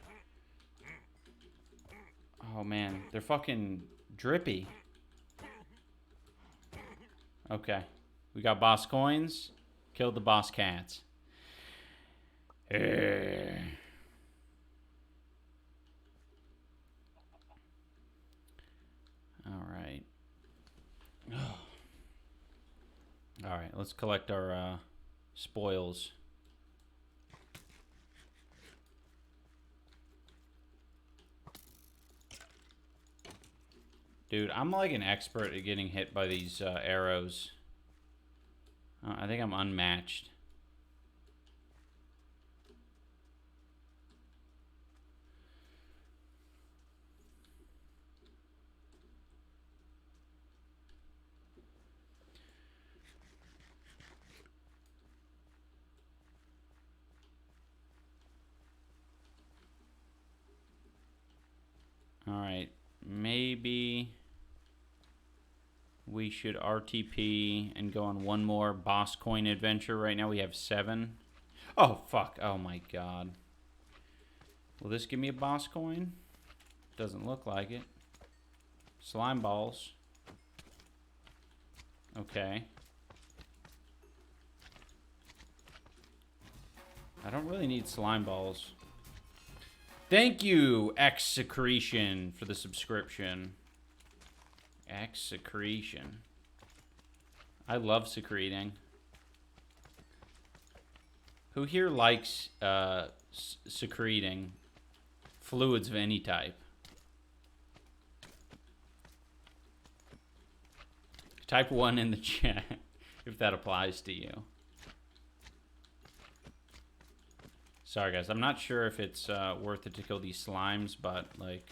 Oh, man. They're fucking drippy. Okay. We got boss coins. Killed the boss cats. Alright. Alright, let's collect our spoils. Dude, I'm like an expert at getting hit by these arrows. I think I'm unmatched. Alright, maybe we should RTP and go on one more boss coin adventure. Right now we have 7. Oh, fuck. Oh, my God. Will this give me a boss coin? Doesn't look like it. Slime balls. Okay. I don't really need slime balls. Thank you, X Secretion, for the subscription. X Secretion. I love secreting. Who here likes secreting fluids of any type? Type 1 in the chat if that applies to you. Sorry, guys. I'm not sure if it's worth it to kill these slimes, but, like,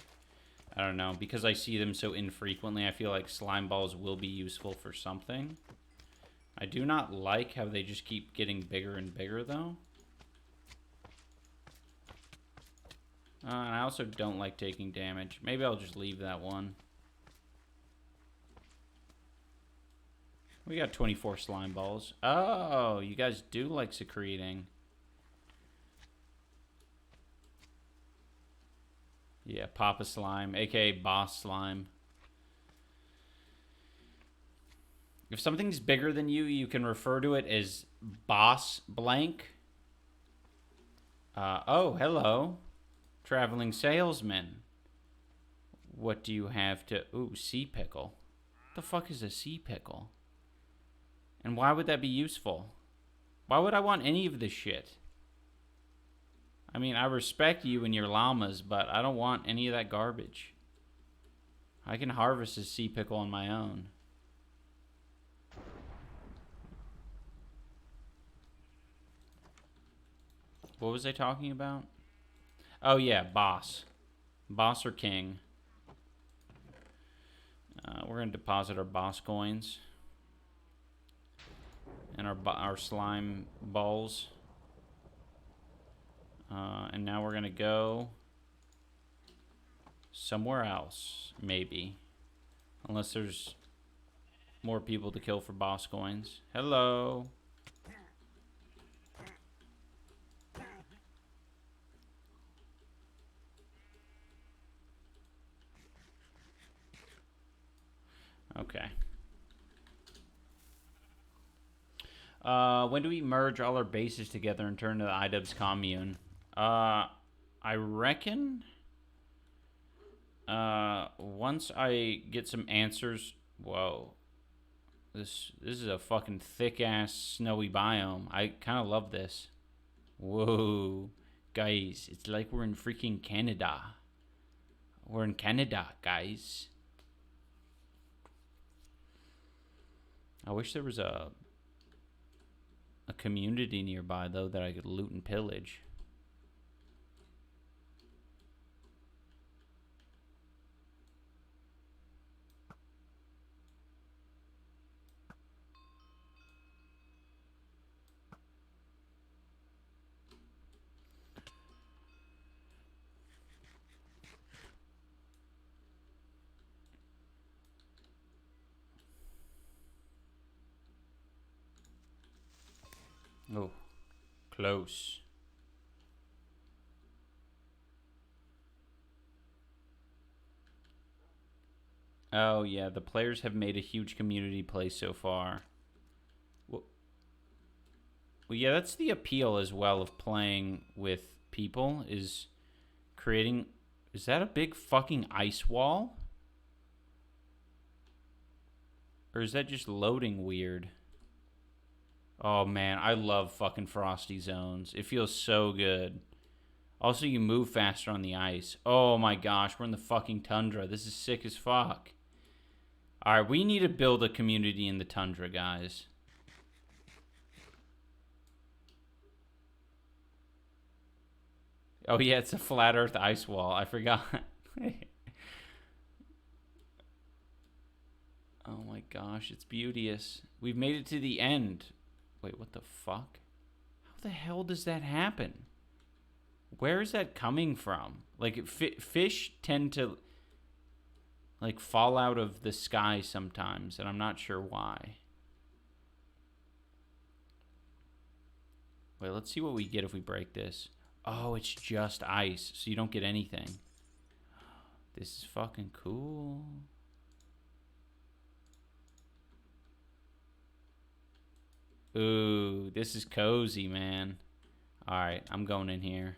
I don't know. Because I see them so infrequently, I feel like slime balls will be useful for something. I do not like how they just keep getting bigger and bigger, though. And I also don't like taking damage. Maybe I'll just leave that one. We got 24 slime balls. Oh, you guys do like secreting. Yeah, Papa Slime, aka Boss Slime. If something's bigger than you, you can refer to it as Boss Blank. Oh, hello. Traveling salesman. What do you have to... Ooh, sea pickle. What the fuck is a sea pickle? And why would that be useful? Why would I want any of this shit? I mean, I respect you and your llamas, but I don't want any of that garbage. I can harvest a sea pickle on my own. What was I talking about? Oh, yeah, boss. Boss or king. We're going to deposit our boss coins. And our slime balls. And now we're gonna go somewhere else, maybe. Unless there's more people to kill for boss coins. Hello. Okay. When do we merge all our bases together and turn to the iDubbbz commune? I reckon once I get some answers. Whoa. This is a fucking thick ass snowy biome. I kind of love this. Whoa. Guys, it's like we're in freaking Canada. We're in Canada, guys. I wish there was a community nearby, though, that I could loot and pillage. Oh, close. Oh, yeah, the players have made a huge community play so far. Well, yeah, that's the appeal as well of playing with people, is creating... Is that a big fucking ice wall? Or is that just loading weird? Oh, man, I love fucking frosty zones. It feels so good. Also, you move faster on the ice. Oh, my gosh, we're in the fucking tundra. This is sick as fuck. All right, we need to build a community in the tundra, guys. Oh, yeah, it's a flat earth ice wall. I forgot. Oh, my gosh, it's beauteous. We've made it to the end. Wait, what the fuck? How the hell does that happen? Where is that coming from? Like, fish tend to, like, fall out of the sky sometimes, and I'm not sure why. Wait, let's see what we get if we break this. Oh, it's just ice, so you don't get anything. This is fucking cool. Ooh, this is cozy, man. All right, I'm going in here.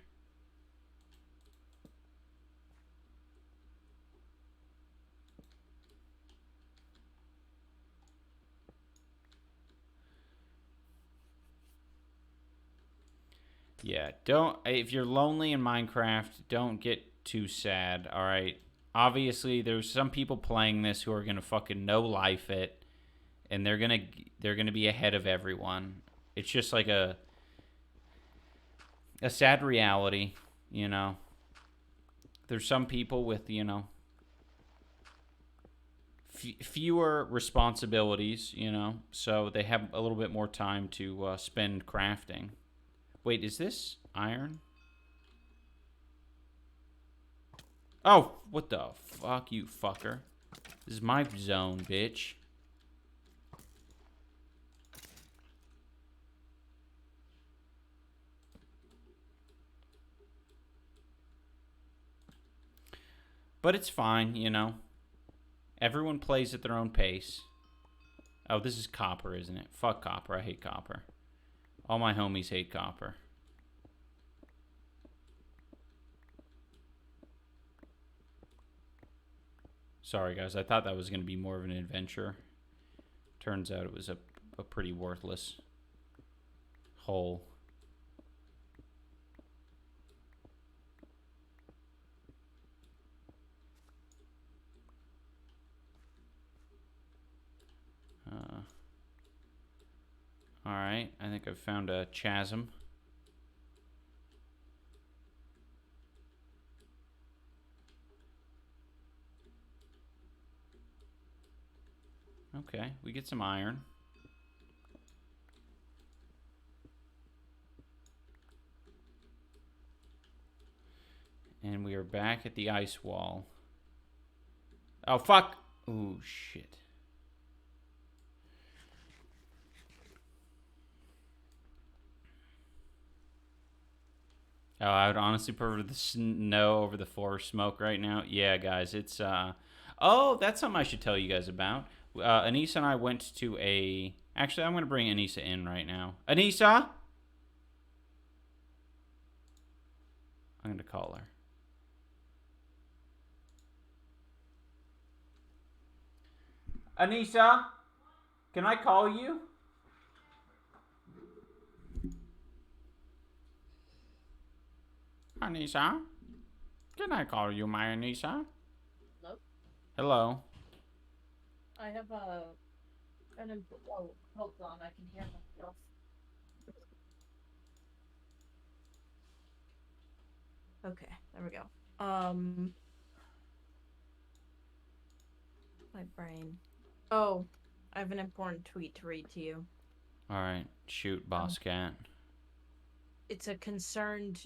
Yeah, if you're lonely in Minecraft, don't get too sad, all right? Obviously, there's some people playing this who are going to fucking no-life it, and they're going to be ahead of everyone. It's just like a sad reality, you know. There's some people with, you know, fewer responsibilities, you know, so they have a little bit more time to spend crafting. Wait, is this iron? Oh, what the fuck, you fucker. This is my zone, bitch. But it's fine, you know. Everyone plays at their own pace. Oh, this is copper, isn't it? Fuck copper. I hate copper. All my homies hate copper. Sorry, guys. I thought that was going to be more of an adventure. Turns out it was a pretty worthless hole. Alright, I think I've found a chasm. Okay, we get some iron. And we are back at the ice wall. Oh, fuck. Oh, shit. Oh, I would honestly prefer the snow over the forest smoke right now. Yeah, guys, it's, Oh, that's something I should tell you guys about. Anissa and I went to a... Actually, I'm going to bring Anissa in right now. Anissa? I'm going to call her. Anissa? Can I call you? Anissa? Can I call you my Anissa? Hello? Hello. I have oh, hold on, I can hear myself. Okay, there we go. My brain. Oh, I have an important tweet to read to you. All right. Shoot, boss cat. It's a concerned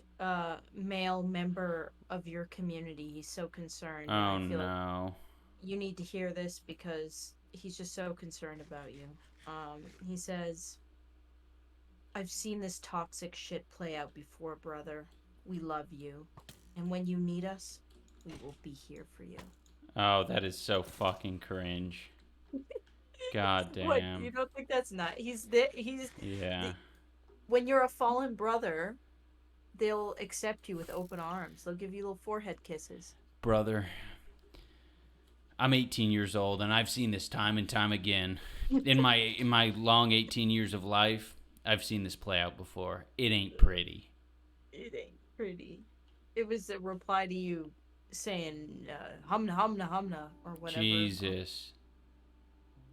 male member of your community. He's so concerned, and Oh, I feel like no. you need to hear this because he's just so concerned about you. He says, I've seen this toxic shit play out before, brother. We love you. And when you need us, we will be here for you. Oh, that is so fucking cringe. God What? damn. You don't think that's not? He's Yeah. the, when you're a fallen brother, they'll accept you with open arms. They'll give you little forehead kisses. Brother, I'm 18 years old and I've seen this time and time again. In my long 18 years of life, I've seen this play out before. It ain't pretty. It ain't pretty. It was a reply to you saying humna humna humna or whatever. Jesus.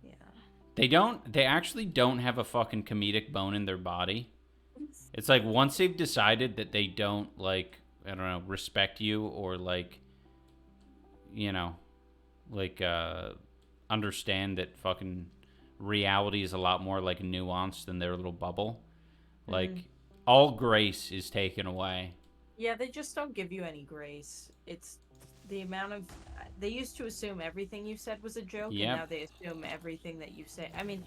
Yeah. They actually don't have a fucking comedic bone in their body. It's like once they've decided that they don't, like, I don't know, respect you or, like, you know, like, understand that fucking reality is a lot more, like, nuanced than their little bubble. Like, all grace is taken away. Yeah, they just don't give you any grace. It's the amount of... They used to assume everything you said was a joke, and now they assume everything that you say... I mean,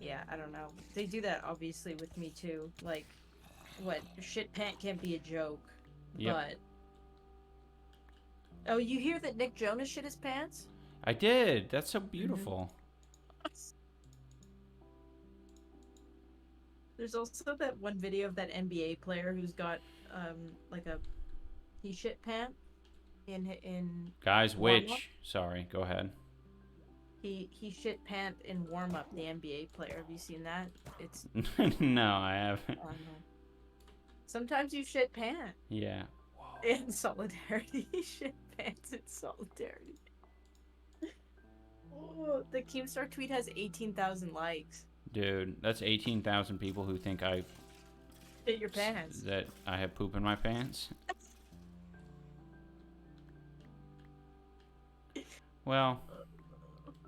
yeah, I don't know. They do that, obviously, with me, too. Like, what? Shit pant can't be a joke. Yep. But... Oh, you hear that Nick Jonas shit his pants? I did. That's so beautiful. There's also that one video of that NBA player who's got, like a... He shit pant in Guys, which... Sorry, go ahead. He shit pant in warm up. The NBA player. Have you seen that? It's no, I haven't. Sometimes you shit pant. Yeah. In solidarity, shit pants in solidarity. Oh, the Keemstar tweet has 18,000 likes. Dude, that's 18,000 people who think I shit your pants. That I have poop in my pants. Well,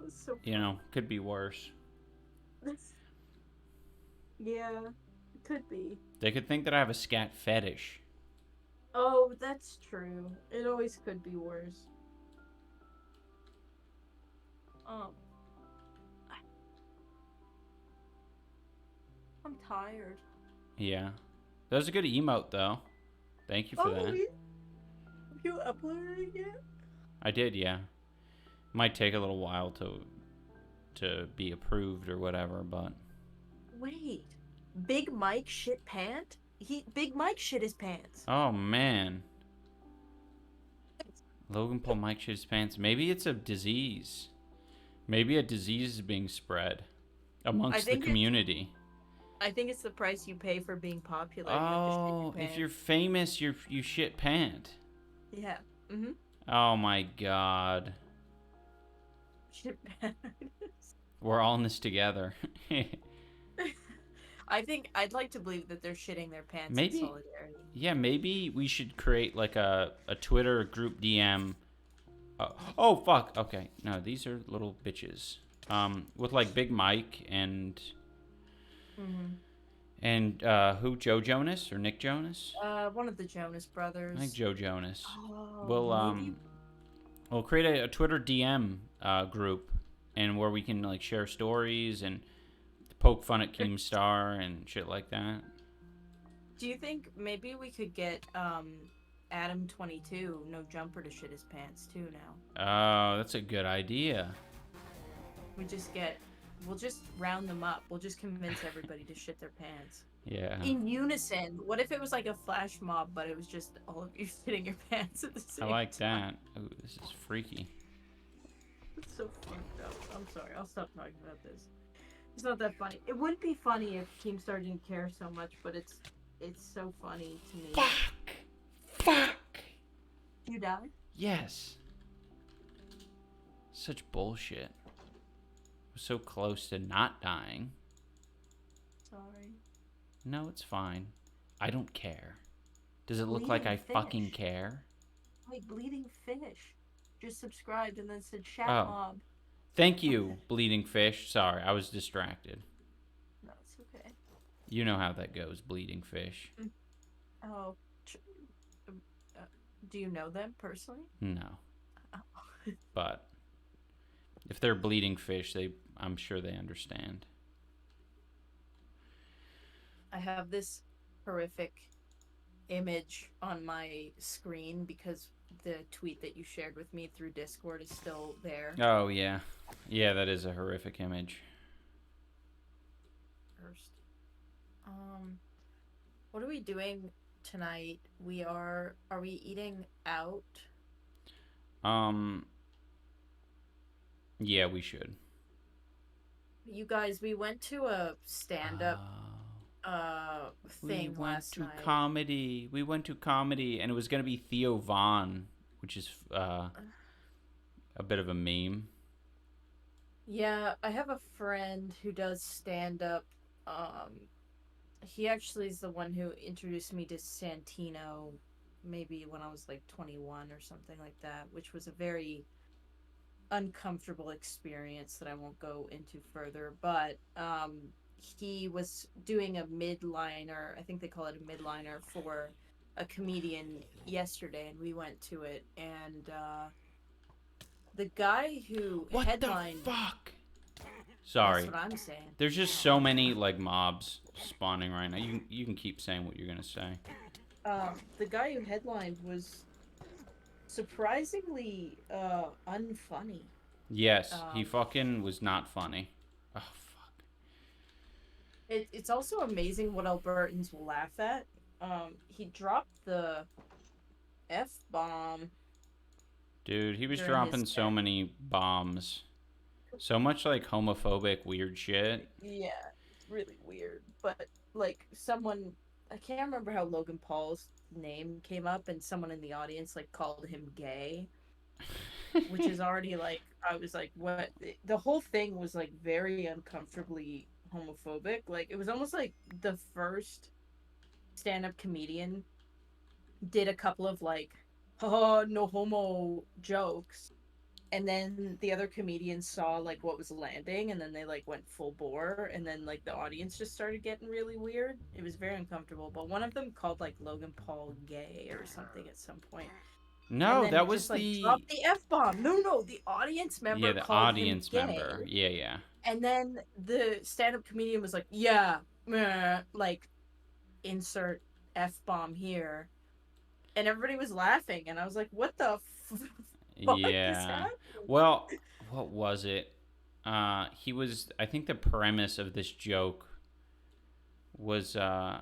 so you know, could be worse. Yeah, it could be. They could think that I have a scat fetish. Oh, that's true. It always could be worse. I'm tired. Yeah. That was a good emote, though. Thank you for that. Have you uploaded it yet? I did, yeah. Might take a little while to be approved or whatever, but... Wait. Big Mike shit pant? Big Mike shit his pants. Oh, man. Logan Paul Mike shit his pants. Maybe it's a disease. Maybe a disease is being spread amongst the community. I think it's the price you pay for being popular. Oh, if you're famous, you shit pant. Yeah. Oh my god. Shit pant. We're all in this together. I'd like to believe that they're shitting their pants in solidarity. Yeah, maybe we should create like a Twitter group DM. Oh fuck. Okay, no, these are little bitches. With like Big Mike and who? Joe Jonas or Nick Jonas? One of the Jonas I think Brothers. Joe Jonas. Oh, We'll maybe. we'll create a Twitter DM group, and where we can like share stories and poke fun at Keemstar and shit like that. Do you think maybe we could get Adam 22 No Jumper to shit his pants too now? Oh, that's a good idea. We just get, we'll just round them up. We'll just convince everybody to shit their pants. Yeah. In unison. What if it was like a flash mob, but it was just all of you shitting your pants at the I same like time? that. Ooh, this is freaky. It's so fucked up. I'm sorry. I'll stop talking about this. It's not that funny. It wouldn't be funny if Keemstar didn't care so much, but it's so funny to me. Fuck. Fuck. You died? Yes. Such bullshit. I was so close to not dying. Sorry. No, it's fine. I don't care. Does it look Bleeding like I fish. fucking care? Like Bleeding Fish. Just subscribed and then said Shat Oh. Mob. Thank you, Bleeding Fish. Sorry, I was distracted. No, it's okay. You know how that goes, Bleeding Fish. Oh. Do you know them personally? No. Oh. But if they're Bleeding Fish, I'm sure they understand. I have this horrific image on my screen because the tweet that you shared with me through Discord is still there. Oh, yeah. Yeah, that is a horrific image. First. What are we doing tonight? Are we eating out? Yeah, we should. You guys, we went to a stand-up thing last night. We went to comedy, and it was going to be Theo Von, which is a bit of a meme. Yeah, I have a friend who does stand-up. He actually is the one who introduced me to Santino maybe when I was like 21 or something like that, which was a very uncomfortable experience that I won't go into further. But he was doing a midliner, I think they call it a midliner, for a comedian yesterday, and we went to it. And the guy who headlined. What the fuck? Sorry. That's what I'm saying. There's just so many like mobs spawning right now. You can keep saying what you're gonna say. The guy who headlined was surprisingly unfunny. Yes, he fucking was not funny. Oh fuck. It's also amazing what Albertans will laugh at. He dropped the F-bomb. Dude, he was dropping so many bombs. So much like homophobic weird shit. Yeah, it's really weird. But like someone, I can't remember how Logan Paul's name came up, and someone in the audience like called him gay, which is already like, I was like, what? The whole thing was like very uncomfortably homophobic. Like it was almost like the first stand-up comedian did a couple of like, oh, no homo jokes, and then the other comedians saw like what was landing, and then they like went full bore, and then like the audience just started getting really weird. It was very uncomfortable. But one of them called like Logan Paul gay or something at some point. No, that was just, the dropped the F-bomb. No, the audience member. Yeah, the called audience him gay. member. Yeah. And then the stand-up comedian was like, yeah, meh, like insert F-bomb here. And everybody was laughing, and I was like, what the fuck is happening? Well, what was it? He was, I think the premise of this joke was, oh,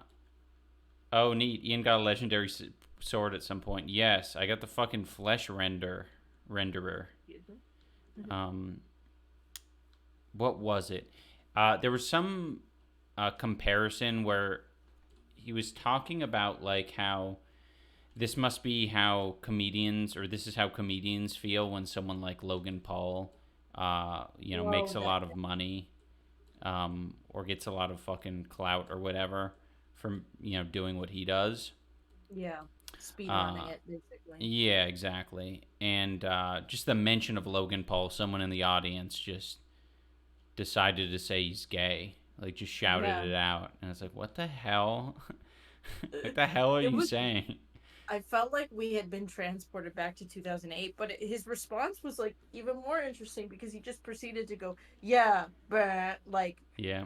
neat, Ian got a legendary sword at some point. Yes, I got the fucking flesh renderer. What was it? There was some comparison where he was talking about like how this must be how comedians, or this is how comedians feel when someone like Logan Paul, makes a lot of money, or gets a lot of fucking clout or whatever from, doing what he does. Yeah, speedrunning it, basically. Yeah, exactly. And just the mention of Logan Paul, someone in the audience just decided to say he's gay. Like, just shouted it out. And it's like, what the hell? What the hell are It you was. saying? I felt like we had been transported back to 2008, but his response was like even more interesting because he just proceeded to go, "Yeah, but like." Yeah.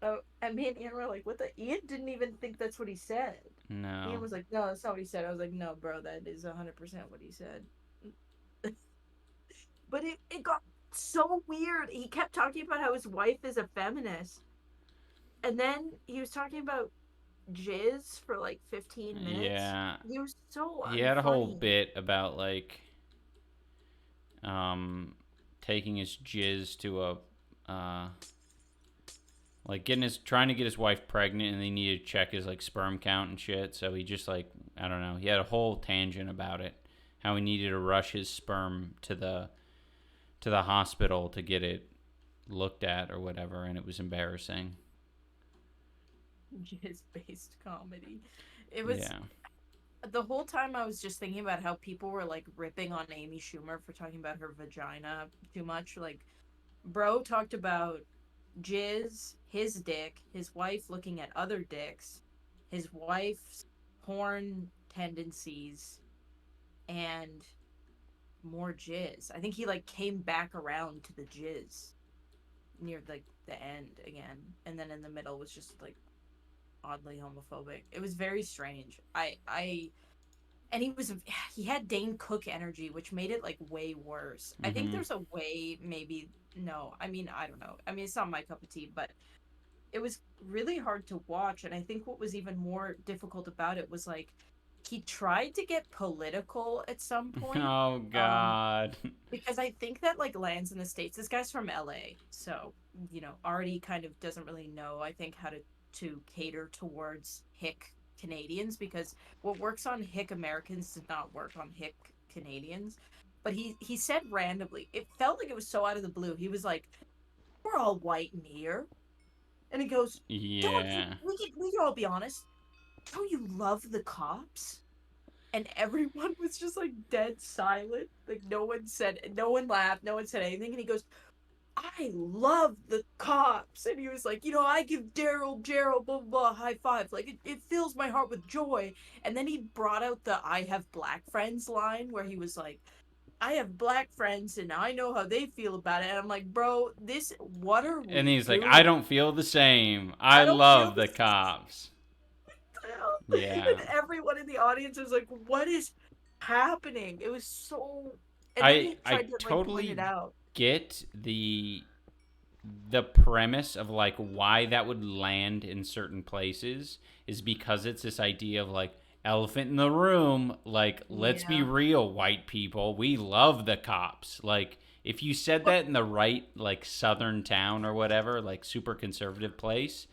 Oh, and me and Ian were like, "What the?" Ian didn't even think that's what he said. Ian No. was like, "No, that's not what he said." I was like, "No, bro, that is 100% what he said." But it got so weird. He kept talking about how his wife is a feminist, and then he was talking about jizz for like 15 minutes. Yeah. He was so He had a whole unfunny. bit about like um taking his jizz to a like getting his trying to get his wife pregnant and they needed to check his like sperm count and shit. So he just like I don't know. He had a whole tangent about it. How he needed to rush his sperm to the hospital to get it looked at or whatever, and it was embarrassing. Jizz based comedy. It was Yeah. the whole time I was just thinking about how people were like ripping on Amy Schumer for talking about her vagina too much. Like, bro talked about jizz, his dick, his wife looking at other dicks, his wife's porn tendencies, and more jizz. I think he like came back around to the jizz near like the end again, and then in the middle was just like oddly homophobic. It was very strange. I and he had Dane Cook energy, which made it like way worse. I think Mm-hmm. there's a way maybe no. I mean, I don't know. I mean, it's not my cup of tea, but it was really hard to watch. And I think what was even more difficult about it was like he tried to get political at some point. Oh Um, God. because I think that like lands in the States. This guy's from LA, so already kind of doesn't really know, I think, how to cater towards hick Canadians because what works on hick Americans does not work on hick Canadians. But he said randomly, it felt like it was so out of the blue. He was like, "We're all white in here," and he goes, "Don't you? Yeah. We can all be honest. Don't you love the cops?" And everyone was just like dead silent. Like no one laughed, no one said anything. And he goes, "I love the cops." And he was like, "I give Daryl, Gerald, blah, blah, blah, high five. Like it fills my heart with joy." And then he brought out the "I have black friends" line where he was like, "I have black friends and I know how they feel about it." And I'm like, bro, what are And we he's like, I doing? don't feel the same. I I don't feel love the the cops. and Yeah. everyone in the audience was like, "What is happening?" It was so. And then he I tried to like point it totally out. get the premise of like why that would land in certain places is because it's this idea of like elephant in the room, like let's be Yeah, real, white people, we love the cops. Like if you said but that in the right like southern town or whatever, like super conservative place,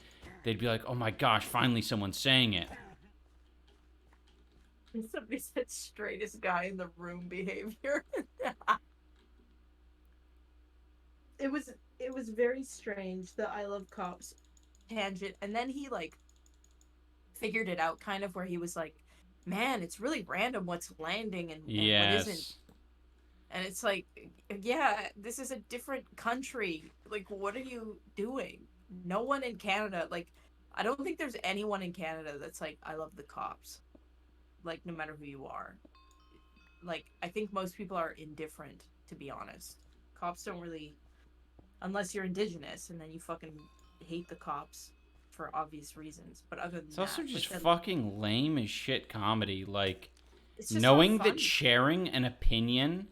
they'd be like, "Oh my gosh, finally someone's saying it." somebody said straightest guy in the room behavior. it was it was very strange, the "I love cops" tangent, and then he like figured it out kind of where he was like, "Man, it's really random what's landing and what isn't." Yes. And it's like, yeah, this is a different country. Like, what are you doing? No one in Canada, like, I don't think there's anyone in Canada that's like, "I love the cops." Like, no matter who you are. Like, I think most people are indifferent, to be honest. Cops don't really, unless you're indigenous, and then you fucking hate the cops for obvious reasons. But other It's than also that, just like, then fucking lame as shit comedy. Like, it's just not knowing that funny. sharing an opinion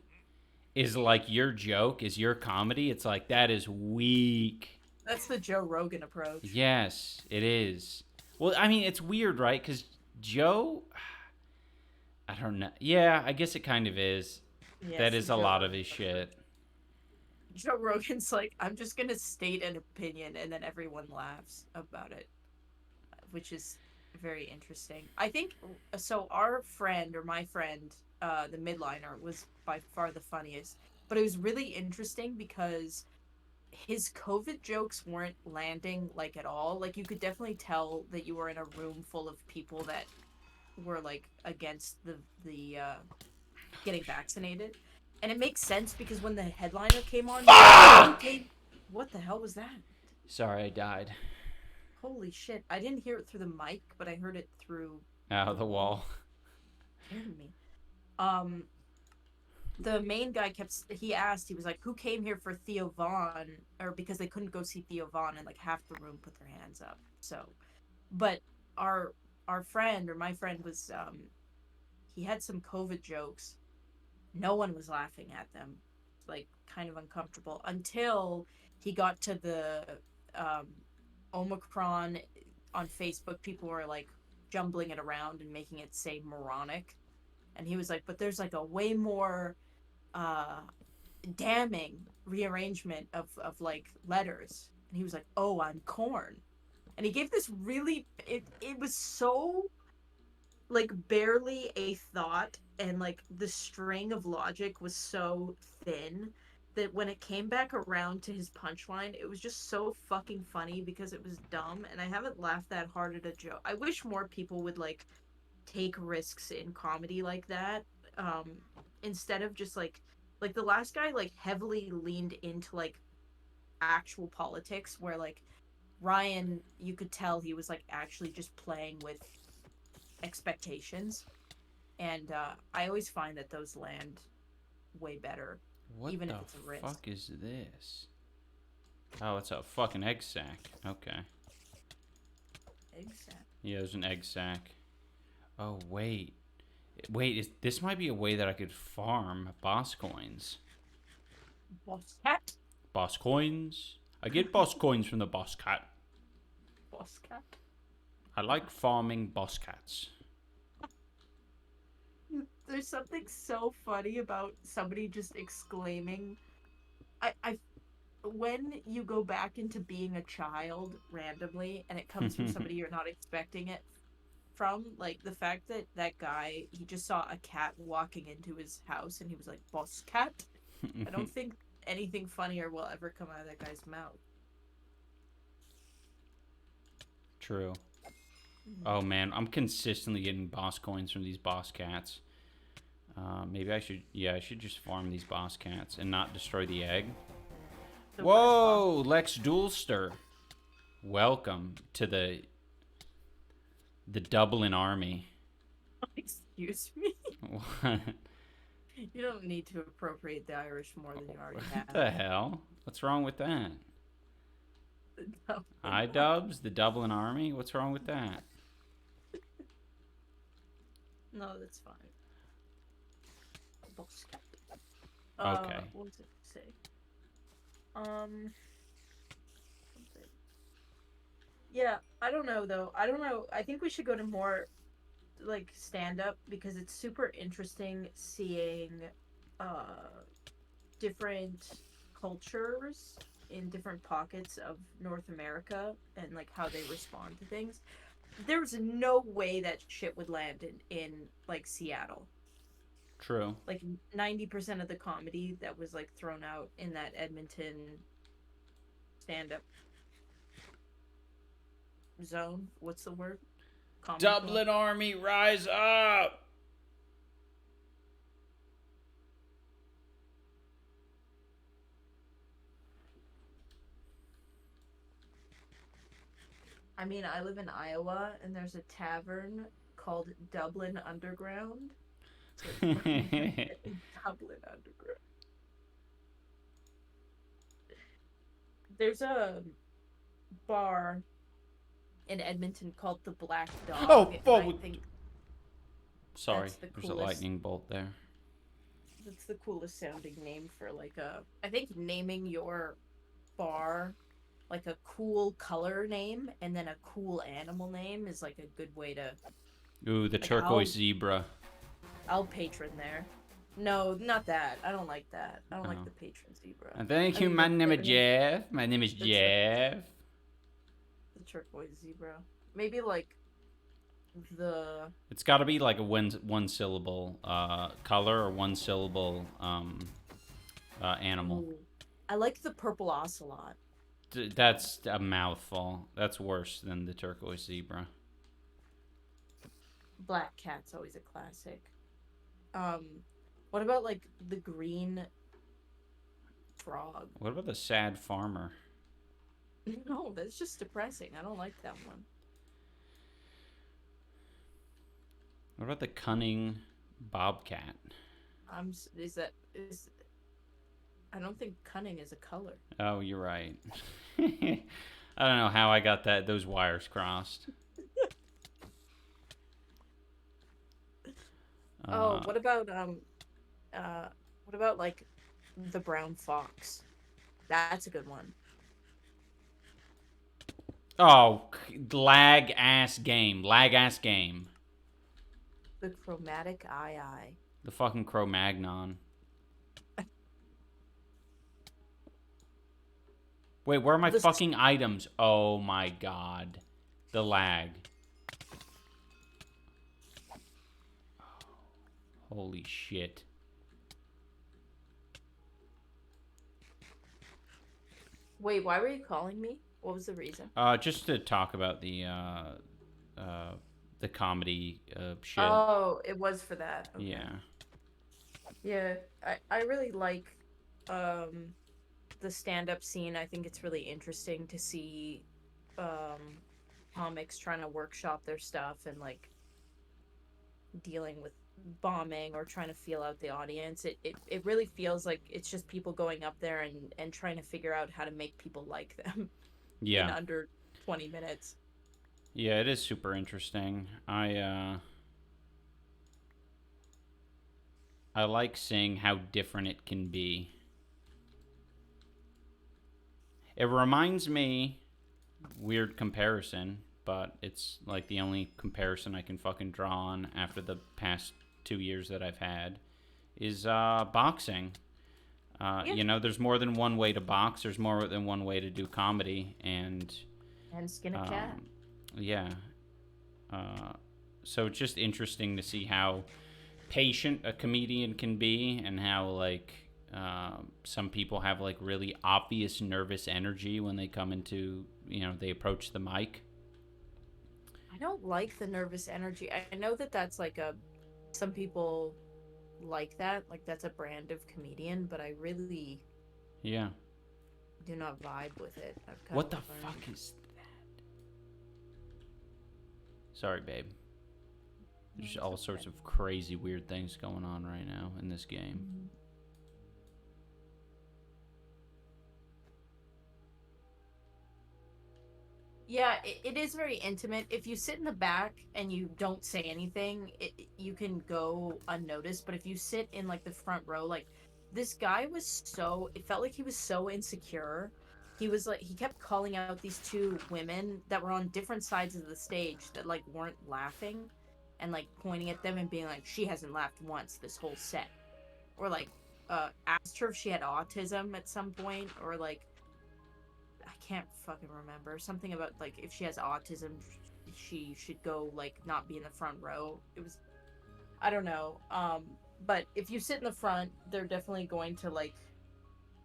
is like your joke, is your comedy, it's like, that is weak. That's the Joe Rogan approach. Yes, it is. Well, I mean, it's weird, right? Because Joe, I don't know. Yeah, I guess it kind of is. That Yes, the is a Joe lot of Rogan his approach. shit. Joe Rogan's like, "I'm just gonna state an opinion," and then everyone laughs about it, which is very interesting. I think so. Our friend or my friend, the midliner, was by far the funniest, but it was really interesting because his COVID jokes weren't landing like at all. Like you could definitely tell that you were in a room full of people that were like against the getting vaccinated. And it makes sense because when the headliner came on, he Fuck! made what the hell was that? Sorry, I died. Holy shit! I didn't hear it through the mic, but I heard it through Out the of the wall. wall. Scared me. Um, the main guy he asked, he was like, who came here for Theo Vaughn, or because they couldn't go see Theo Vaughn, and like half the room put their hands up. So, but our our friend, or my friend, was he had some COVID jokes. No one was laughing at them. Like, kind of uncomfortable until he got to the um Omicron. On Facebook, people were like jumbling it around and making it say moronic, and he was like, but there's like a way more uh damning rearrangement of like letters, and he was like, oh, I'm corn. And he gave this really, it was so like barely a thought, and like the string of logic was so thin that when it came back around to his punchline, it was just so fucking funny because it was dumb, and I haven't laughed that hard at a joke. I wish more people would like take risks in comedy like that, um instead of just like the last guy like heavily leaned into like actual politics, where like Ryan, you could tell he was like actually just playing with expectations, and I always find that those land way better, What even the if it's a risk. fuck is this? Oh, it's a fucking egg sack. Okay. Egg sack. Yeah, there's an egg sack. Oh, wait. Wait, this might be a way that I could farm boss coins. Boss cat. Boss coins. I get boss coins from the boss cat. Boss cat. I like farming boss cats. There's something so funny about somebody just exclaiming, I when you go back into being a child randomly and it comes from somebody you're not expecting it from, like the fact that that guy, he just saw a cat walking into his house and he was like, boss cat. I don't think anything funnier will ever come out of that guy's mouth. True. Oh man, I'm consistently getting boss coins from these boss cats. Maybe I should, yeah, I should just farm these boss cats and not destroy the egg. The worst possible. Whoa, Lex Duelster. Welcome to the Dublin Army. Excuse me. What? You don't need to appropriate the Irish more than you already have. What the hell? What's wrong with that? No. iDubbbz, the Dublin Army? What's wrong with that? No, that's fine. Boss cat. Okay. What was it to say? Something. Yeah, I don't know though. I don't know. I think we should go to more like stand up, because it's super interesting seeing uh different cultures in different pockets of North America and like how they respond to things. There's no way that shit would land in like Seattle. True. Like 90% of the comedy that was like thrown out in that Edmonton stand up zone. What's the word? Comedy club. Dublin Army, rise up! I mean, I live in Iowa and there's a tavern called Dublin Underground. So Dublin Underground. There's a bar in Edmonton called the Black Dog. Oh, I think sorry, that's the there's a coolest. lightning bolt there. That's the coolest sounding name for like a. I think naming your bar like a cool color name and then a cool animal name is like a good way to. Ooh, the Like, turquoise zebra. I'll patron there. No, not that. I don't like that. I don't like Oh. the patron zebra. And thank I you, mean, my name is Jeff. My name is Jeff. The turquoise zebra. Maybe like the. It's got to be like a one syllable color or one syllable animal. Ooh. I like the purple ocelot. That's a mouthful. That's worse than the turquoise zebra. Black cat's always a classic. What about like the green frog? What about the sad farmer? No, that's just depressing. I don't like that one. What about the cunning bobcat? Is that is? I don't think cunning is a color. Oh, you're right. I don't know how I got those wires crossed. Oh, Uh, uh, what about like the brown fox? That's a good one. oh, lag ass game. Lag ass game. The chromatic eye. The fucking Cro-Magnon. Wait, where are my The fucking items? Oh my god. The lag. Holy shit. Wait, why were you calling me? What was the reason? Just to talk about uh, the comedy shit. Oh, it was for that. Okay. Yeah. Yeah, I really like um the stand-up scene. I think it's really interesting to see um comics trying to workshop their stuff and like dealing with bombing or trying to feel out the audience. It really feels like it's just people going up there and trying to figure out how to make people like them in Yeah. under 20 minutes. Yeah, it is super interesting. I like seeing how different it can be. It reminds me, weird comparison, but it's like the only comparison I can fucking draw on after the past 2 years that I've had is boxing. Yeah, There's more than one way to box. There's more than one way to do comedy, and and skin a cat. um, yeah. Uh, so it's just interesting to see how patient a comedian can be, and how like some people have like really obvious nervous energy when they come into they approach the mic. I don't like the nervous energy. I know that that's like a some people like that, like that's a brand of comedian, but I really Yeah. do not vibe with it. I've kind What of the fuck learned. is? Sorry, babe. No, There's it's all okay. sorts of crazy weird things going on right now in this game. Mhm. Yeah, it is very intimate. If you sit in the back and you don't say anything, you can go unnoticed. But if you sit in like the front row, like this guy was so, it felt like he was so insecure. He was like, he kept calling out these two women that were on different sides of the stage that like weren't laughing and like pointing at them and being like, she hasn't laughed once this whole set. Or like, asked her if she had autism at some point, or like, I can't fucking remember. Something about like if she has autism, she should go like not be in the front row. It was I don't know. But if you sit in the front, they're definitely going to like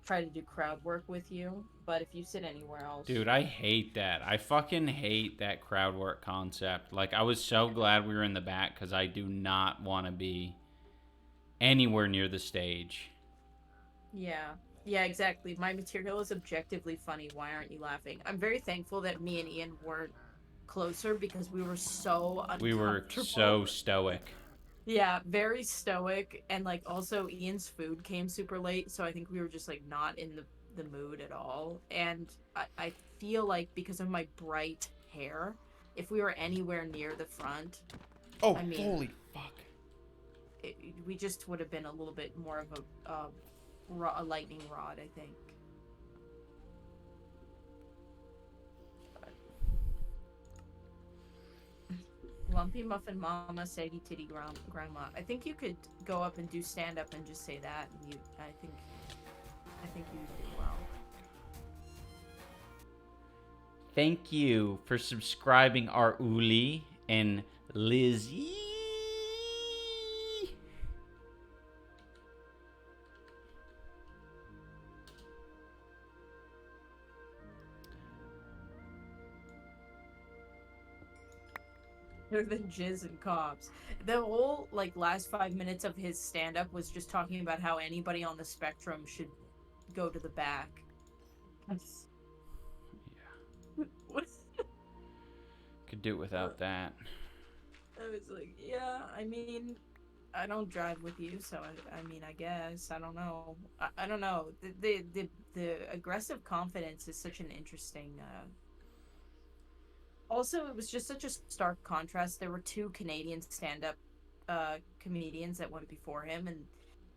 try to do crowd work with you. But if you sit anywhere else, Dude, I hate that. I fucking hate that crowd work concept. Like, I was so glad we were in the back because I do not want to be anywhere near the stage. yeah. Yeah, exactly. My material is objectively funny. Why aren't you laughing? I'm very thankful that me and Ian weren't closer because we were so We were uncomfortable. so stoic. Yeah, very stoic, and like also Ian's food came super late, so I think we were just like not in the mood at all. And I feel like because of my bright hair, if we were anywhere near the front, Oh, I mean, holy fuck. we just would have been a little bit more of a lightning rod, I think. Lumpy Muffin Mama, Saggy Titty Grandma. I think you could go up and do stand up and just say that, and I think you would do well. Thank you for subscribing, our Uli and Lizzie. Than jizz and cops. The whole like last 5 minutes of his stand up was just talking about how anybody on the spectrum should go to the back. Could do without that. I was like, yeah, I mean, I don't drive with you, so I mean, I guess I don't know. I don't know. The aggressive confidence is such an interesting. Also, it was just such a stark contrast. There were two Canadian stand-up comedians that went before him, and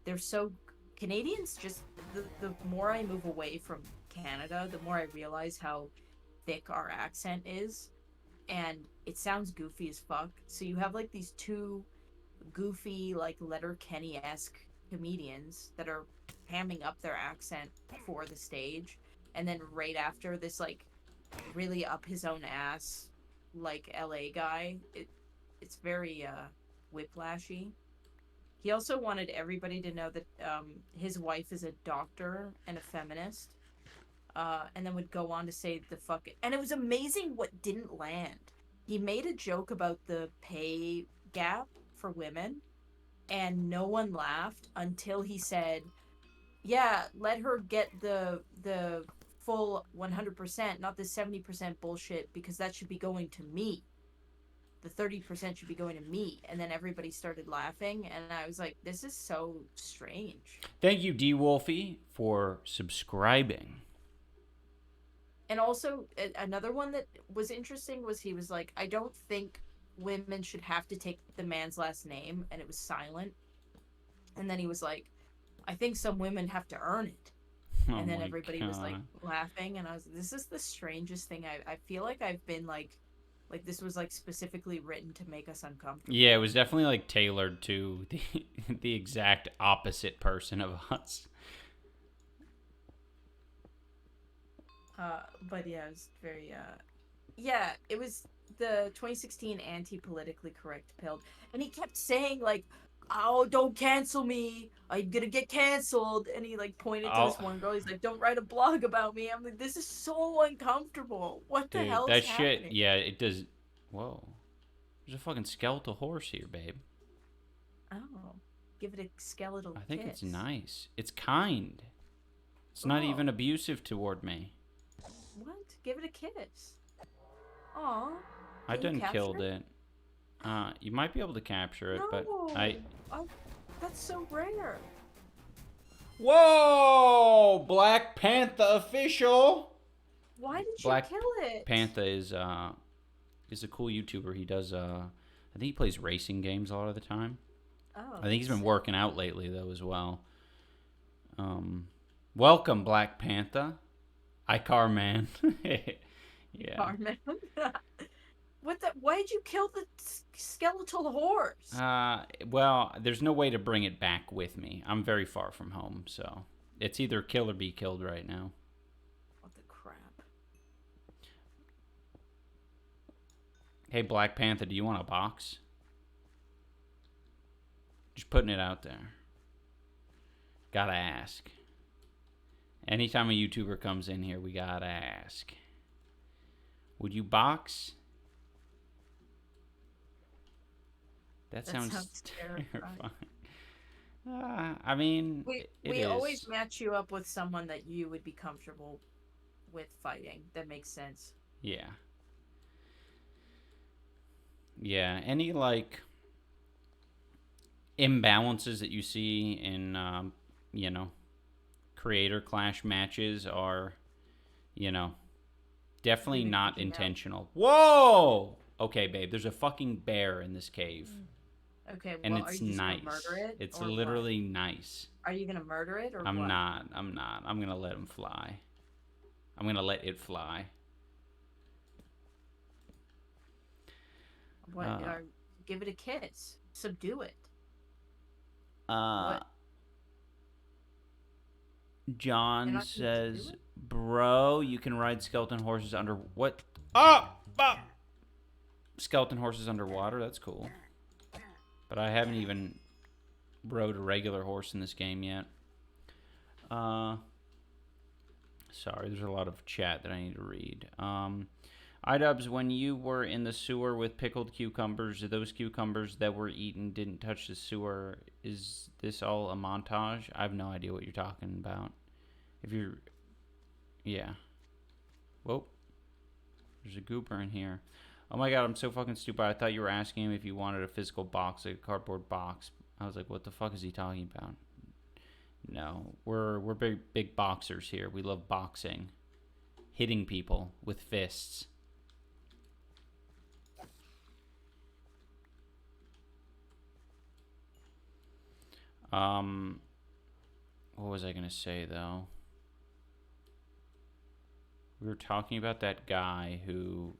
they're so Canadians. Just the more I move away from Canada, the more I realize how thick our accent is, and it sounds goofy as fuck. So you have like these two goofy, like Letterkenny-esque comedians that are hamming up their accent for the stage, and then right after this, like really up his own ass, like LA guy. It's very whiplashy. He also wanted everybody to know that his wife is a doctor and a feminist, and then would go on to say the fuck. And it was amazing what didn't land. He made a joke about the pay gap for women, and no one laughed until he said, "Yeah, let her get the full 100%, not the 70% bullshit, because that should be going to me. The 30% should be going to me." And then everybody started laughing, and I was like, this is so strange. Thank you, D Wolfie, for subscribing. And also, another one that was interesting was he was like, I don't think women should have to take the man's last name, and it was silent. And then he was like, I think some women have to earn it. And then everybody was like laughing, and I was, this is the strangest thing. I feel like I've been like this was like specifically written to make us uncomfortable. Yeah, it was definitely like tailored to the exact opposite person of us. But yeah, it was very yeah, it was the 2016 anti-politically correct pill, and he kept saying like, oh, don't cancel me, I'm gonna get canceled. And he like pointed to this one girl, he's like, don't write a blog about me. I'm like, this is so uncomfortable. What the hell is happening? Shit, yeah, it does. Whoa, there's a fucking skeletal horse here, babe. Oh, give it a skeletal I think kiss. it's nice. It's kind. It's not even abusive toward me. What? Give it a kiss. Aw. I done killed it. You might be able to capture it, but that's so rare. Whoa! Black Panther official. Why did you kill it? Panther is a cool YouTuber. He does I think he plays racing games a lot of the time. Oh. I think he's been working out lately though as well. Welcome, Black Panther. Icar man. Yeah. Car man. What the? Why did you kill the skeletal horse? Well, there's no way to bring it back with me. I'm very far from home, so it's either kill or be killed right now. What the crap? Hey, Black Panther, do you want a box? Just putting it out there. Gotta ask. Anytime a YouTuber comes in here, we gotta ask. Would you box? That sounds terrifying. I mean, we always match you up with someone that you would be comfortable with fighting. That makes sense. Yeah. Yeah. Any like imbalances that you see in, creator clash matches are, definitely not intentional. Whoa! Okay, babe, there's a fucking bear in this cave. Okay, well, and it's are you just nice. Gonna murder it, it's literally what? Nice. Are you gonna murder it or I'm what? not. I'm gonna let him fly. I'm gonna let it fly. What? Give it a kiss. Subdue it. What? John says, "Bro, you can ride skeleton horses under what? Skeleton horses underwater. That's cool. But I haven't even rode a regular horse in this game yet. Sorry, there's a lot of chat that I need to read. iDubbbz, when you were in the sewer with pickled cucumbers, those cucumbers that were eaten didn't touch the sewer. Is this all a montage? I have no idea what you're talking about. If you're... Yeah. Whoa. There's a goober in here. Oh my god, I'm so fucking stupid. I thought you were asking him if he wanted a physical box, like a cardboard box. I was like, what the fuck is he talking about? No, we're big boxers here. We love boxing, hitting people with fists. What was I gonna say though? We were talking about that guy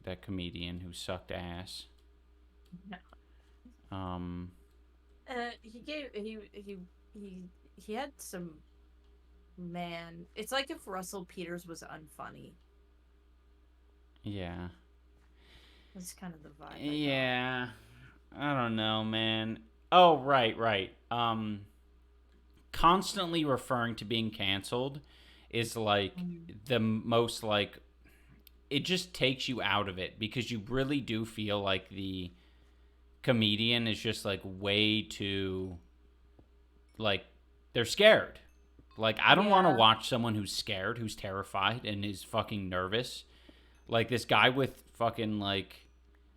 that comedian who sucked ass. No. Um. He had some, man. It's like if Russell Peters was unfunny. Yeah. That's kind of the vibe. Yeah. I don't know, man. Oh, right. Constantly referring to being canceled is like the most like it just takes you out of it because you really do feel like the comedian is just like way too like they're scared. Like I don't want to watch someone who's scared, who's terrified and is fucking nervous. Like this guy with fucking like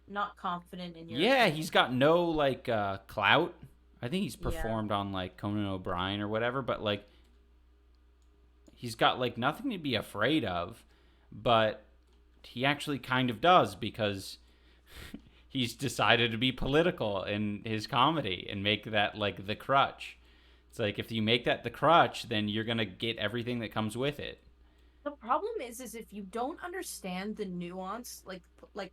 not confident in your opinion. He's got no like clout. I think he's performed on like Conan O'Brien or whatever, but like he's got like nothing to be afraid of, but he actually kind of does because he's decided to be political in his comedy and make that like the crutch. It's like if you make that the crutch, then you're going to get everything that comes with it. The problem is if you don't understand the nuance, like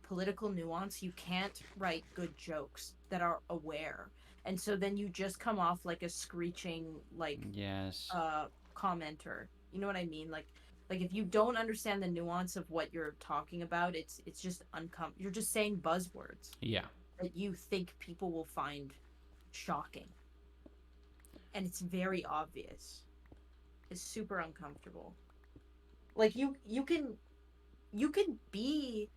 political nuance, you can't write good jokes that are aware. And so then you just come off like a screeching commenter. You know what I mean? Like if you don't understand the nuance of what you're talking about, it's just you're just saying buzzwords. Yeah. That you think people will find shocking. And it's very obvious. It's super uncomfortable. Like you can be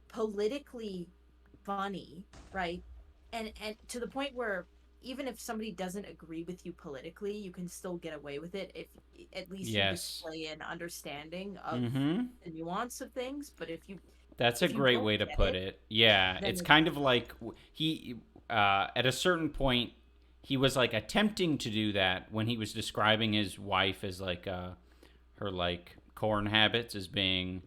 politically funny, right? And to the point where even if somebody doesn't agree with you politically, you can still get away with it if at least you display an understanding of the nuance of things. But that's a great way to put it. Yeah, it's kind of like he at a certain point he was like attempting to do that when he was describing his wife as like her like corn habits as being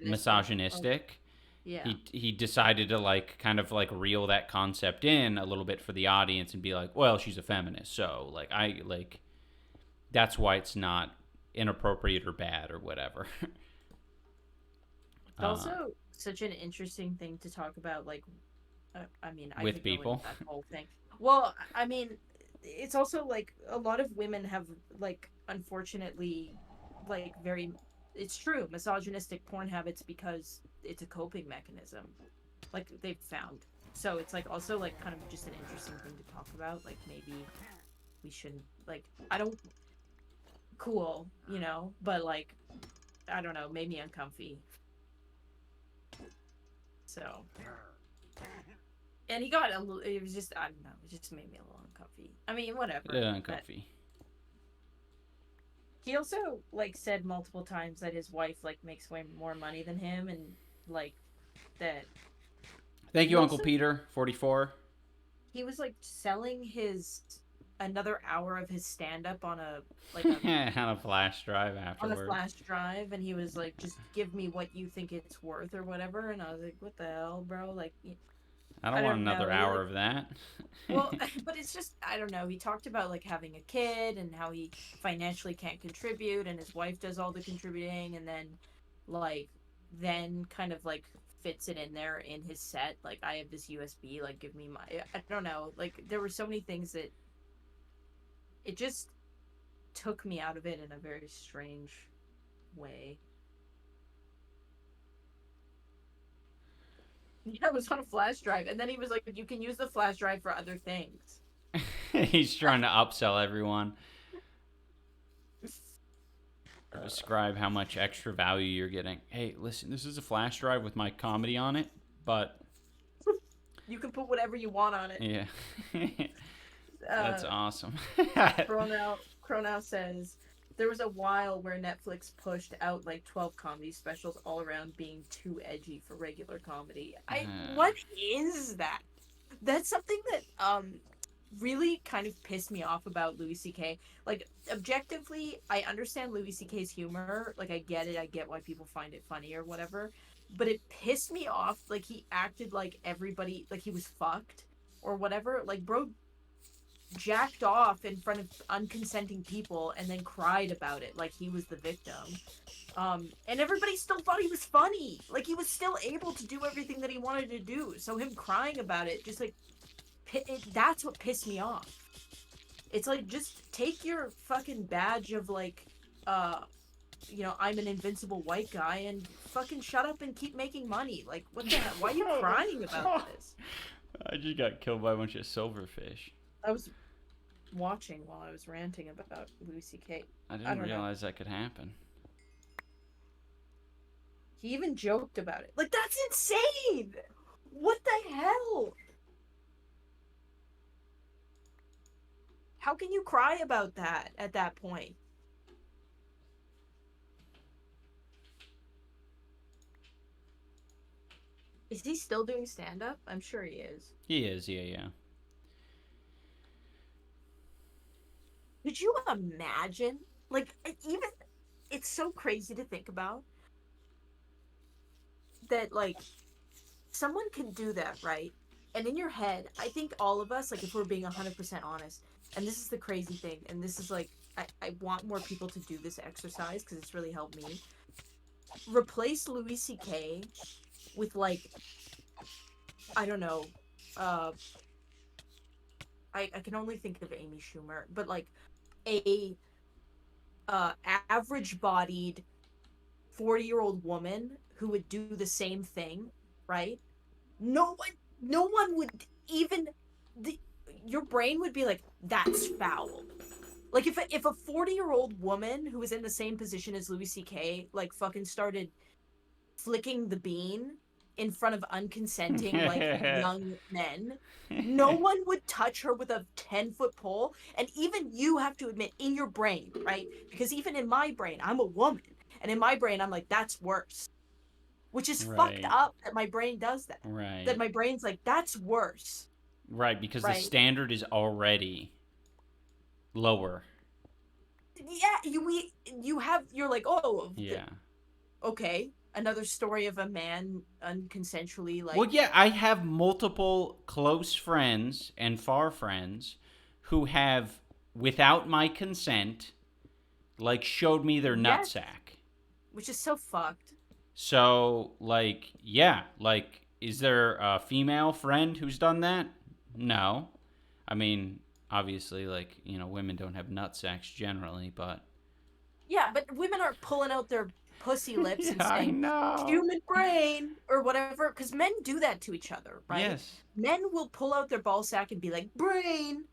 misogynistic. Yeah. He decided to like kind of like reel that concept in a little bit for the audience and be like, well, she's a feminist, so like I like that's why it's not inappropriate or bad or whatever. It's also such an interesting thing to talk about, like I mean, I with people. That whole thing. Well, I mean, it's also like a lot of women have like unfortunately like very it's true misogynistic porn habits because it's a coping mechanism like they've found. So it's like also like kind of just an interesting thing to talk about. Like maybe we shouldn't like I don't cool, you know, but like I don't know, made me uncomfy. So and he got a little, it was just I don't know, it just made me a little uncomfy. I mean, whatever. A little uncomfy. He also like said multiple times that his wife like makes way more money than him, and like that. Thank you, Uncle Peter, 44. He was like selling another hour of his stand-up on a like a, on a flash drive afterwards. On a flash drive, and he was like, "Just give me what you think it's worth or whatever." And I was like, "What the hell, bro?" Like. I don't want another hour of that. Well, but it's just, I don't know. He talked about like having a kid and how he financially can't contribute and his wife does all the contributing, and then kind of like fits it in there in his set. Like, I have this USB, like give me I don't know. Like there were so many things that it just took me out of it in a very strange way. Yeah, it was on a flash drive. And then he was like, you can use the flash drive for other things. He's trying to upsell everyone. Describe how much extra value you're getting. Hey, listen, this is a flash drive with my comedy on it, but... You can put whatever you want on it. Yeah. That's awesome. Chronow says, there was a while where Netflix pushed out like 12 comedy specials all around being too edgy for regular comedy. What is that? That's something that really kind of pissed me off about Louis C.K. Like, objectively, I understand Louis C.K.'s humor. Like, I get it. I get why people find it funny or whatever. But it pissed me off. Like, he acted like everybody, like he was fucked or whatever. Like, bro jacked off in front of unconsenting people and then cried about it like he was the victim. And everybody still thought he was funny. Like, he was still able to do everything that he wanted to do. So him crying about it, just like, that's what pissed me off. It's like, just take your fucking badge of like, uh, I'm an invincible white guy and fucking shut up and keep making money. Like, what the hell? Why are you crying about this? I just got killed by a bunch of silverfish. I was watching while I was ranting about Louis C.K. I didn't realize that could happen. He even joked about it. Like, that's insane! What the hell? How can you cry about that at that point? Is he still doing stand-up? I'm sure he is. He is, yeah. Could you imagine? Like, even, it's so crazy to think about that, like, someone can do that, right? And in your head, I think all of us, like, if we're being 100% honest, and this is the crazy thing, and this is like, I want more people to do this exercise because it's really helped me. Replace Louis C.K. with, like, I don't know, I can only think of Amy Schumer, but like a average bodied 40-year-old woman who would do the same thing, right? No one would even your brain would be like, that's foul. Like, if a 40-year-old woman who was in the same position as Louis C.K. like fucking started flicking the bean in front of unconsenting like young men, no one would touch her with a 10-foot pole. And even you have to admit in your brain, right? Because even in my brain, I'm a woman, and in my brain I'm like, that's worse. Which is fucked up that my brain does that. Right. That my brain's like, that's worse. Right, because the standard is already lower. Yeah, you're like, oh, yeah. Okay, another story of a man unconsensually, like. Well, yeah, I have multiple close friends and far friends who have, without my consent, like, showed me their nutsack. Which is so fucked. So, like, yeah, like, is there a female friend who's done that? No. I mean, obviously, like, women don't have nutsacks generally, but. Yeah, but women aren't pulling out their pussy lips yeah, and saying, I know. human brain, or whatever, because men do that to each other, right? Yes. Men will pull out their ball sack and be like, brain,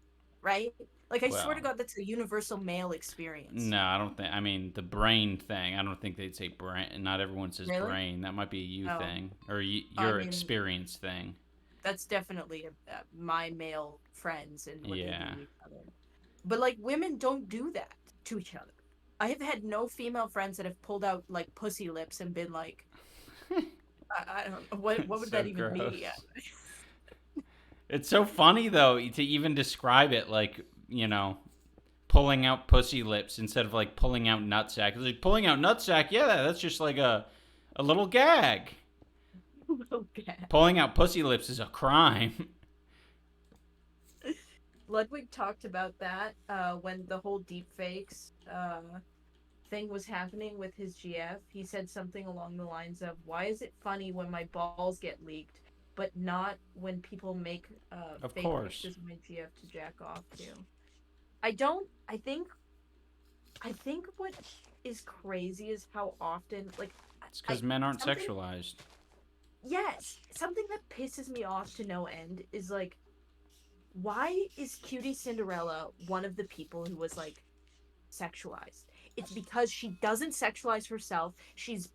right? Like, I swear to God, that's a universal male experience. No, I don't think. I mean, the brain thing. I don't think they'd say brain. Not everyone says brain. That might be a you thing or your experience thing. That's definitely my male friends and what they do to each other. But like, women don't do that to each other. I have had no female friends that have pulled out like pussy lips and been like, I don't know what would that even be? It's so funny though to even describe it like, pulling out pussy lips instead of like pulling out nutsack. It's like pulling out nutsack, yeah, that's just like a little gag. Little gag. Pulling out pussy lips is a crime. Ludwig talked about that when the whole deepfakes thing was happening with his GF. He said something along the lines of, "Why is it funny when my balls get leaked, but not when people make fake pictures of my GF to jack off to?" I think what is crazy is how often, like, it's because men aren't sexualized. Yes, something that pisses me off to no end is like, why is Cutie Cinderella one of the people who was like sexualized? It's because she doesn't sexualize herself. She's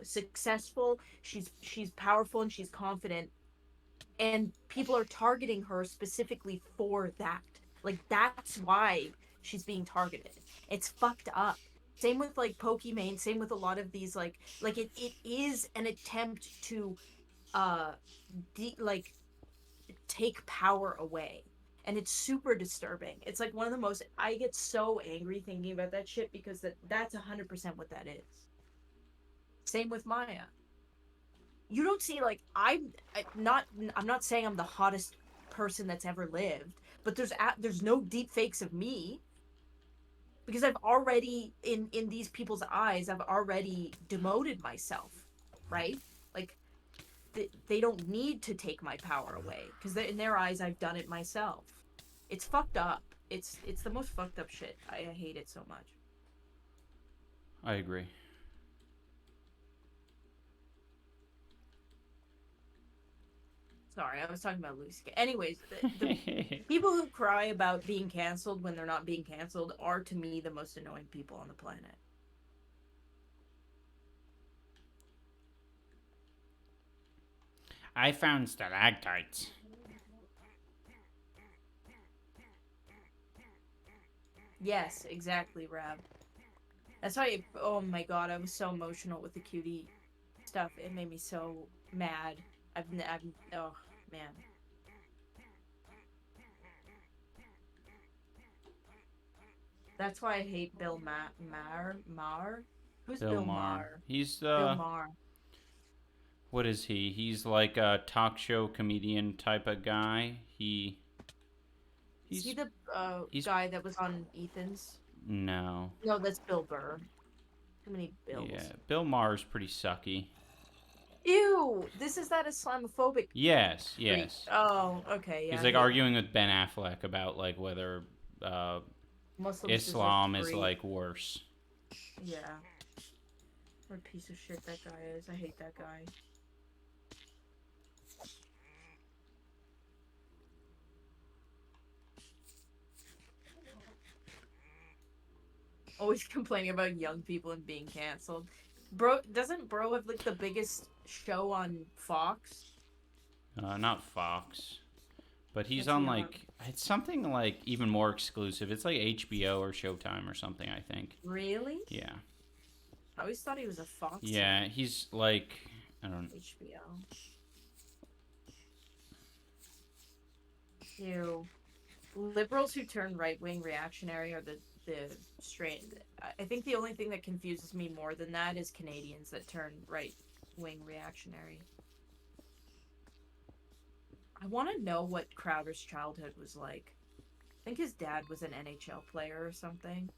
successful, she's powerful, and she's confident, and people are targeting her specifically for that. Like, that's why she's being targeted. It's fucked up. Same with like Pokimane, same with a lot of these like it is an attempt to uh like take power away. And it's super disturbing. It's like one of the most I get so angry thinking about that shit because that's 100% what that is. Same with Maya. You don't see like I'm not saying I'm the hottest person that's ever lived, but there's no deep fakes of me because I've already in these people's eyes I've already demoted myself, right? Like they don't need to take my power away because in their eyes I've done it myself. It's fucked up. It's the most fucked up shit. I hate it so much. I agree. Sorry, I was talking about Lucy. Anyways, the people who cry about being canceled when they're not being canceled are to me the most annoying people on the planet. I found stalactites. Yes, exactly, Rab. That's why. Oh my god, I was so emotional with the cutie stuff. It made me so mad. I've oh man. That's why I hate Bill Maher. Who's Bill Bill Maher. Maher? He's Bill Maher. what is he? He's like a talk show comedian type of guy. Is he He's the he's guy that was on Ethan's? no. No, that's Bill Burr. Too many Yeah, Bills. Bill Maher's pretty sucky. Ew! This is that Islamophobic Yes, freak. yes. Oh, okay, yeah, He's I like hate him. arguing with Ben Affleck about like whether uh, Muslims deserve to Islam is breathe. like worse. Yeah. What a piece of shit that guy is. I hate that guy. Always complaining about young people and being canceled. Bro, doesn't Bro have like the biggest show on Fox? Not Fox, but he's What's he on on? like it's something like even more exclusive. It's like HBO or Showtime or something. I think. Really? Yeah. I always thought he was a Fox Yeah, thing. he's like I don't. HBO. Ew. Liberals who turn right wing reactionary are the straight. I think the only thing that confuses me more than that is Canadians that turn right wing reactionary. I want to know what Crowder's childhood was like. I think his dad was an NHL player or something.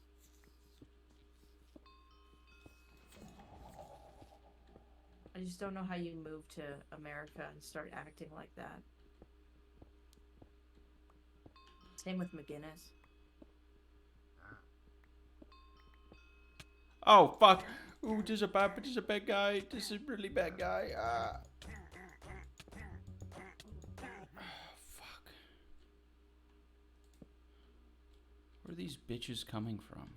I just don't know how you move to America and start acting like that. Same with McGinnis. Oh fuck! Ooh, this is a bad guy. This is a really bad guy. Fuck. Where are these bitches coming from?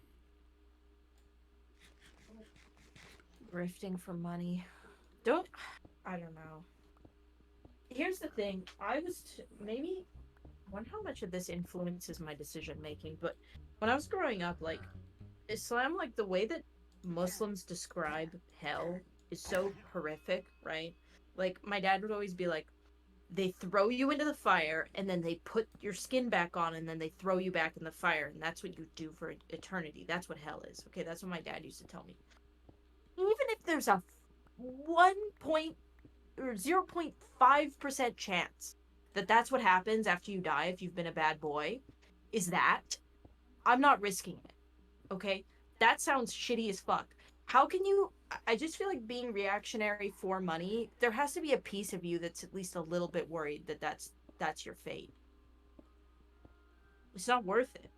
Grifting for money. I don't know. Here's the thing. Maybe I wonder how much of this influences my decision making, but when I was growing up, like Islam, like the way that Muslims describe hell is so horrific, right? Like my dad would always be like, they throw you into the fire and then they put your skin back on and then they throw you back in the fire and that's what you do for eternity. That's what hell is. Okay, that's what my dad used to tell me. Even if there's a 1 point or 0.5% chance that that's what happens after you die if you've been a bad boy, is that I'm not risking it. Okay? That sounds shitty as fuck. How can you I just feel like being reactionary for money, there has to be a piece of you that's at least a little bit worried that that's your fate. It's not worth it.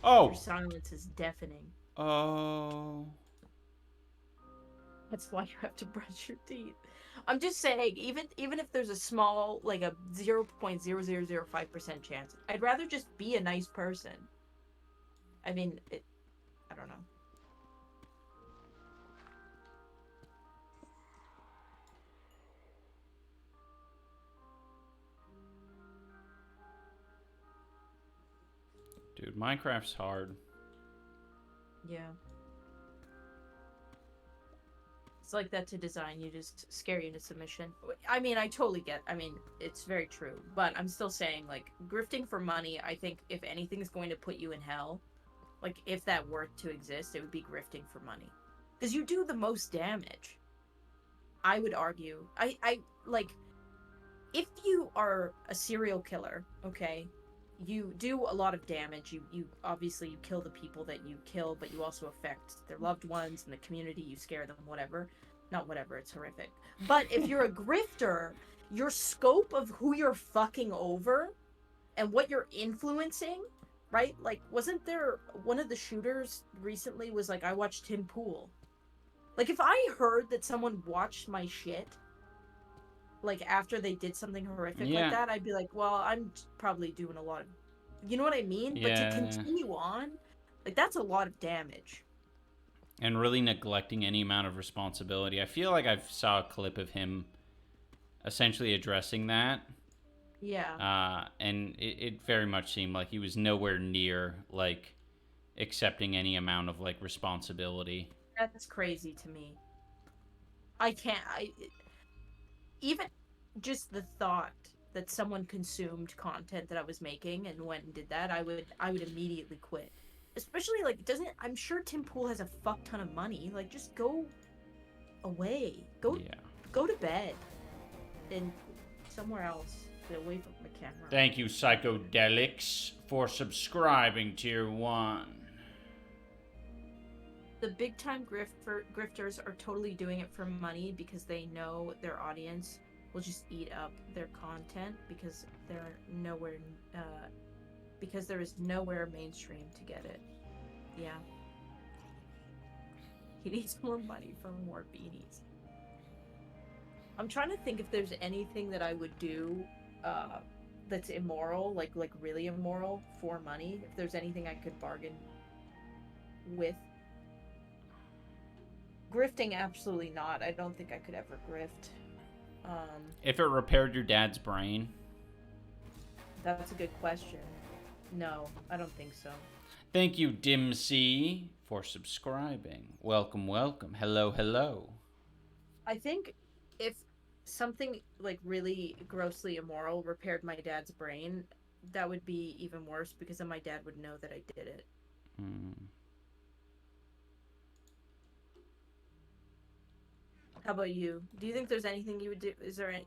Your Oh. silence is deafening. Oh. That's why you have to brush your teeth. I'm just saying, even if there's a small, like a 0.0005% chance, I'd rather just be a nice person. I mean, I don't know. dude. Minecraft's hard. Yeah. It's like that to design. You just scare you into submission. I mean, I totally get. I mean, it's very true. But I'm still saying, like, grifting for money, I think if anything's going to put you in hell, like, if that were to exist, it would be grifting for money. Because you do the most damage. I would argue. Like, if you are a serial killer, okay, you do a lot of damage. You obviously you kill the people that you kill, but you also affect their loved ones and the community. You scare them, whatever. Not whatever, it's horrific. But if you're a grifter, your scope of who you're fucking over and what you're influencing, right? Like, wasn't there one of the shooters recently was like, I watched Tim Pool. Like, if I heard that someone watched my shit, like, after they did something horrific like that, I'd be like, well, I'm probably doing a lot of, you know what I mean? Yeah. But to continue on, like, that's a lot of damage. And really neglecting any amount of responsibility. I feel like I saw a clip of him essentially addressing that. Yeah. And it very much seemed like he was nowhere near, like, accepting any amount of, like, responsibility. That's crazy to me. Even just the thought that someone consumed content that I was making and went and did that, I would immediately quit. Especially, like, I'm sure Tim Pool has a fuck ton of money. Like, just go away. Go to bed. And somewhere else. Get away from the camera. Thank you, Psychedelics, for subscribing Tier 1. The big time grifters are totally doing it for money because they know their audience will just eat up their content because they're nowhere because there is nowhere mainstream to get it. Yeah. He needs more money for more beanies. I'm trying to think if there's anything that I would do that's immoral, like really immoral for money. If there's anything I could bargain with. Grifting, absolutely not. I don't think I could ever grift. If it repaired your dad's brain? That's a good question. No, I don't think so. Thank you, Dimc, for subscribing. Welcome, welcome. Hello, hello. I think if something, like, really grossly immoral repaired my dad's brain, that would be even worse because then my dad would know that I did it. How about you? Do you think there's anything you would do? Is there any...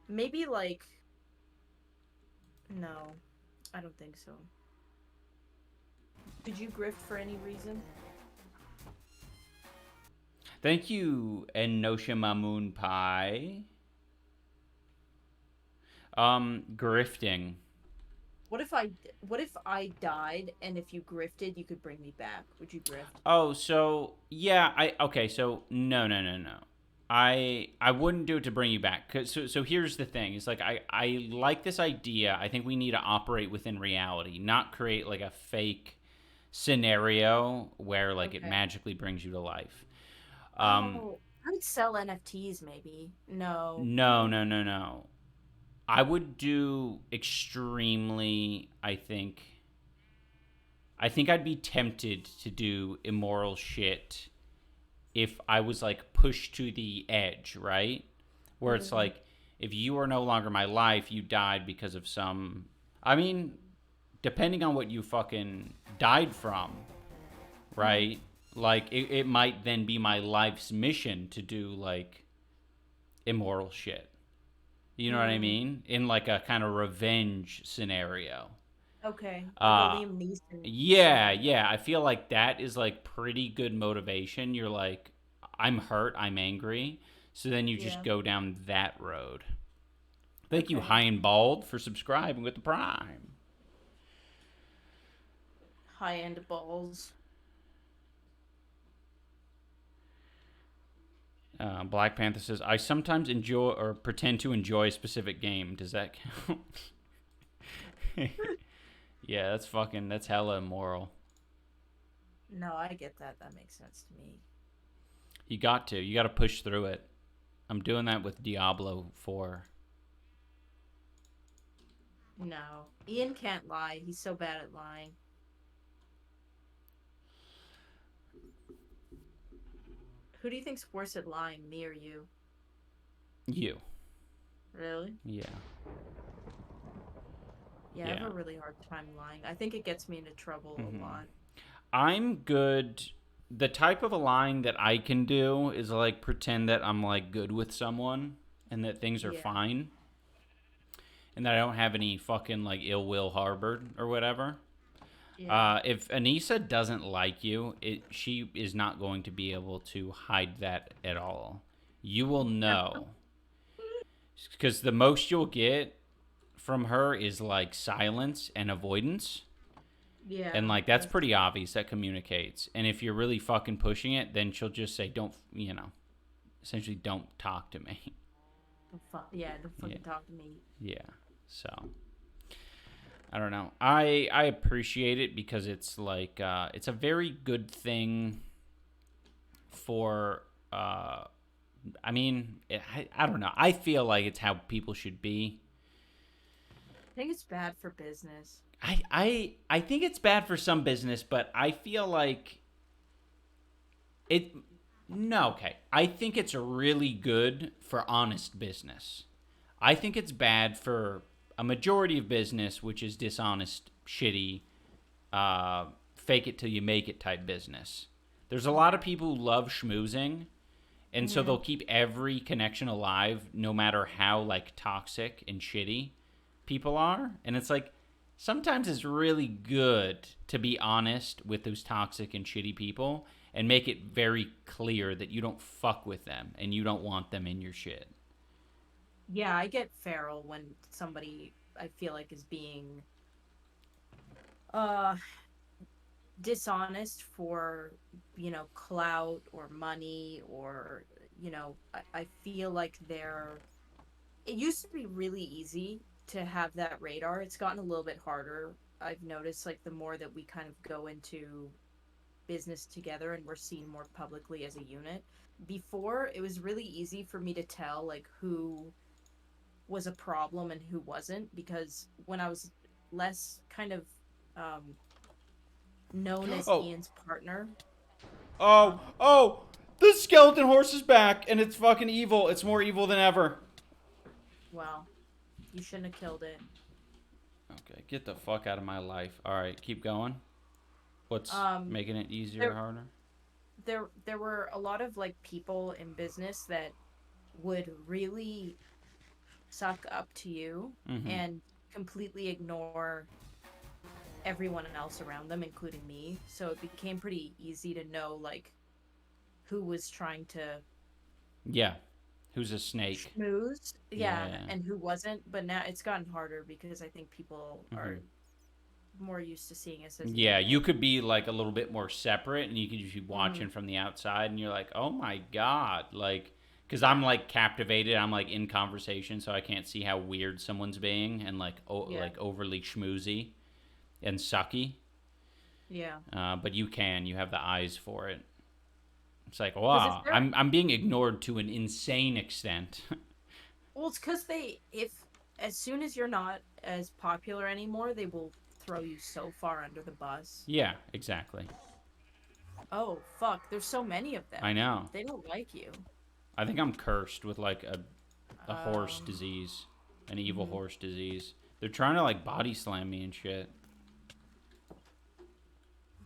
Maybe, like... No. I don't think so. Did you grift for any reason? Thank you, Enosha Mamoon Pie. Grifting. What if I died and if you grifted, you could bring me back? Would you grift? Oh, so yeah, no. I wouldn't do it to bring you back. So here's the thing. It's like I like this idea. I think we need to operate within reality, not create like a fake scenario where like it magically brings you to life. I would sell NFTs maybe. No. No. I would do extremely, I think I'd be tempted to do immoral shit if I was like pushed to the edge, right? Where it's like, if you are no longer my life, you died because of some, I mean, depending on what you fucking died from, right? Like, it might then be my life's mission to do like immoral shit. You know what I mean? In like a kind of revenge scenario. Okay. Like Liam Neeson. Yeah. I feel like that is like pretty good motivation. You're like, I'm hurt, I'm angry. So then you just go down that road. Thank you, High and Bald, for subscribing with the Prime. High end balls. Black Panther says, I sometimes enjoy or pretend to enjoy a specific game. Does that count? Yeah, that's hella immoral. No, I get that. That makes sense to me. You got to push through it. I'm doing that with Diablo 4. No. Ian can't lie. He's so bad at lying. Who do you think's worse at lying, me or you? You. Really? Yeah. Yeah, I have Yeah. a really hard time lying. I think it gets me into trouble a lot. I'm good. The type of a lying that I can do is like pretend that I'm like good with someone and that things are Yeah. fine and that I don't have any fucking like ill will harbored or whatever. Yeah. If Anissa doesn't like you, she is not going to be able to hide that at all. You will know. Because the most you'll get from her is like silence and avoidance. And Yeah, like that's that's pretty obvious. That communicates. And if you're really fucking pushing it, then she'll just say, don't, essentially don't talk to me. yeah, don't Yeah. fucking talk to me. Yeah. So I don't know. I appreciate it because it's like it's a very good thing for I mean, I don't know. I feel like it's how people should be. I think it's bad for business. I think it's bad for some business, but I feel like it. No, okay. I think it's really good for honest business. I think it's bad for a majority of business, which is dishonest, shitty, fake it till you make it type business. There's a lot of Yeah. people who love schmoozing, and so Mm-hmm. they'll keep every connection alive, no matter how like toxic and shitty people are. And it's like sometimes it's really good to be honest with those toxic and shitty people and make it very clear that you don't fuck with them and you don't want them in your shit. Yeah, I get feral when somebody I feel like is being uh dishonest for, clout or money or, I feel like they're it used to be really easy to have that radar. It's gotten a little bit harder. I've noticed like the more that we kind of go into business together and we're seen more publicly as a unit. Before, it was really easy for me to tell like who was a problem and who wasn't because when I was less kind of um, known as Oh, Ian's partner, huh? oh, the skeleton horse is back and it's fucking evil. It's more evil than ever. Well, you shouldn't have killed it. Okay, get the fuck out of my life. All right, keep going. What's Um, making it easier or there, harder? there were a lot of like people in business that would really suck up to you Mm-hmm. and completely ignore everyone else around them, including me. So it became pretty easy to know like who was trying to Yeah. Who's a snake? schmooze, yeah, Yeah. and who wasn't. But now it's gotten harder because I think people Mm-hmm. are more used to seeing us as a Yeah, you unit. could be like a little bit more separate, and you could just be Mm, watching from the outside, and you're like, "Oh my god!" Like, because I'm yeah, like captivated, I'm like in conversation, so I can't see how weird someone's being, and like, yeah, like overly schmoozy and sucky. yeah. But you can, you have the eyes for it. It's like, Because if wow, they're I'm being ignored to an insane extent. well, it's because they if as soon as you're not as popular anymore, they will throw you so far under the bus. Yeah, exactly. Oh fuck, there's so many of I them. know. They don't like you. I think I'm cursed with like a horse Um, disease, an evil mhm. horse disease. They're trying to like body slam me and shit.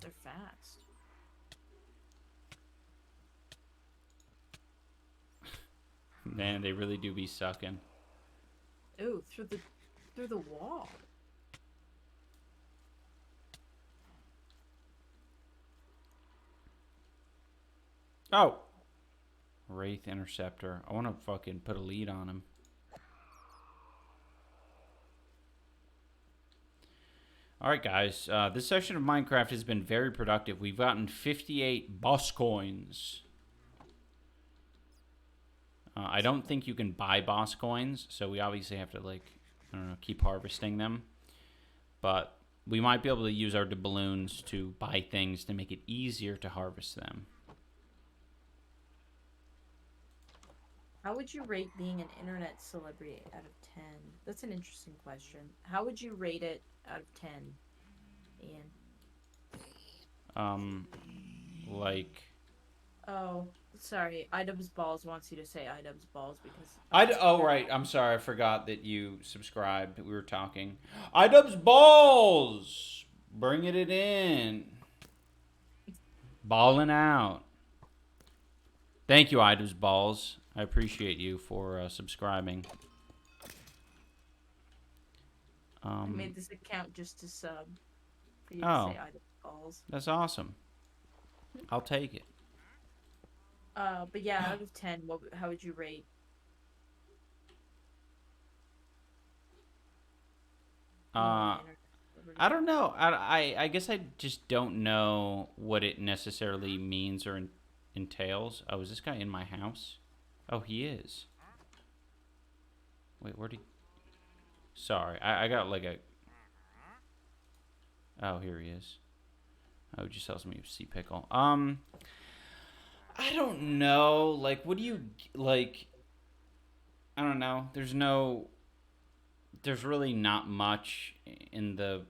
They're fast. Man, they really do be sucking. Ooh, through the wall. Oh, Wraith Interceptor. I want to fucking put a lead on him. All right, guys. This session of Minecraft has been very productive. We've gotten 58 boss coins. I don't think you can buy boss coins, so we obviously have to like, I don't know, keep harvesting them. But we might be able to use our doubloons to buy things to make it easier to harvest them. How would you rate being an internet celebrity out of 10? That's an interesting question. How would you rate it out of 10, Ian? Um, like Oh, sorry. Items balls wants you to say items balls because Oh, right. I'm sorry. I forgot that you subscribed. We were talking. Items balls. Bringing it in. Balling out. Thank you, Items balls. I appreciate you for subscribing. I made this account just to sub for you to Oh, say items balls. that's awesome. I'll take it. But yeah, out of 10, how would you rate? Uh, Internet I liberty? don't know. I guess I just don't know what it necessarily means or entails. Oh, is this guy in my house? Oh, he is. Wait, where'd he... Sorry, I got like a... Oh, here he is. Oh, just tells me sea pickle. I don't know. Like, what do you... Like, I don't know. There's really not much in the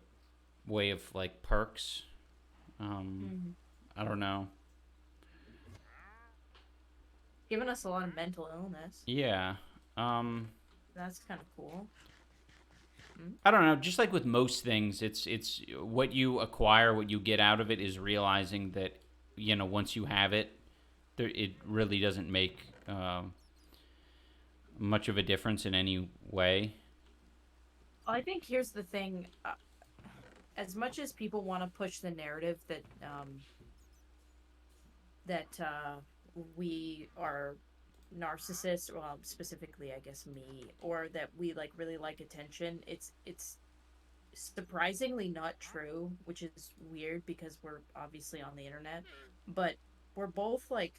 way of, like, perks. Mm-hmm. I don't know. Giving us a lot of mental illness. Yeah. Um, That's kind of cool. I don't know. Just like with most things, it's what you acquire, what you get out of it is realizing that once you have it, it really doesn't make much of a difference in any way. I think here's the thing. As much as people want to push the narrative that we are narcissists, well, specifically, I guess me, or that we like really like attention, it's surprisingly not true, which is weird because we're obviously on the internet, but we're both like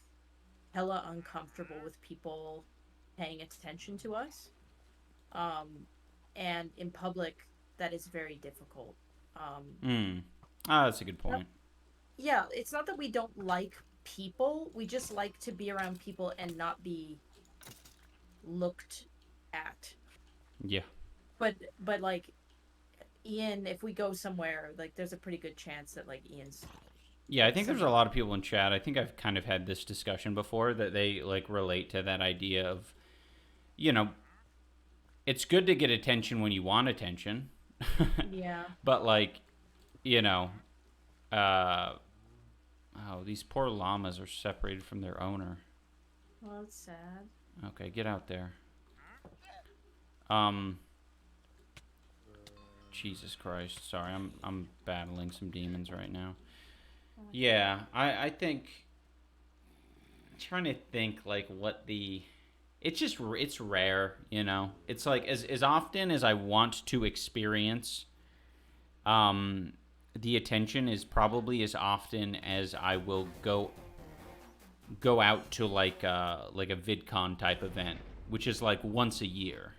hella uncomfortable with people paying attention to us. Um, and in public, that is very difficult. Hmm. Ah, that's a good No, point. yeah, it's not that we don't like people, we just like to be around people and not be looked at. Yeah. But like Ian, if we go somewhere, like there's a pretty good chance that like Ian's Yeah, I think there's a somewhere. lot of people in chat. I think I've kind of had this discussion before that they like relate to that idea of, you know, it's good to get attention when you want attention. Yeah. But like, you know, uh oh, these poor llamas are separated from their owner. Well, that's sad. Okay, get out there. Um Jesus Christ. Sorry, I'm battling some demons right now. Oh, Yeah, I think trying to think like what the it's rare, It's like as often as I want to experience um the attention is probably as often as I will go out to like a VidCon type event, which is like once a year.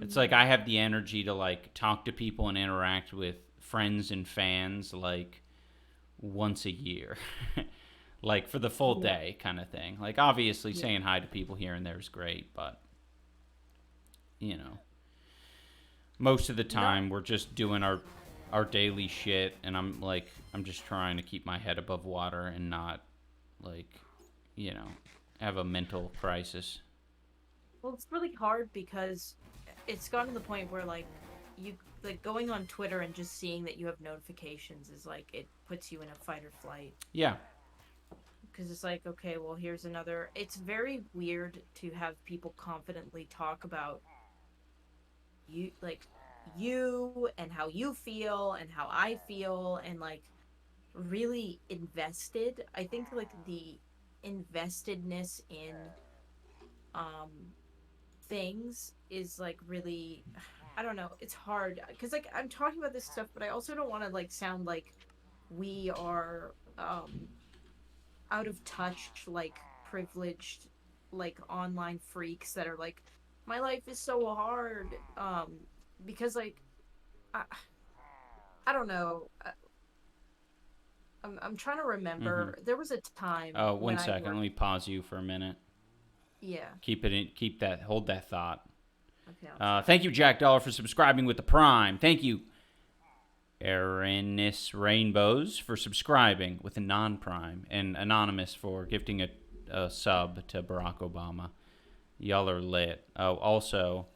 It's like mm-hmm. I have the energy to like talk to people and interact with friends and fans like once a year. Like for the full Yeah. day kind of thing. Like obviously Yeah. saying hi to people here and there is great, but you know, most of the You know, time we're just doing our daily shit and I'm just trying to keep my head above water and not like, you know, have a mental crisis. well, it's really hard because it's gotten to the point where you like going on Twitter and just seeing that you have notifications is like it puts you in a fight or flight Yeah. because it's like, okay, well, here's another. It's very weird to have people confidently talk about you, like you and how you feel and how I feel, and like really invested. I think like the investedness in um things is like really, I don't know, it's hard because like I'm talking about this stuff, but I also don't want to like sound like we are out of touch, like privileged, like online freaks that are like, my life is so hard. Because like I, I don't know. I'm trying to Mm-hmm. remember. There was a time Oh, when one I second. Let worked. me pause you for a minute. Yeah. Hold that thought. Okay, I'll try. Thank you, Jack Dollar, for subscribing with the Prime. Thank you, Erinus Rainbows, for subscribing with a non-Prime, and Anonymous for gifting a a sub to Barack Obama. Y'all are lit. Oh, also,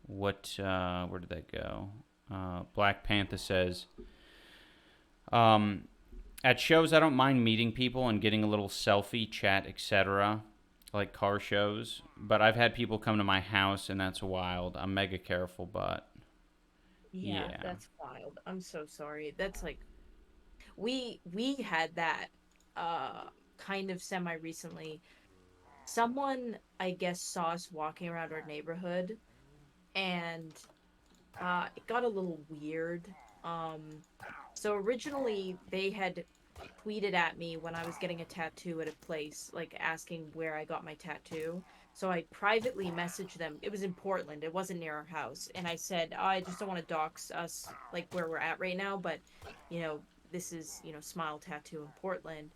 where did that go? Black Panther says, um, at shows, I don't mind meeting people and getting a little selfie, chat, etc., like car shows. But I've had people come to my house, and that's wild. I'm mega careful, but Yeah, yeah. that's wild. I'm so sorry. That's like we had that uh kind of semi recently. Someone I guess saw us walking around our neighborhood and it got a little weird. Um so originally they had tweeted at me when I was getting a tattoo at a place, like asking where I got my tattoo. So I privately messaged them. It was in Portland. It wasn't near our house. And I said, oh, I just don't want to dox us like where we're at right now, but you know, this is, Smile Tattoo in Portland.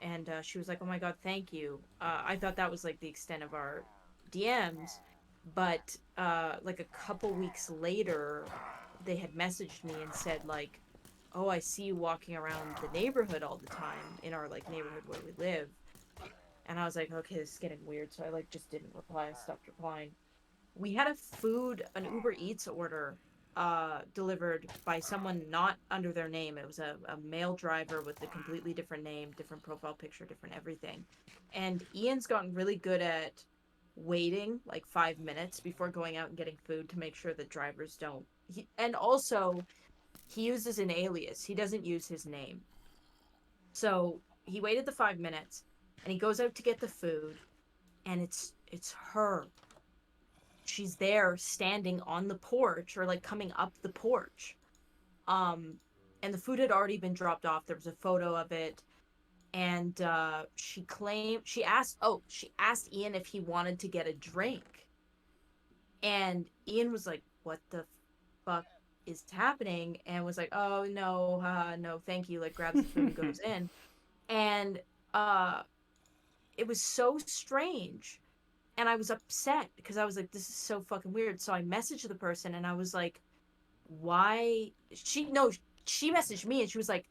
And she was like, oh my God, thank you. I thought that was like the extent of our DMs. But like a couple weeks later, they had messaged me and said, like, oh, I see you walking around the neighborhood all the time in our like neighborhood where we live. And I was like, okay, this is getting weird. So I like just didn't reply. I stopped replying. We had an Uber Eats order delivered by someone not under their name. It was a male driver with a completely different name, different profile picture, different everything. And Ian's gotten really good at waiting like 5 minutes before going out and getting food to make sure that drivers don't. And also, he uses an alias. He doesn't use his name. So he waited the 5 minutes and he goes out to get the food and it's her. She's there standing on the porch or like coming up the porch. Um and the food had already been dropped off. There was a photo of it. And she asked Ian if he wanted to get a drink. And Ian was like, what the fuck is happening? And was like, oh no, no, thank you. Like grabs the food and goes in. And uh it was so strange. And I was upset because I was like, this is so fucking weird. So I messaged the person and I was like, why she messaged me and she was like,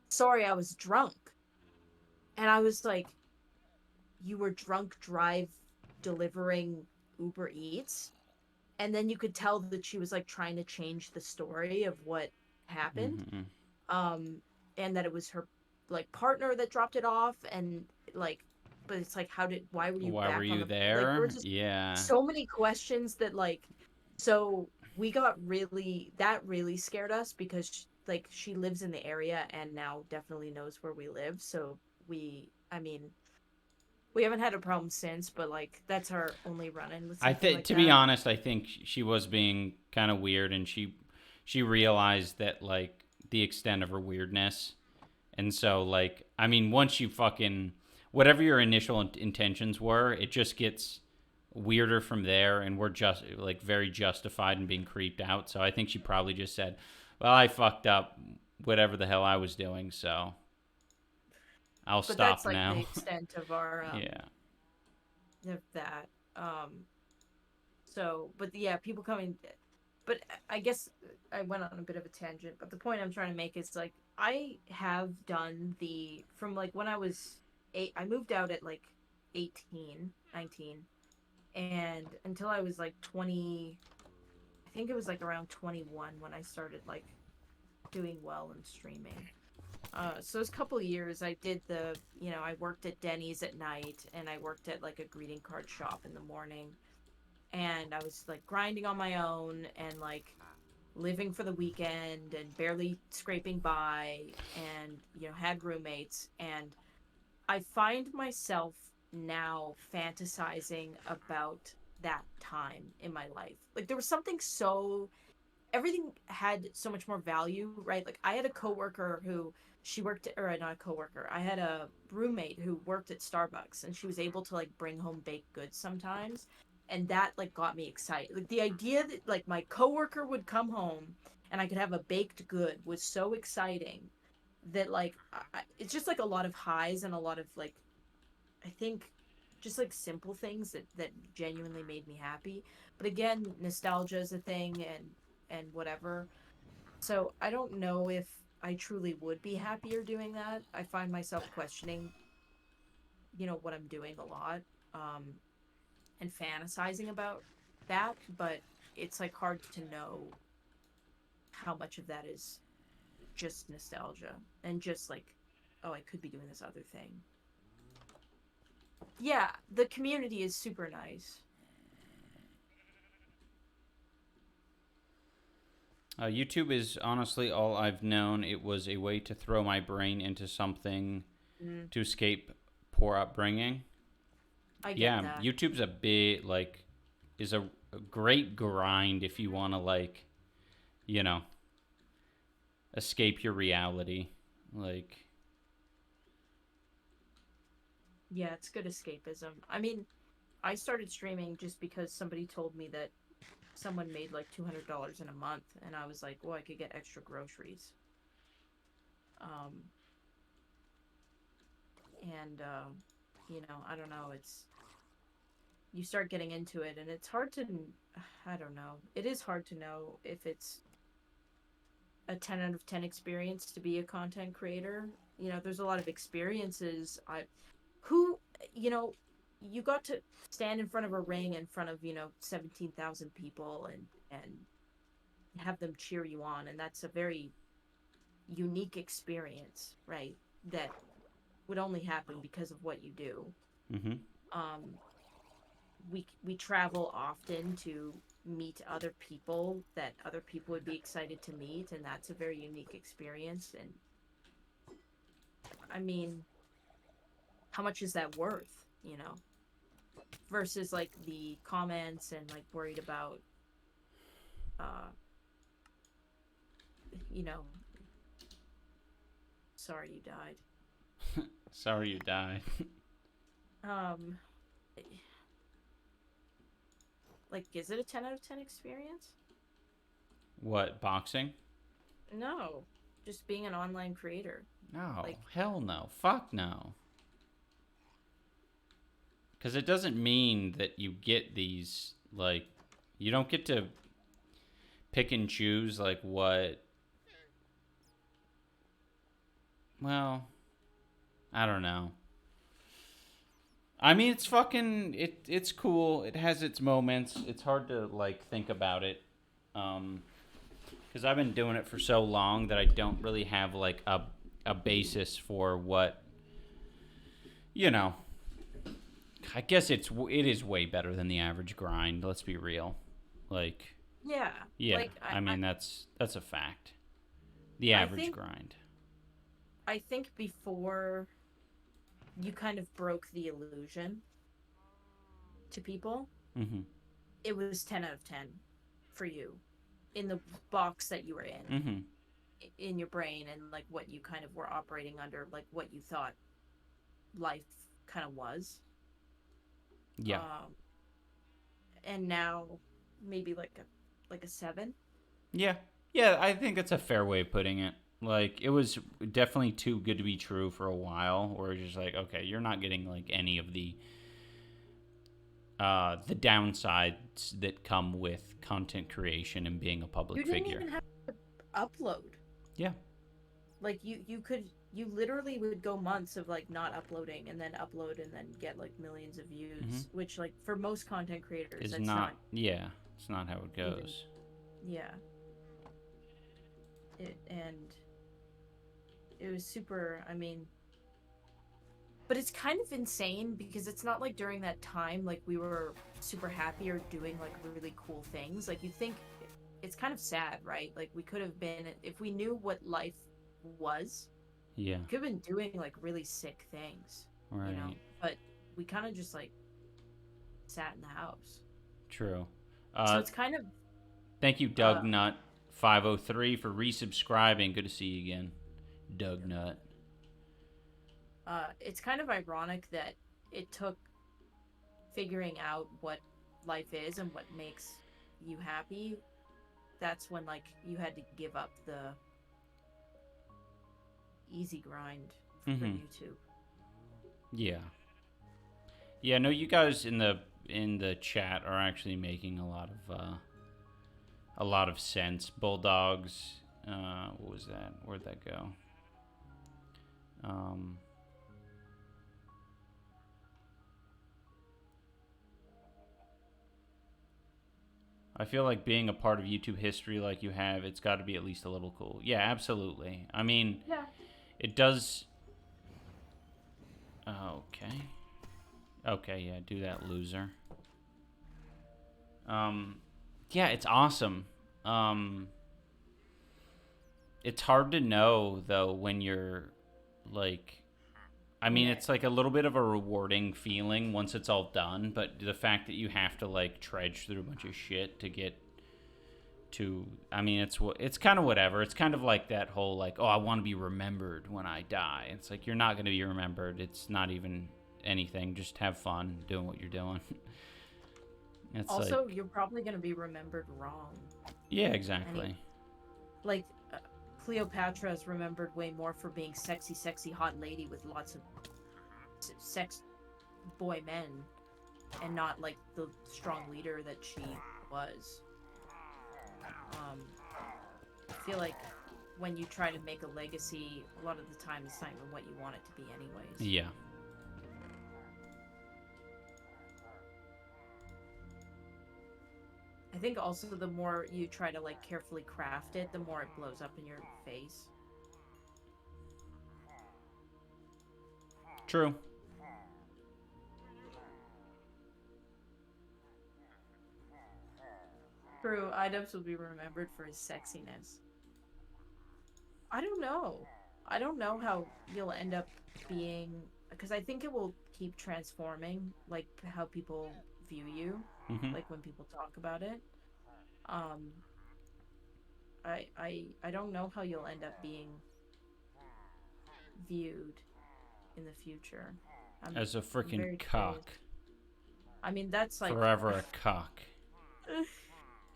sorry, I was drunk. And I was like, you were drunk drive delivering Uber Eats? And then you could tell that she was like trying to change the story of what happened. Mm-hmm. um and that it was her like partner that dropped it off. And like, but it's like, why were you Why were back on you the, like, there were there? just Yeah. so many questions that like, so we got really, that really scared us because like she lives in the area and now definitely knows where we live. So I mean, we haven't had a problem since, but like that's our only run-in with I something think, like to be that. honest, I think she was being kind of weird, and she realized that like the extent of her weirdness, and so like I mean, once you fucking whatever your initial intentions were, it just gets weirder from there, and we're just like very justified in being creeped out. So I think she probably just said, "Well, I fucked up, whatever the hell I was doing, so I'll But that's stop like the now." extent of our Yeah. of that. So, but yeah, people coming. But I guess I went on a bit of a tangent. But the point I'm trying to make is like I have done the from like when I was eight. I moved out at like 18, 19, and until I was like 20. I think it was like around 21 when I started like doing well in streaming. So those couple of years, I did I worked at Denny's at night, and I worked at like a greeting card shop in the morning, and I was like grinding on my own and like living for the weekend and barely scraping by, and had roommates. And I find myself now fantasizing about that time in my life. Like there was something so everything had so much more value, right? Like I had a coworker who she worked or not a coworker. I had a roommate who worked at Starbucks and she was able to like bring home baked goods sometimes. And that like got me excited. Like the idea that like my coworker would come home and I could have a baked good was so exciting that like it's just like a lot of highs and a lot of like I think just like simple things that genuinely made me happy. But again, nostalgia is a thing and whatever. So I don't know if I truly would be happier doing that. I find myself questioning what I'm doing a lot, and fantasizing about that, but it's like hard to know how much of that is just nostalgia and just like, oh, I could be doing this other thing. Yeah, the community is super nice. YouTube is honestly all I've known. It was a way to throw my brain into something to escape poor upbringing. I get Yeah, that. YouTube's a bit like is a great grind if you want to like, you know, escape your reality. Like, Yeah, it's good escapism. I mean, I started streaming just because somebody told me that someone made like $200 in a month, and I was like, well, I could get extra groceries. Um, and I don't know. It's you start getting into it, and it's hard to. I don't know. It is hard to know if it's a 10 out of 10 experience to be a content creator. There's a lot of experiences. Who, you know, you got to stand in front of a ring in front of 17,000 people and have them cheer you on, and that's a very unique experience, right? That would only happen because of what you do. mm-hmm. Um, we travel often to meet other people that other people would be excited to meet, and that's a very unique experience. And I mean, how much is that worth? Versus like the comments and like worried about, uh, you know, sorry you died. Sorry you died. Um, like, is it a 10 out of 10 experience? What, boxing? No, just being an online creator. No, Like, hell no. Fuck no. Because it doesn't mean that you get these, like, you don't get to pick and choose, like, what. Well, I don't know. I mean, it's fucking. It's cool. It has its moments. It's hard to, like, think about it. Because I've been doing it for so long that I don't really have, like, a basis for what. You know, I guess it is way better than the average grind. Let's be real. Like, yeah, yeah, like I mean that's a fact. The I average think grind. I think before you kind of broke the illusion to people, Mm-hmm. it was 10 out of 10 for you in the box that you were Mm-hmm. in your brain, and like what you kind of were operating under, like what you thought life kind of was. Yeah. And now maybe like a 7. Yeah. Yeah. I think that's a fair way of putting it. Like, it was definitely too good to be true for a while. Where it's just like, okay, you're not getting like any of the downsides that come with content creation and being a You public didn't figure. even have to upload. Yeah. Like you literally would go months of like not uploading, and then upload, and then get like millions of views, Mm-hmm. which like for most content creators, Is that's not. not Yeah. It's not how it even. goes. Yeah. And it was super, I mean, but it's kind of insane because it's not like during that time like we were super happy or doing like really cool things. Like, you think it's kind of sad, right? Like, we could have been, if we knew what life was, Yeah. we could have been doing like really sick things, Right. but we kind of just like sat in the house. True. So it's kind of Thank you, uh Doug Nut 503 for resubscribing. Good to see you again, Doug Nut. it's kind of ironic that it took figuring out what life is and what makes you happy. That's when like you had to give up the easy grind for Mm-hmm. YouTube. Yeah. Yeah. No, you guys in the chat are actually making a lot of sense. Bulldogs. What was that? Where'd that go? I feel like being a part of YouTube history like you have, it's got to be at least a little cool. Yeah, absolutely. I mean, Yeah. it does. Okay. Okay, yeah, do that, loser. Yeah, it's awesome. It's hard to know though when you're like, I mean, Yeah. it's like a little bit of a rewarding feeling once it's all done, but the fact that you have to like trudge through a bunch of shit to get to, I mean, it's kind of whatever. It's kind of like that whole like, oh, I want to be remembered when I die. It's like you're not going to be remembered. It's not even anything. Just have fun doing what you're doing. It's Also, like, you're probably gonna be remembered wrong. yeah, exactly. Like, Cleopatra is remembered way more for being sexy, sexy, hot lady with lots of sex boy men, and not like the strong leader that she was. I feel like when you try to make a legacy, a lot of the time it's not even what you want it to be, anyways. Yeah. I think also the more you try to like carefully craft it, the more it blows up in your face. True. True, Idubbbz will be remembered for his sexiness. I don't know. I don't know how you'll end up being, because I think it will keep transforming, like how people view you, like when people talk about it. Um, I don't know how you'll end up being viewed in the future. As a freaking cock. Curious. I mean, that's like forever a cock.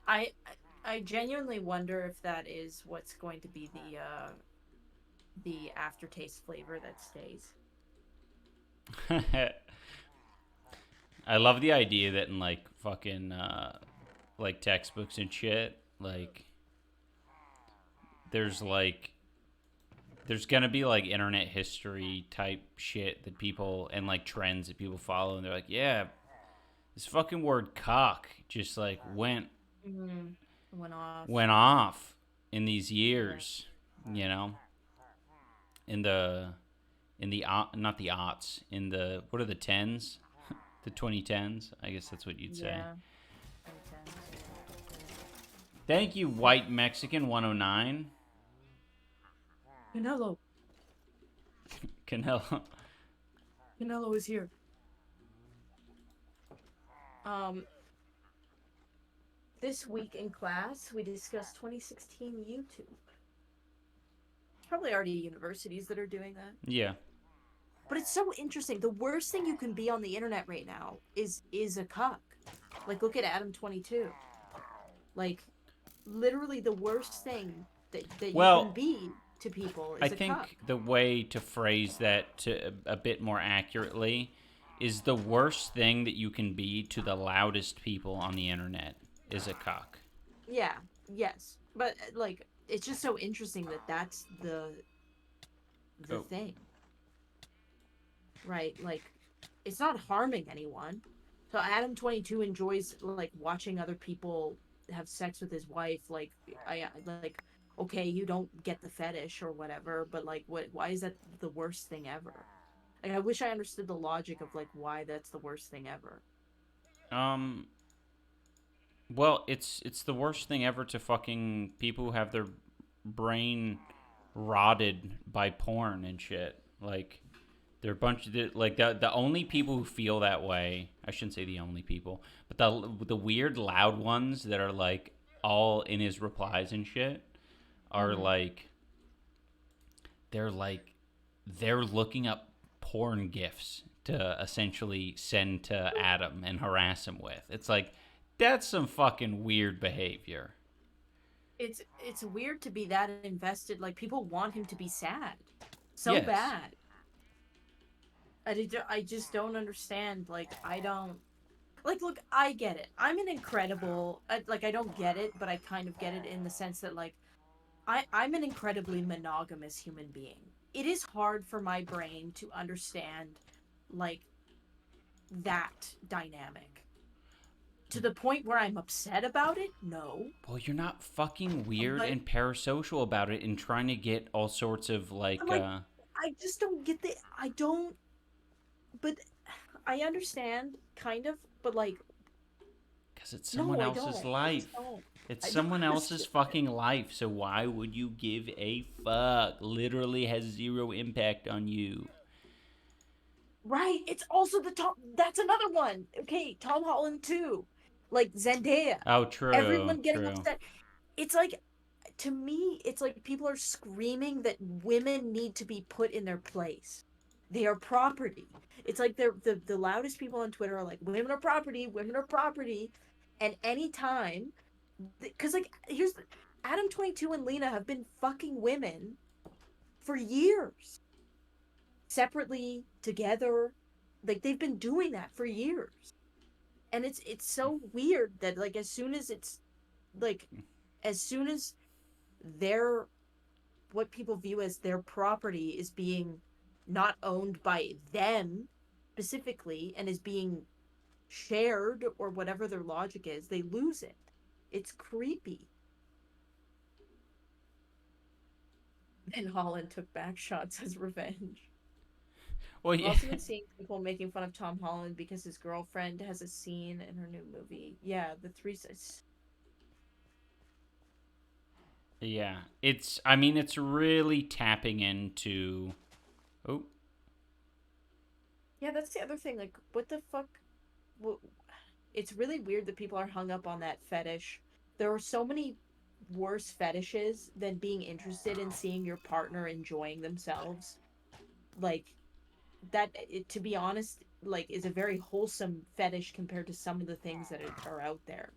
I I genuinely wonder if that is what's going to be the aftertaste flavor that stays. I love the idea that in like fucking like textbooks and shit, like there's gonna be like internet history type shit that people and like trends that people follow, and they're like, yeah, this fucking word cock just like went Went off in these years, you know, in the not the aughts, in the, what are the tens, the 2010s, I guess that's what you'd say. Yeah. Thank you, White Mexican 109. Canelo. Canelo. Canelo is here. This week in class, we discussed 2016 YouTube. There's probably already universities that are doing that. Yeah. But it's so interesting. The worst thing you can be on the internet right now is a cuck. Like, look at Adam 22. Like, literally the worst thing that you can be to people is I a think cuck. the way to phrase that to a bit more accurately is the worst thing that you can be to the loudest people on the internet is a cock. Yeah, yes. But, like, it's just so interesting that that's the thing. Right? Like, it's not harming anyone. So Adam 22 enjoys, like, watching other people have sex with his wife. Like, okay, you don't get the fetish or whatever, but, like, why is that the worst thing ever? Like, I wish I understood the logic of, like, why that's the worst thing ever. Well, it's the worst thing ever to fucking people who have their brain rotted by porn and shit. Like, they're a bunch of, like, the only people who feel that way, I shouldn't say the only people, but the weird loud ones that are, like, all in his replies and shit are, like, they're looking up porn gifs to essentially send to Adam and harass him with. It's like, that's some fucking weird behavior. It's weird to be that invested. Like, people want him to be sad so bad. I just don't understand. Like, I don't... Like, look, I get it. I'm an incredible... Like, I don't get it, but I kind of get it in the sense that, like, I'm an incredibly monogamous human being. It is hard for my brain to understand, like, that dynamic. to the point where I'm upset about it, no. Well, you're not fucking weird But and parasocial about it and trying to get all sorts of I'm like, I just don't get the. I don't. But I understand, kind of. But like, because it's someone no, I else's don't. I just life. don't. It's I don't someone else's understand. fucking life, so why would you give a fuck? Literally has zero impact on you. Right. It's also the Tom. That's another one. Okay, Tom Holland too. Like Zendaya. Oh, true, Everyone getting true. upset. It's like, to me, it's like people are screaming that women need to be put in their place. They are property. It's like they're the loudest people on Twitter are like, women are property, women are property. And anytime, because like, Adam 22 and Lena have been fucking women for years, separately, together. Like, they've been doing that for years. And it's so weird that, like, like, as soon as their what people view as their property is being not owned by them specifically and is being shared or whatever their logic is, they lose it. It's creepy. And Holland took back shots as revenge. Well, I've yeah. also been seeing people making fun of Tom Holland because his girlfriend has a scene in her new movie. Yeah, the three. Yeah. I mean, it's really tapping into. Oh, Yeah, that's the other thing. Like, what the fuck? What, it's really weird that people are hung up on that fetish. There are so many worse fetishes than being interested in seeing your partner enjoying themselves. Like, to be honest, like, is a very wholesome fetish compared to some of the things that are out there.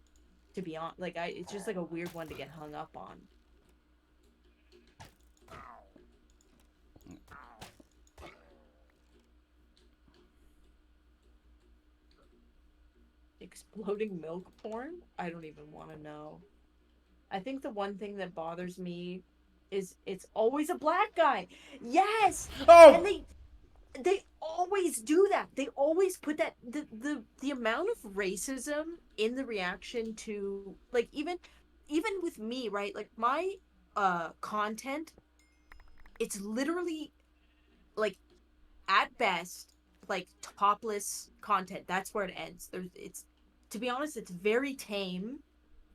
To be honest, like, it's just like a weird one to get hung up on. Exploding milk porn? I don't even want to know. I think the one thing that bothers me is it's always a black guy. Yes! And oh, they always do that. They always put that the amount of racism in the reaction to, like, even with me, right? Like, my content, it's literally, like, at best, like, topless content. That's where it ends. It's, to be honest, it's very tame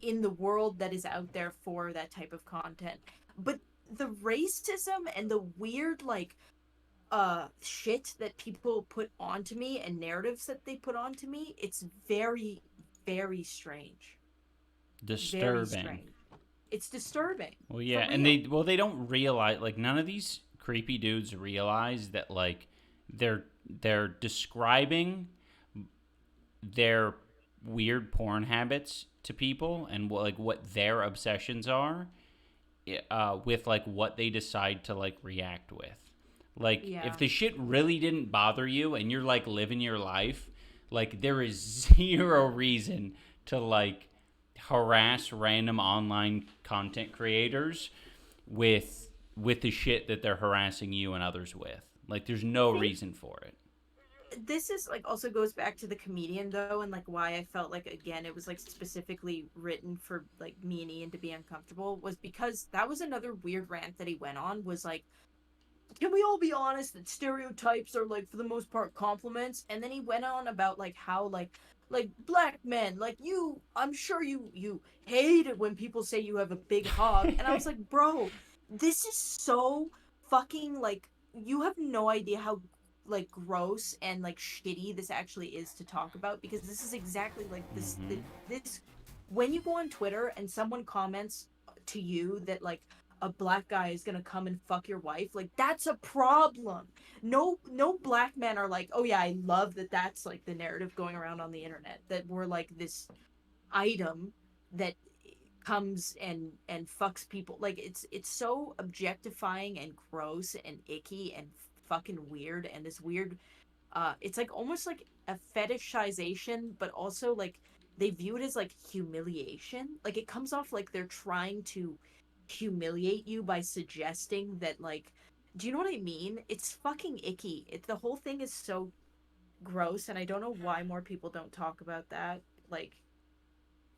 in the world that is out there for that type of content. But the racism and the weird, like, shit that people put onto me and narratives that they put onto me, it's very, very strange. Very disturbing. strange. It's disturbing. Well, For yeah, and real. they don't realize, like, none of these creepy dudes realize that, like, they're describing their weird porn habits to people and like what their obsessions are, with like what they decide to like react with. Like, if Yeah. the shit really didn't bother you and you're like living your life, like, there is zero reason to like harass random online content creators with the shit that they're harassing you and others with. Like, there's I no think reason for it. this is, like, also goes back to the comedian though, and like why I felt like, again, it was like specifically written for like me and Ian to be uncomfortable, was because that was another weird rant that he went on, was like, can we all be honest that stereotypes are, like, for the most part, compliments? And then he went on about, like, how, like black men, like, you, I'm sure you hate it when people say you have a big hog. And I was like, bro, this is so fucking, like, you have no idea how, like, gross and like shitty this actually is to talk about, because this is exactly like Mm-hmm. this when you go on Twitter and someone comments to you that, like, a black guy is gonna come and fuck your wife, like, that's a problem. No black men are like, oh yeah, I love that that's like the narrative going around on the internet, that we're like this item that comes and fucks people. Like, it's so objectifying and gross and icky and fucking weird, and this weird, it's like almost like a fetishization, but also like they view it as like humiliation. Like, it comes off like they're trying to humiliate you by suggesting that, like, do you know what I mean? It's fucking icky. The whole thing is so gross, and I don't know why more people don't talk about that. Like,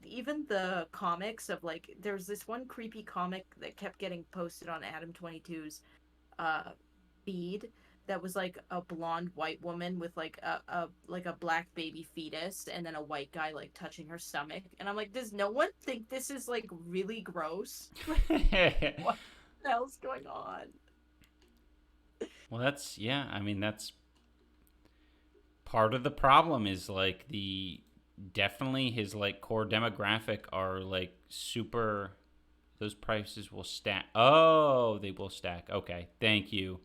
even the comics of like there's this one creepy comic that kept getting posted on Adam 22's uh feed that was like a blonde white woman with like a black baby fetus and then a white guy like touching her stomach, and I'm like, does no one think this is like really gross? Like, what the hell's going on? Well, that's yeah. I mean, that's part of the problem. Is like the definitely his like core demographic are like super. Those prices will stack. Oh, they will stack. Okay, thank you,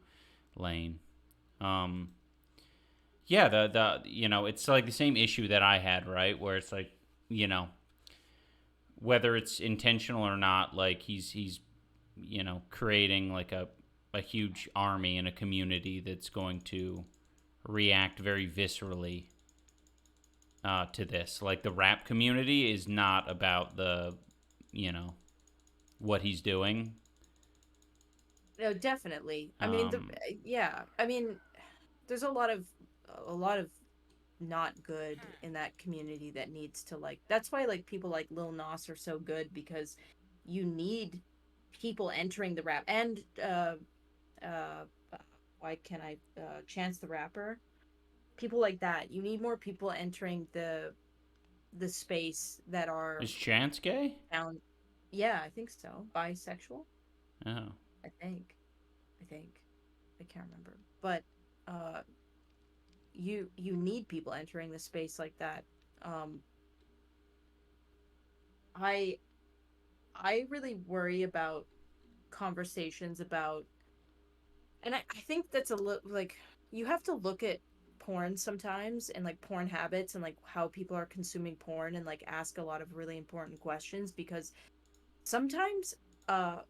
Lane. Um, yeah, the it's like the same issue that I had, right? Where it's like, you know, whether it's intentional or not, like he's creating like a huge army and a community that's going to react very viscerally to this. Like the rap community is not about the you know what he's doing. No, definitely. I mean, Um, yeah. I mean, there's a lot of not good in that community that needs to like. That's why like people like Lil Nas are so good because you need people entering the rap and uh why can't I Chance the Rapper, people like that. You need more people entering the space that are is Chance gay? found. Yeah, I think so. Bisexual, Oh, I think. I think. I can't remember. But uh you need people entering the space like that. Um I I really worry about conversations about, and I think that's a little like you have to look at porn sometimes and like porn habits and like how people are consuming porn and like ask a lot of really important questions because sometimes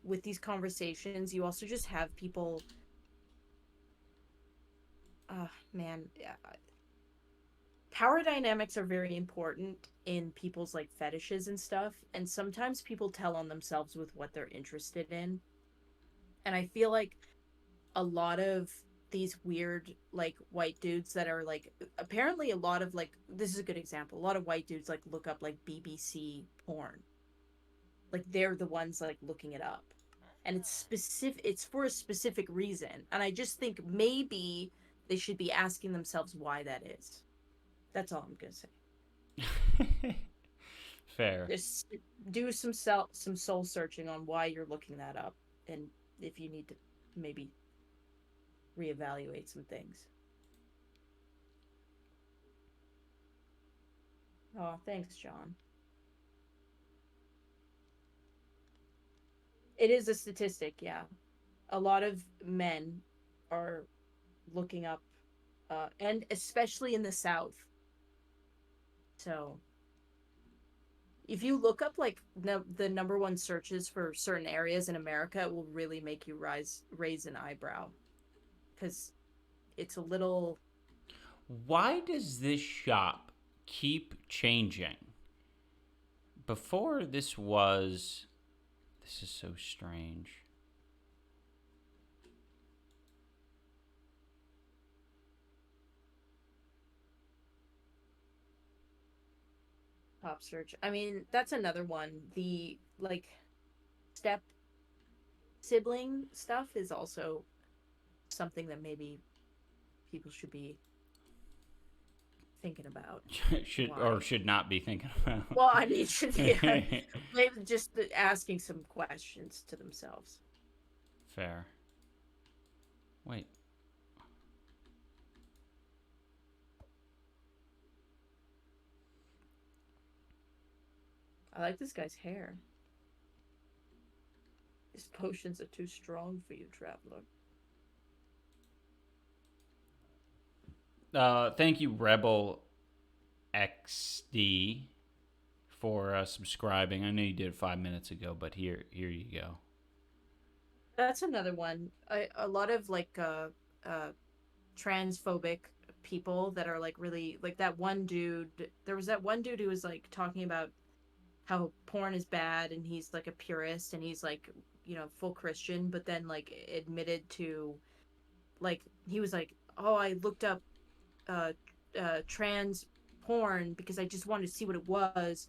with these conversations you also just have people man, yeah, power dynamics are very important in people's like fetishes and stuff, and sometimes people tell on themselves with what they're interested in, and I feel like a lot of these weird like white dudes that are like apparently a lot of like this is a good example, a lot of white dudes like look up like BBC porn, like they're the ones like looking it up, and it's specific, it's for a specific reason, and I just think maybe they should be asking themselves why that is. That's all I'm gonna say. fair. Just do some soul searching on why you're looking that up, and if you need to maybe reevaluate some things. Oh, thanks, John. It is a statistic, yeah. A lot of men are looking up, and especially in the South. So if you look up like the number one searches for certain areas in America, it will really make you raise an eyebrow because it's a little. Why does this shop keep changing? Before this was. This is so strange. Top search. I mean, that's another one. The like step sibling stuff is also something that maybe people should be thinking about. should or Why? should not be thinking about. Well, I mean, should be maybe just asking some questions to themselves. Fair. Wait. I like this guy's hair. These potions are too strong for you, traveler. Thank you, Rebel XD, for subscribing. I know you did it 5 minutes ago, but here you go. That's another one. A lot of like uh transphobic people that are like really like that one dude. There was that one dude who was like talking about how porn is bad and he's like a purist and he's like, full Christian, but then like admitted to like he was like, "Oh, I looked up uh trans porn because I just wanted to see what it was."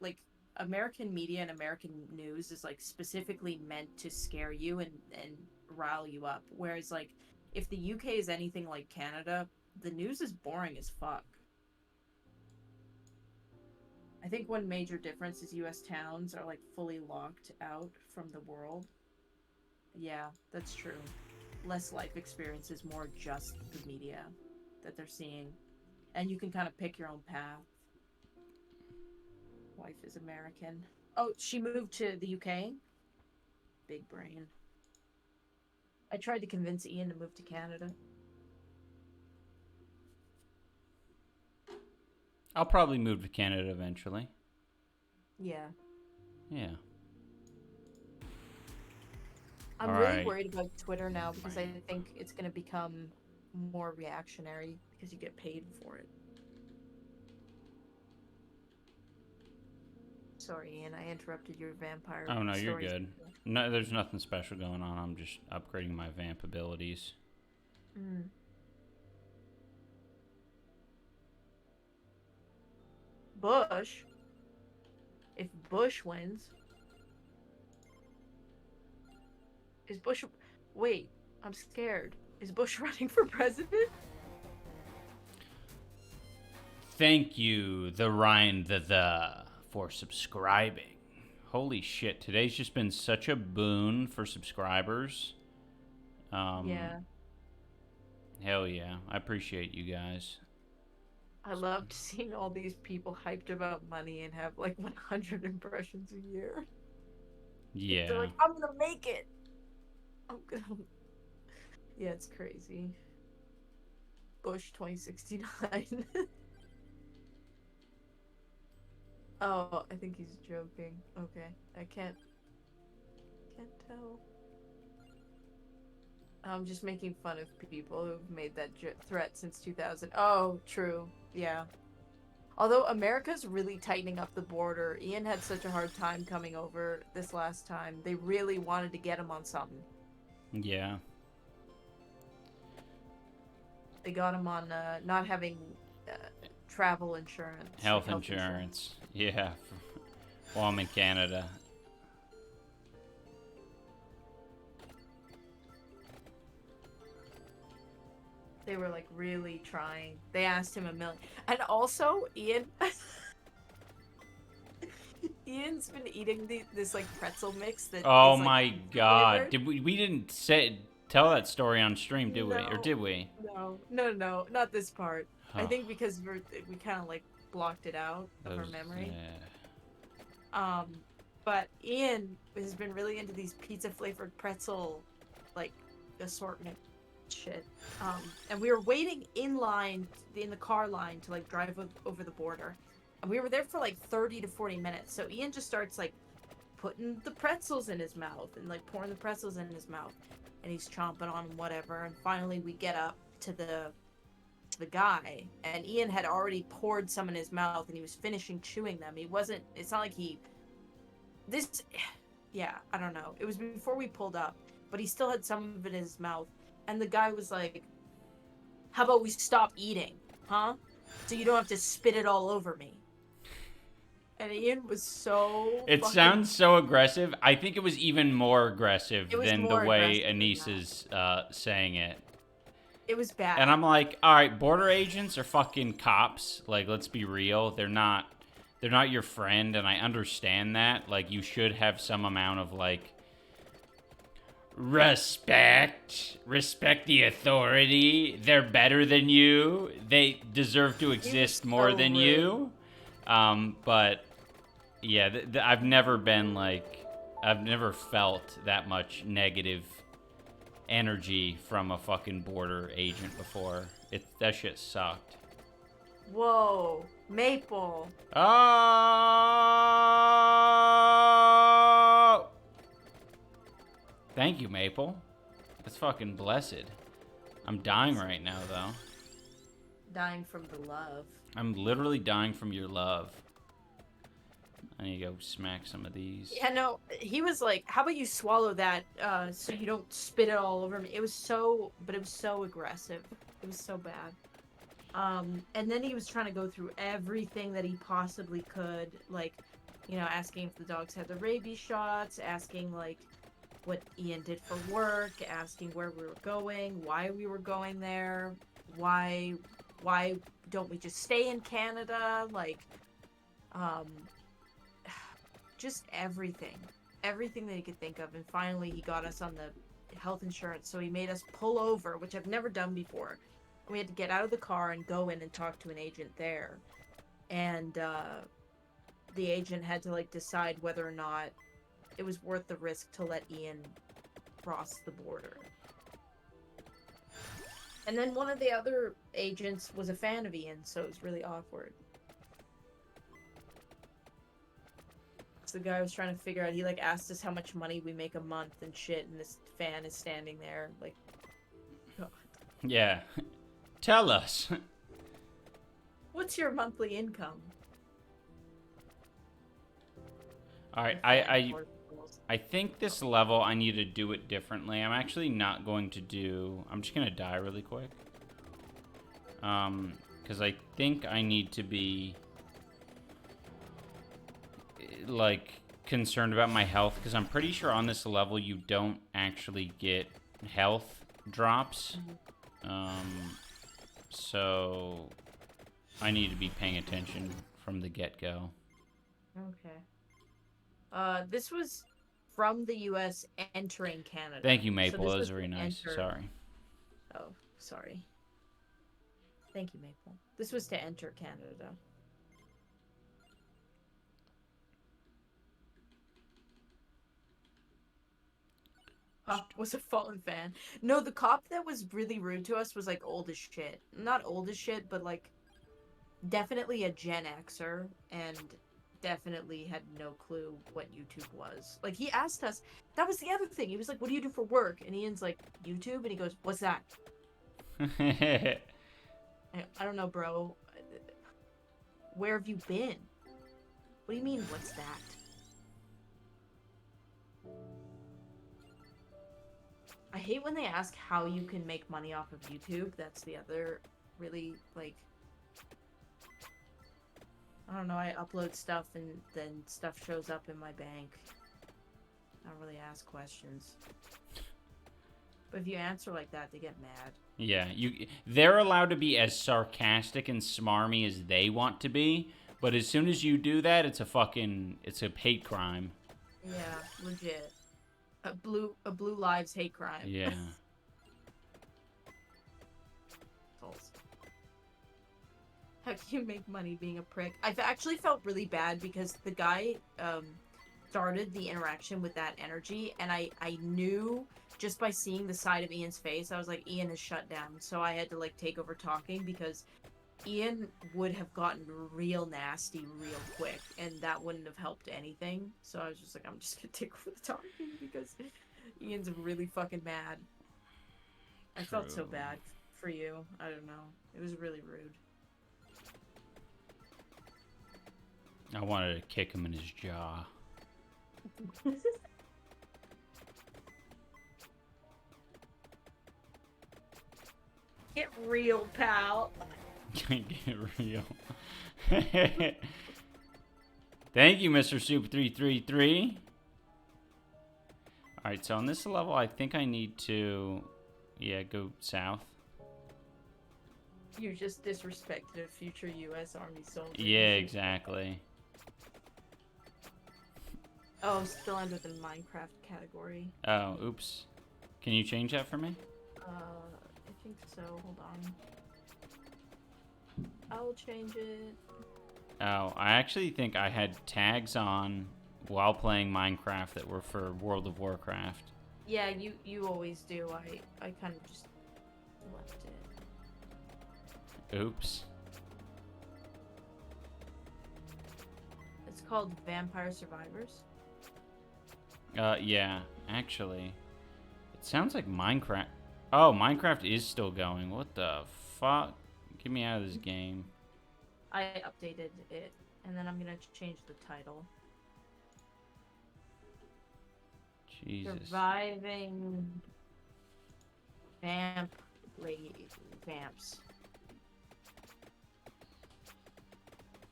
like American media and American news is like specifically meant to scare you and rile you up. Whereas like if the UK is anything like Canada, the news is boring as fuck. I think one major difference is US towns are like fully locked out from the world. Yeah, that's true. Less life experiences, more just the media that they're seeing. And you can kind of pick your own path. Wife is American. Oh, she moved to the UK? Big brain. I tried to convince Ian to move to Canada. I'll probably move to Canada eventually. Yeah. Yeah. I'm really worried about Twitter now because I think it's going to become more reactionary because you get paid for it. Sorry, Ian, I interrupted your vampire. Oh, no, you're stories. good. No, there's nothing special going on. I'm just upgrading my vamp abilities. Bush? If Bush wins... Is Bush... Wait, I'm scared. Is Bush running for president? Thank you, the Ryan for subscribing. Holy shit, today's just been such a boon for subscribers. Yeah. Hell yeah, I appreciate you guys. I loved seeing all these people hyped about money and have like 100 impressions a year. Yeah. They're like, I'm gonna make it. I'm gonna... Yeah, it's crazy. Bush 2069. Oh, I think he's joking. Okay, I can't tell. I'm just making fun of people who've made that threat since 2000. Oh, true. Yeah. Although America's really tightening up the border, Ian had such a hard time coming over this last time. They really wanted to get him on something. Yeah. They got him on not having travel insurance. Health insurance. Yeah. While I'm in Canada. They were like really trying. They asked him a million. And also, Ian's been eating this like pretzel mix that. Oh is, like, my god! flavored. We didn't tell that story on stream, did we? Or did we? No, not this part. I think because we kind of like blocked it out of our memory. Yeah. But Ian has been really into these pizza flavored pretzel, like assortment shit. And we were waiting in the car line to like drive over the border. And we were there for like 30 to 40 minutes. So Ian just starts like putting the pretzels in his mouth and like pouring the pretzels in his mouth. And he's chomping on whatever. And finally we get up to the guy. And Ian had already poured some in his mouth and he was finishing chewing them. It's not like yeah, I don't know. It was before we pulled up. But he still had some of it in his mouth. And the guy was like, how about we stop eating, huh? So you don't have to spit it all over me. And Ian was so... It sounds so aggressive. I think it was even more aggressive than the way Anise is saying it. It was bad. And I'm like, all right, border agents are fucking cops. Like, let's be real. They're not your friend, and I understand that. Like, you should have some amount of, like, respect the authority. They're better than you. They deserve to exist more than you. But yeah, I've never felt that much negative energy from a fucking border agent before. That shit sucked. Whoa, Maple. Oh! Thank you, Maple. That's fucking blessed. I'm dying right now, though. Dying from the love. I'm literally dying from your love. I need to go smack some of these. Yeah, no, he was like, how about you swallow that so you don't spit it all over me? It was so aggressive. It was so bad. And then he was trying to go through everything that he possibly could. Like, You know, asking if the dogs had the rabies shots, asking like what Ian did for work, asking where we were going, why we were going there, why don't we just stay in Canada? Like, um, just everything. Everything that he could think of. And finally, he got us on the health insurance, so he made us pull over, which I've never done before. We had to get out of the car and go in and talk to an agent there. And the agent had to, like, decide whether or not it was worth the risk to let Ian cross the border. And then one of the other agents was a fan of Ian, so it was really awkward. So the guy was trying to figure out, he, like, asked us how much money we make a month and shit, and this fan is standing there, like, God. Yeah. Tell us. What's your monthly income? Alright, I think this level I need to do it differently. I'm actually not going to do... I'm just going to die really quick. Because I think I need to be... like, concerned about my health. Because I'm pretty sure on this level you don't actually get health drops. So... I need to be paying attention from the get-go. Okay. This was from the U.S. entering Canada. Thank you, Maple. That was very nice. Sorry. Oh, sorry. Thank you, Maple. This was to enter Canada. Cop was a fallen fan. No, the cop that was really rude to us was, like, old as shit. Not old as shit, but, like, definitely a Gen Xer, and definitely had no clue what YouTube was. Like, he asked us, that was the other thing. He was like, what do you do for work? And Ian's like, YouTube? And he goes, what's that? I don't know, bro. Where have you been? What do you mean, what's that? I hate when they ask how you can make money off of YouTube. That's the other really, like... I don't know, I upload stuff and then stuff shows up in my bank. I don't really ask questions. But if you answer like that, they get mad. Yeah, they're allowed to be as sarcastic and smarmy as they want to be, but as soon as you do that, it's a hate crime. Yeah, legit. A blue lives hate crime. Yeah. How can you make money being a prick? I've actually felt really bad because the guy started the interaction with that energy, and I knew just by seeing the side of Ian's face, I was like, Ian is shut down. So I had to, like, take over talking because Ian would have gotten real nasty real quick, and that wouldn't have helped anything. So I was just like, I'm just gonna take over the talking because Ian's really fucking mad. I felt so bad for you. I don't know. It was really rude. I wanted to kick him in his jaw. Get real, pal. Get real. Thank you, Mr. Soup 333. Alright, so on this level, I think I need to, go south. You just disrespected a future U.S. Army soldier. Yeah, exactly. Oh, still under the Minecraft category. Oh, oops. Can you change that for me? I think so. Hold on. I'll change it. Oh, I actually think I had tags on while playing Minecraft that were for World of Warcraft. Yeah, you always do. I kind of just left it. Oops. It's called Vampire Survivors. Yeah, actually. It sounds like Minecraft. Oh, Minecraft is still going. What the fuck? Get me out of this game. I updated it, and then I'm gonna change the title. Jesus. Surviving vamps.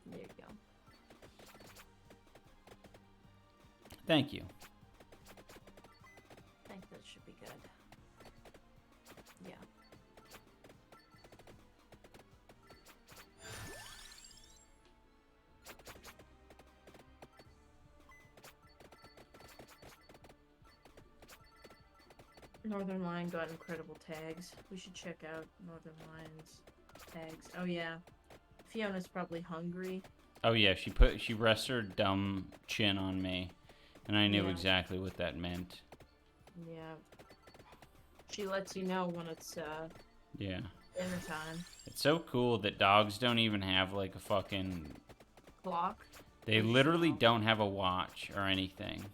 There you go. Thank you. I think that should be good. Yeah. Northern Lion got incredible tags. We should check out Northern Lion's tags. Oh yeah. Fiona's probably hungry. Oh yeah, she rests her dumb chin on me, and I knew exactly what that meant. Yeah. She lets you know when it's yeah, dinner time. It's so cool that dogs don't even have like a fucking clock. They literally don't have a watch or anything.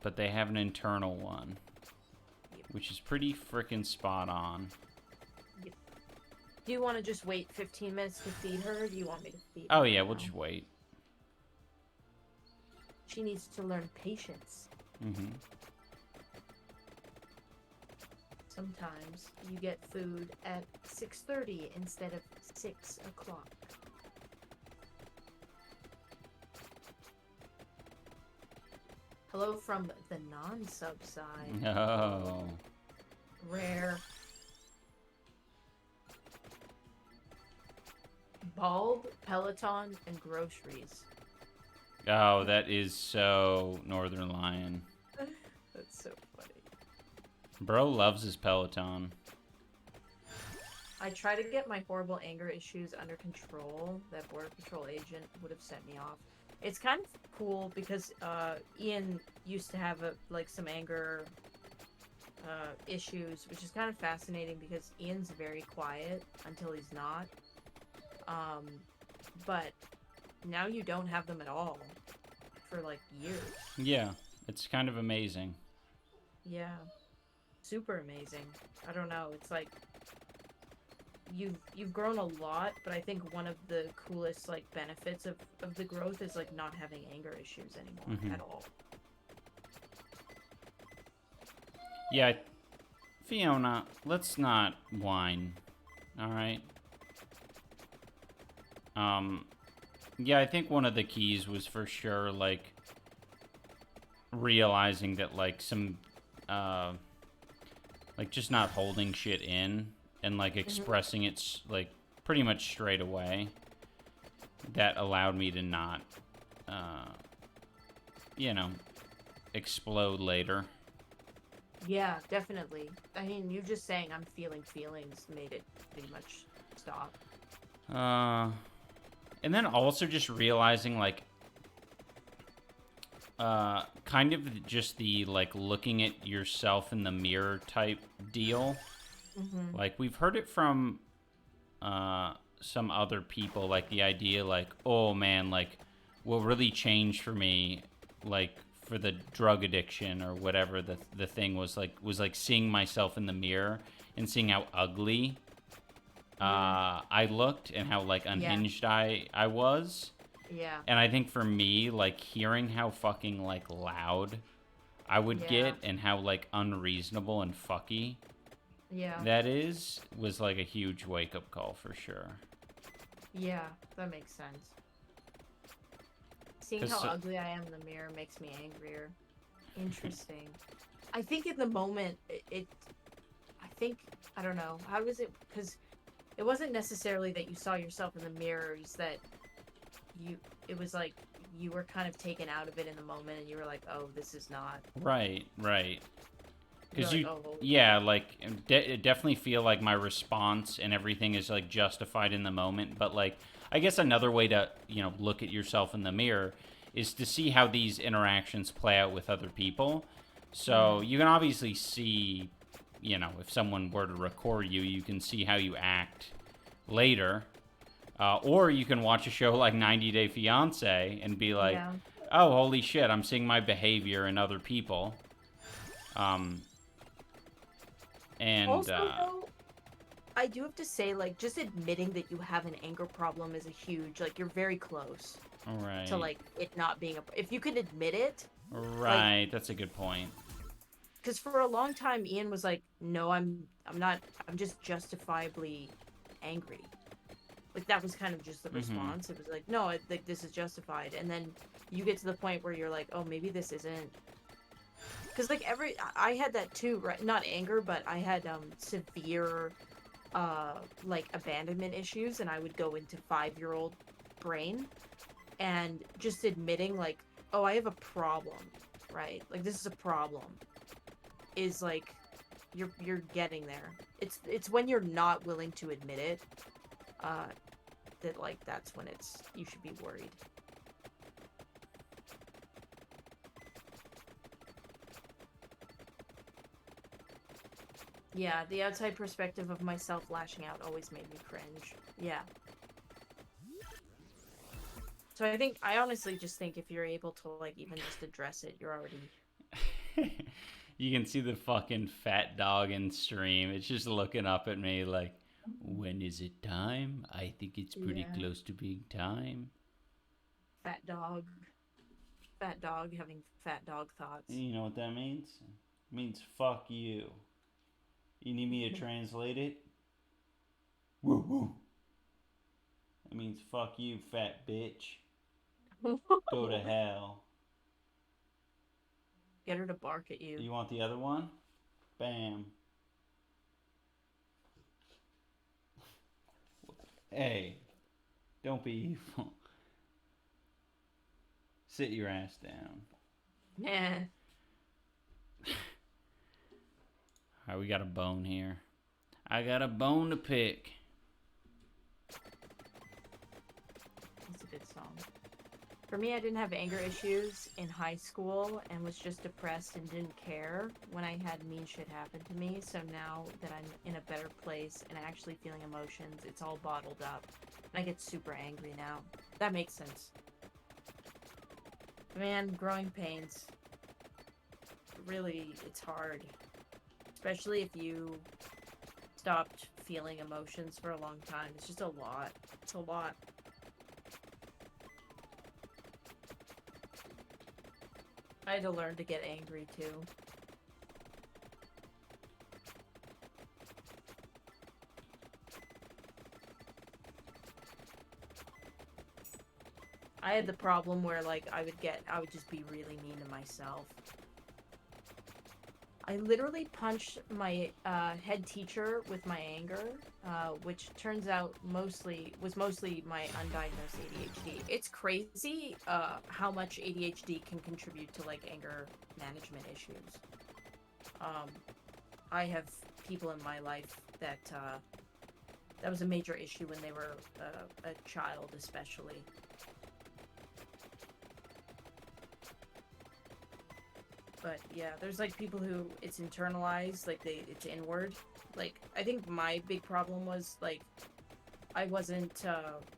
But they have an internal one, which is pretty freaking spot on. Yep. Do you want to just wait 15 minutes to feed her, or do you want me to feed her? Oh yeah, we'll just wait. She needs to learn patience. Mm-hmm. Sometimes you get food at 6:30 instead of 6 o'clock. Hello from the non-sub side. No. Rare. Bulb, Peloton, and groceries. Oh, that is so Northern Lion. That's so funny. Bro loves his Peloton. I try to get my horrible anger issues under control. That border patrol agent would have sent me off. It's kind of cool because Ian used to have some anger issues, which is kind of fascinating because Ian's very quiet until he's not. But now you don't have them at all for like years. Yeah, it's kind of amazing. Yeah, super amazing. I don't know. It's like you've grown a lot, but I think one of the coolest like benefits of the growth is like not having anger issues anymore at all. Yeah, Fiona, let's not whine. All right. Yeah, I think one of the keys was for sure like realizing that like some like just not holding shit in and like expressing it like pretty much straight away. That allowed me to not you know, explode later. Yeah, definitely. I mean, you just saying I'm feeling feelings made it pretty much stop. And then also just realizing like kind of just the like looking at yourself in the mirror type deal. Like we've heard it from some other people, like the idea like, oh man, like what really changed for me, like for the drug addiction or whatever the thing was like seeing myself in the mirror and seeing how ugly I looked and how like unhinged I was. Yeah. And I think for me, like hearing how fucking like loud I would get and how like unreasonable and fucky that was like a huge wake up call for sure. Yeah, that makes sense. Seeing how ugly I am in the mirror makes me angrier. Interesting. I think in the moment I don't know, how was it, because it wasn't necessarily that you saw yourself in the mirrors, that it was like you were kind of taken out of it in the moment and you were like, oh, this is not right because like, oh, like definitely feel like my response and everything is like justified in the moment, but like I guess another way to look at yourself in the mirror is to see how these interactions play out with other people. So you can obviously see, if someone were to record you, you can see how you act later. Or you can watch a show like 90 Day Fiancé and be like, oh, holy shit, I'm seeing my behavior in other people. And also, though, I do have to say, like, just admitting that you have an anger problem is a huge, like, you're very close to, like, it not being if you can admit it. Right, like, that's a good point. Because for a long time, Ian was like, no, I'm not, I'm just justifiably angry. Like, that was kind of just the response. It was like, no, like, this is justified. And then you get to the point where you're like, oh, maybe this isn't. Because, like, I had that too, right? Not anger, but I had severe, like, abandonment issues, and I would go into 5-year-old brain, and just admitting, like, oh, I have a problem, right? Like, this is a problem, is, like, you're getting there. It's when you're not willing to admit it, that, like, that's when you should be worried. Yeah, the outside perspective of myself lashing out always made me cringe. Yeah. So I honestly just think if you're able to, like, even just address it, you're already... You can see the fucking fat dog in stream. It's just looking up at me like, when is it time? I think it's pretty close to being time. Fat dog. Fat dog having fat dog thoughts. You know what that means? It means fuck you. You need me to translate it? Woo woo. It means fuck you, fat bitch. Go to hell. Get her to bark at you. You want the other one? Bam. Hey, don't be evil. Sit your ass down. Nah. Alright, we got a bone here. I got a bone to pick. That's a good song. For me, I didn't have anger issues in high school and was just depressed and didn't care when I had mean shit happen to me. So now that I'm in a better place and actually feeling emotions, it's all bottled up. And I get super angry now. That makes sense. Man, growing pains. Really, it's hard. Especially if you stopped feeling emotions for a long time. It's just a lot. It's a lot. I had to learn to get angry too. I had the problem where, like, I would just be really mean to myself. I literally punched my head teacher with my anger, which turns out was mostly my undiagnosed ADHD. It's crazy how much ADHD can contribute to, like, anger management issues. I have people in my life that was a major issue when they were a child, especially. But yeah, there's, like, people who it's internalized, like, it's inward. Like, I think my big problem was, like, I wasn't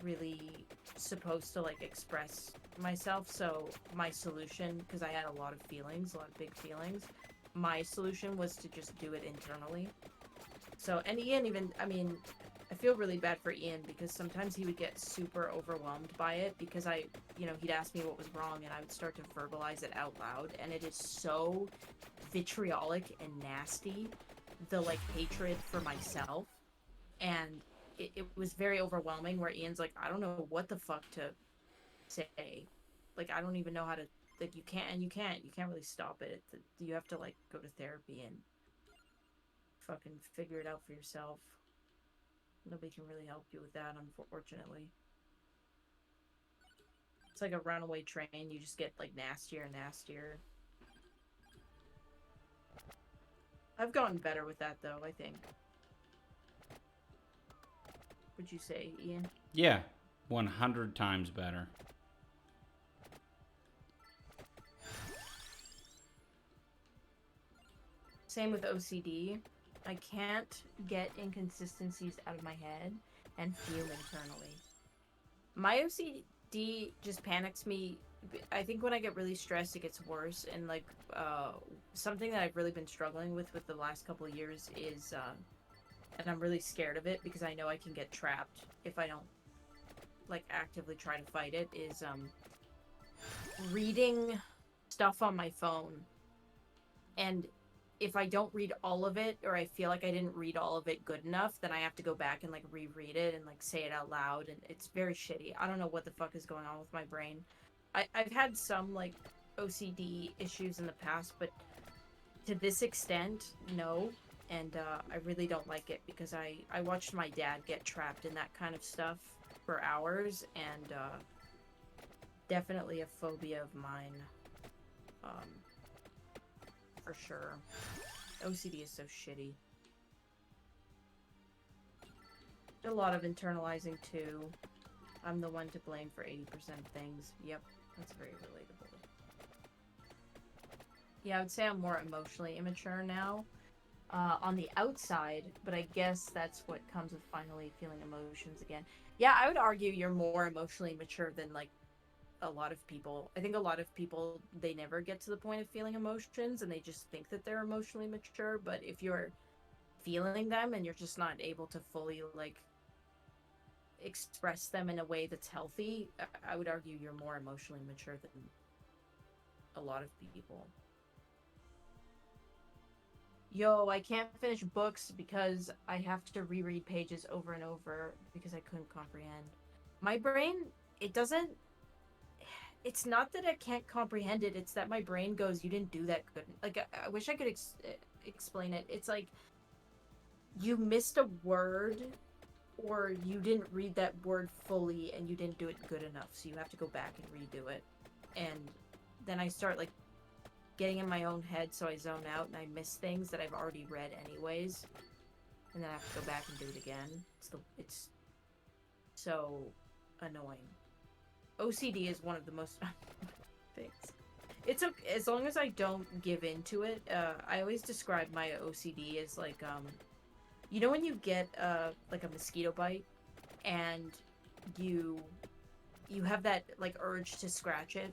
really supposed to, like, express myself, so my solution, because I had a lot of feelings, a lot of big feelings, my solution was to just do it internally. So, and Ian even, I mean, I feel really bad for Ian because sometimes he would get super overwhelmed by it because he'd ask me what was wrong and I would start to verbalize it out loud, and it is so vitriolic and nasty, the, like, hatred for myself, and it was very overwhelming where Ian's like, I don't know what the fuck to say. Like, I don't even know how to, like, you can't really stop it. You have to, like, go to therapy and fucking figure it out for yourself. Nobody can really help you with that, unfortunately. It's like a runaway train. You just get, like, nastier and nastier. I've gotten better with that, though, I think. Would you say, Ian? Yeah, 100 times better. Same with OCD. I can't get inconsistencies out of my head and feel internally. My OCD just panics me. I think when I get really stressed, it gets worse. And, like, something that I've really been struggling with the last couple of years is, and I'm really scared of it because I know I can get trapped if I don't, like, actively try to fight it, is reading stuff on my phone and if I don't read all of it, or I feel like I didn't read all of it good enough, then I have to go back and like reread it and like say it out loud, and it's very shitty. I don't know what the fuck is going on with my brain. I've had some like OCD issues in the past, but to this extent, no. And I really don't like it because I watched my dad get trapped in that kind of stuff for hours, and definitely a phobia of mine. Um, for sure. OCD is so shitty. A lot of internalizing too. I'm the one to blame for 80% of things. Yep, that's very relatable. Yeah, I would say I'm more emotionally immature now. On the outside, but I guess that's what comes with finally feeling emotions again. Yeah, I would argue you're more emotionally mature than like a lot of people. I think a lot of people, they never get to the point of feeling emotions and they just think that they're emotionally mature, but if you're feeling them and you're just not able to fully like express them in a way that's healthy, I would argue you're more emotionally mature than a lot of people. Yo, I can't finish books because I have to reread pages over and over because I couldn't comprehend. My brain, it doesn't. It's not that I can't comprehend it, it's that my brain goes, you didn't do that good. Like, I wish I could explain it. It's like you missed a word or you didn't read that word fully and you didn't do it good enough, so you have to go back and redo it. And then I start like getting in my own head, so I zone out and I miss things that I've already read anyways, and then I have to go back and do it again. It's so annoying. OCD is one of the most things. It's okay as long as I don't give into it. I always describe my OCD as like you know when you get like a mosquito bite and you you have that like urge to scratch it,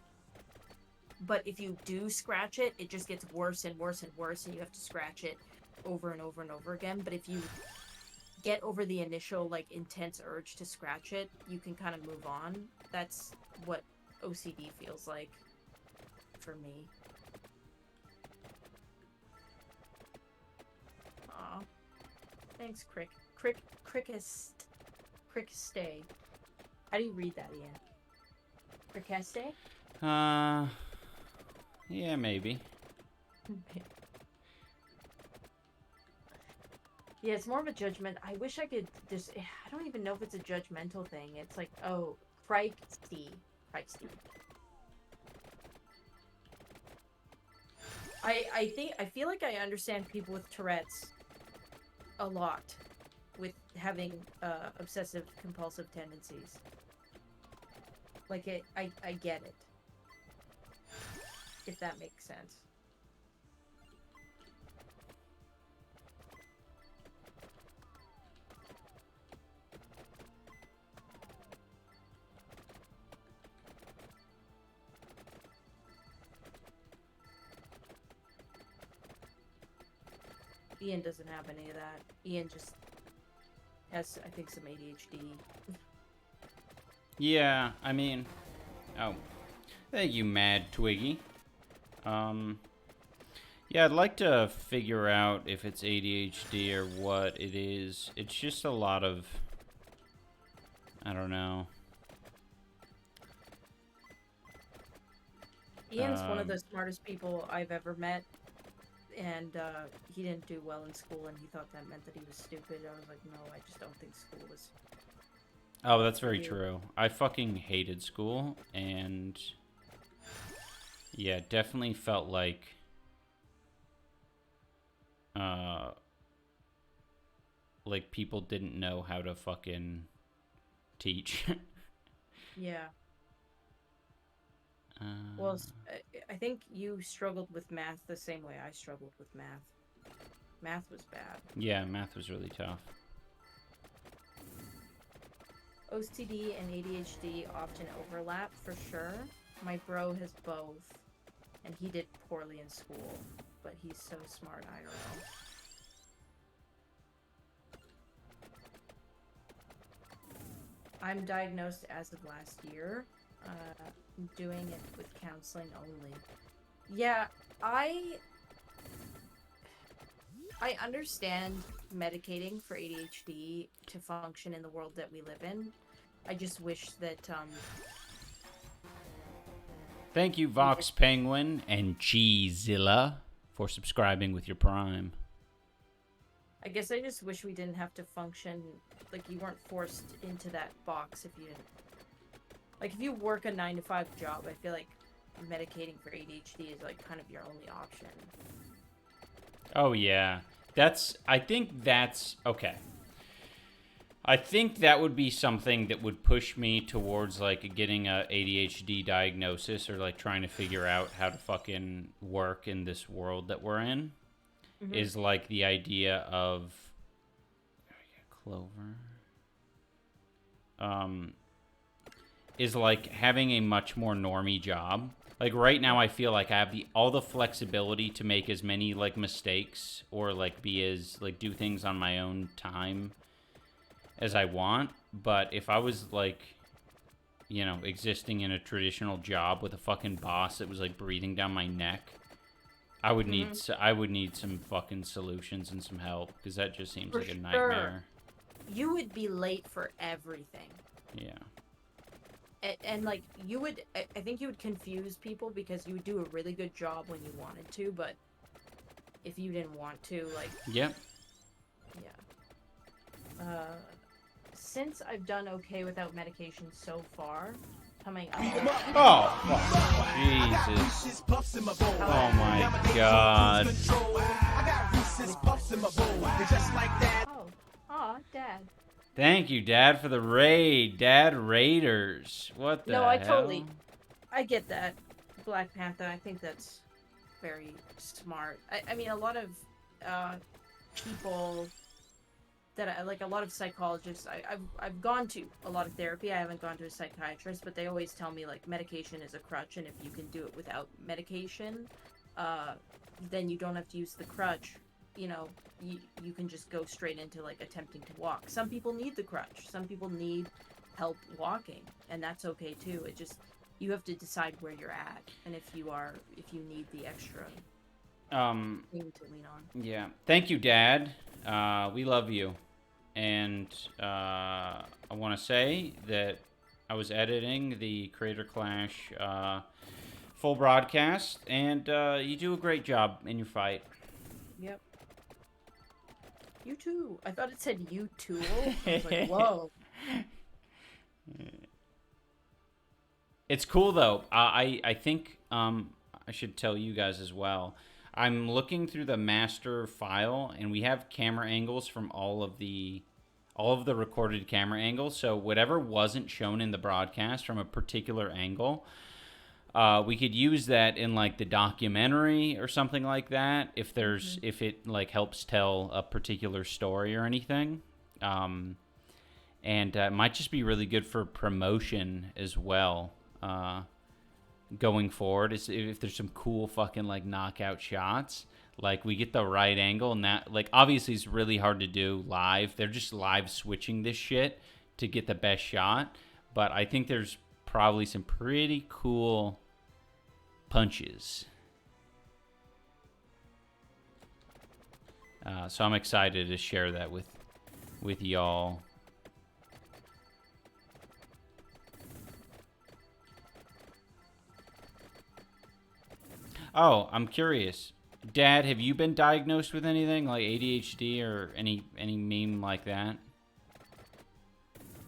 but if you do scratch it, it just gets worse and worse and worse, and you have to scratch it over and over and over again. But if you get over the initial like intense urge to scratch it, you can kind of move on. That's what OCD feels like for me. Aw. Thanks, Crickestay. How do you read that, Ian? Crickestay? Yeah, maybe. Yeah, it's more of a judgment. I wish I could just. I don't even know if it's a judgmental thing. It's like, oh, Crikesty. Crikesty. I feel like I understand people with Tourette's a lot with having obsessive compulsive tendencies. Like I get it. If that makes sense. Ian doesn't have any of that. Ian just has, I think, some ADHD. Yeah, I mean... Oh. Thank you, Mad Twiggy. Yeah, I'd like to figure out if it's ADHD or what it is. It's just a lot of... I don't know. Ian's one of the smartest people I've ever met, and he didn't do well in school, and he thought that meant that he was stupid. I was like, no, I just don't think school is... Oh, that's very true. I fucking hated school, and... Yeah, definitely felt like... like people didn't know how to fucking teach. Yeah. Well, I think you struggled with math the same way I struggled with math. Math was bad. Yeah, math was really tough. OCD and ADHD often overlap, for sure. My bro has both, and he did poorly in school, but he's so smart, I don't know. I'm diagnosed as of last year. Doing it with counseling only. Yeah, I understand medicating for ADHD to function in the world that we live in. I just wish that Thank you, Vox Penguin and Cheezilla, for subscribing with your Prime. I guess I just wish we didn't have to function, like you weren't forced into that box if you didn't. Like if you work a 9-to-5 job, I feel like medicating for ADHD is like kind of your only option. Oh yeah. I think that's okay. I think that would be something that would push me towards like getting a ADHD diagnosis or like trying to figure out how to fucking work in this world that we're in. Mm-hmm. Is like the idea of Clover. Is like having a much more normie job. Like right now I feel like I have all the flexibility to make as many like mistakes or like be as like do things on my own time as I want, but if I was like, you know, existing in a traditional job with a fucking boss that was like breathing down my neck, I would need some fucking solutions and some help, because that just seems like a nightmare. You would be late for everything. Yeah. And like you would, I think you would confuse people because you would do a really good job when you wanted to, but if you didn't want to, like. Yep. Yeah. Since I've done okay without medication so far, coming up. Oh, Jesus. Oh my God. Oh, Dad. Thank you, Dad, for the raid. Dad Raiders. What the hell? No, I get that. Black Panther, I think that's very smart. I mean, a lot of people that I like, a lot of psychologists, I've gone to a lot of therapy. I haven't gone to a psychiatrist, but they always tell me like medication is a crutch, and if you can do it without medication, then you don't have to use the crutch. You know, you can just go straight into like attempting to walk. Some people need the crutch. Some people need help walking, and that's okay too. It just, you have to decide where you're at, and if you need the extra thing to lean on. Yeah. Thank you, Dad. We love you. And I want to say that I was editing the Creator Clash full broadcast, and you do a great job in your fight. Yep. You too. I thought it said you too. I was like, whoa. It's cool though. I think I should tell you guys as well. I'm looking through the master file, and we have camera angles from all of the recorded camera angles. So whatever wasn't shown in the broadcast from a particular angle, we could use that in like the documentary or something like that. If there's if it like helps tell a particular story or anything, and it might just be really good for promotion as well. Going forward, is if there's some cool fucking like knockout shots, like we get the right angle, and that like obviously it's really hard to do live. They're just live switching this shit to get the best shot, but I think there's probably some pretty cool punches. So I'm excited to share that with y'all. Oh, I'm curious. Dad, have you been diagnosed with anything like ADHD or any meme like that?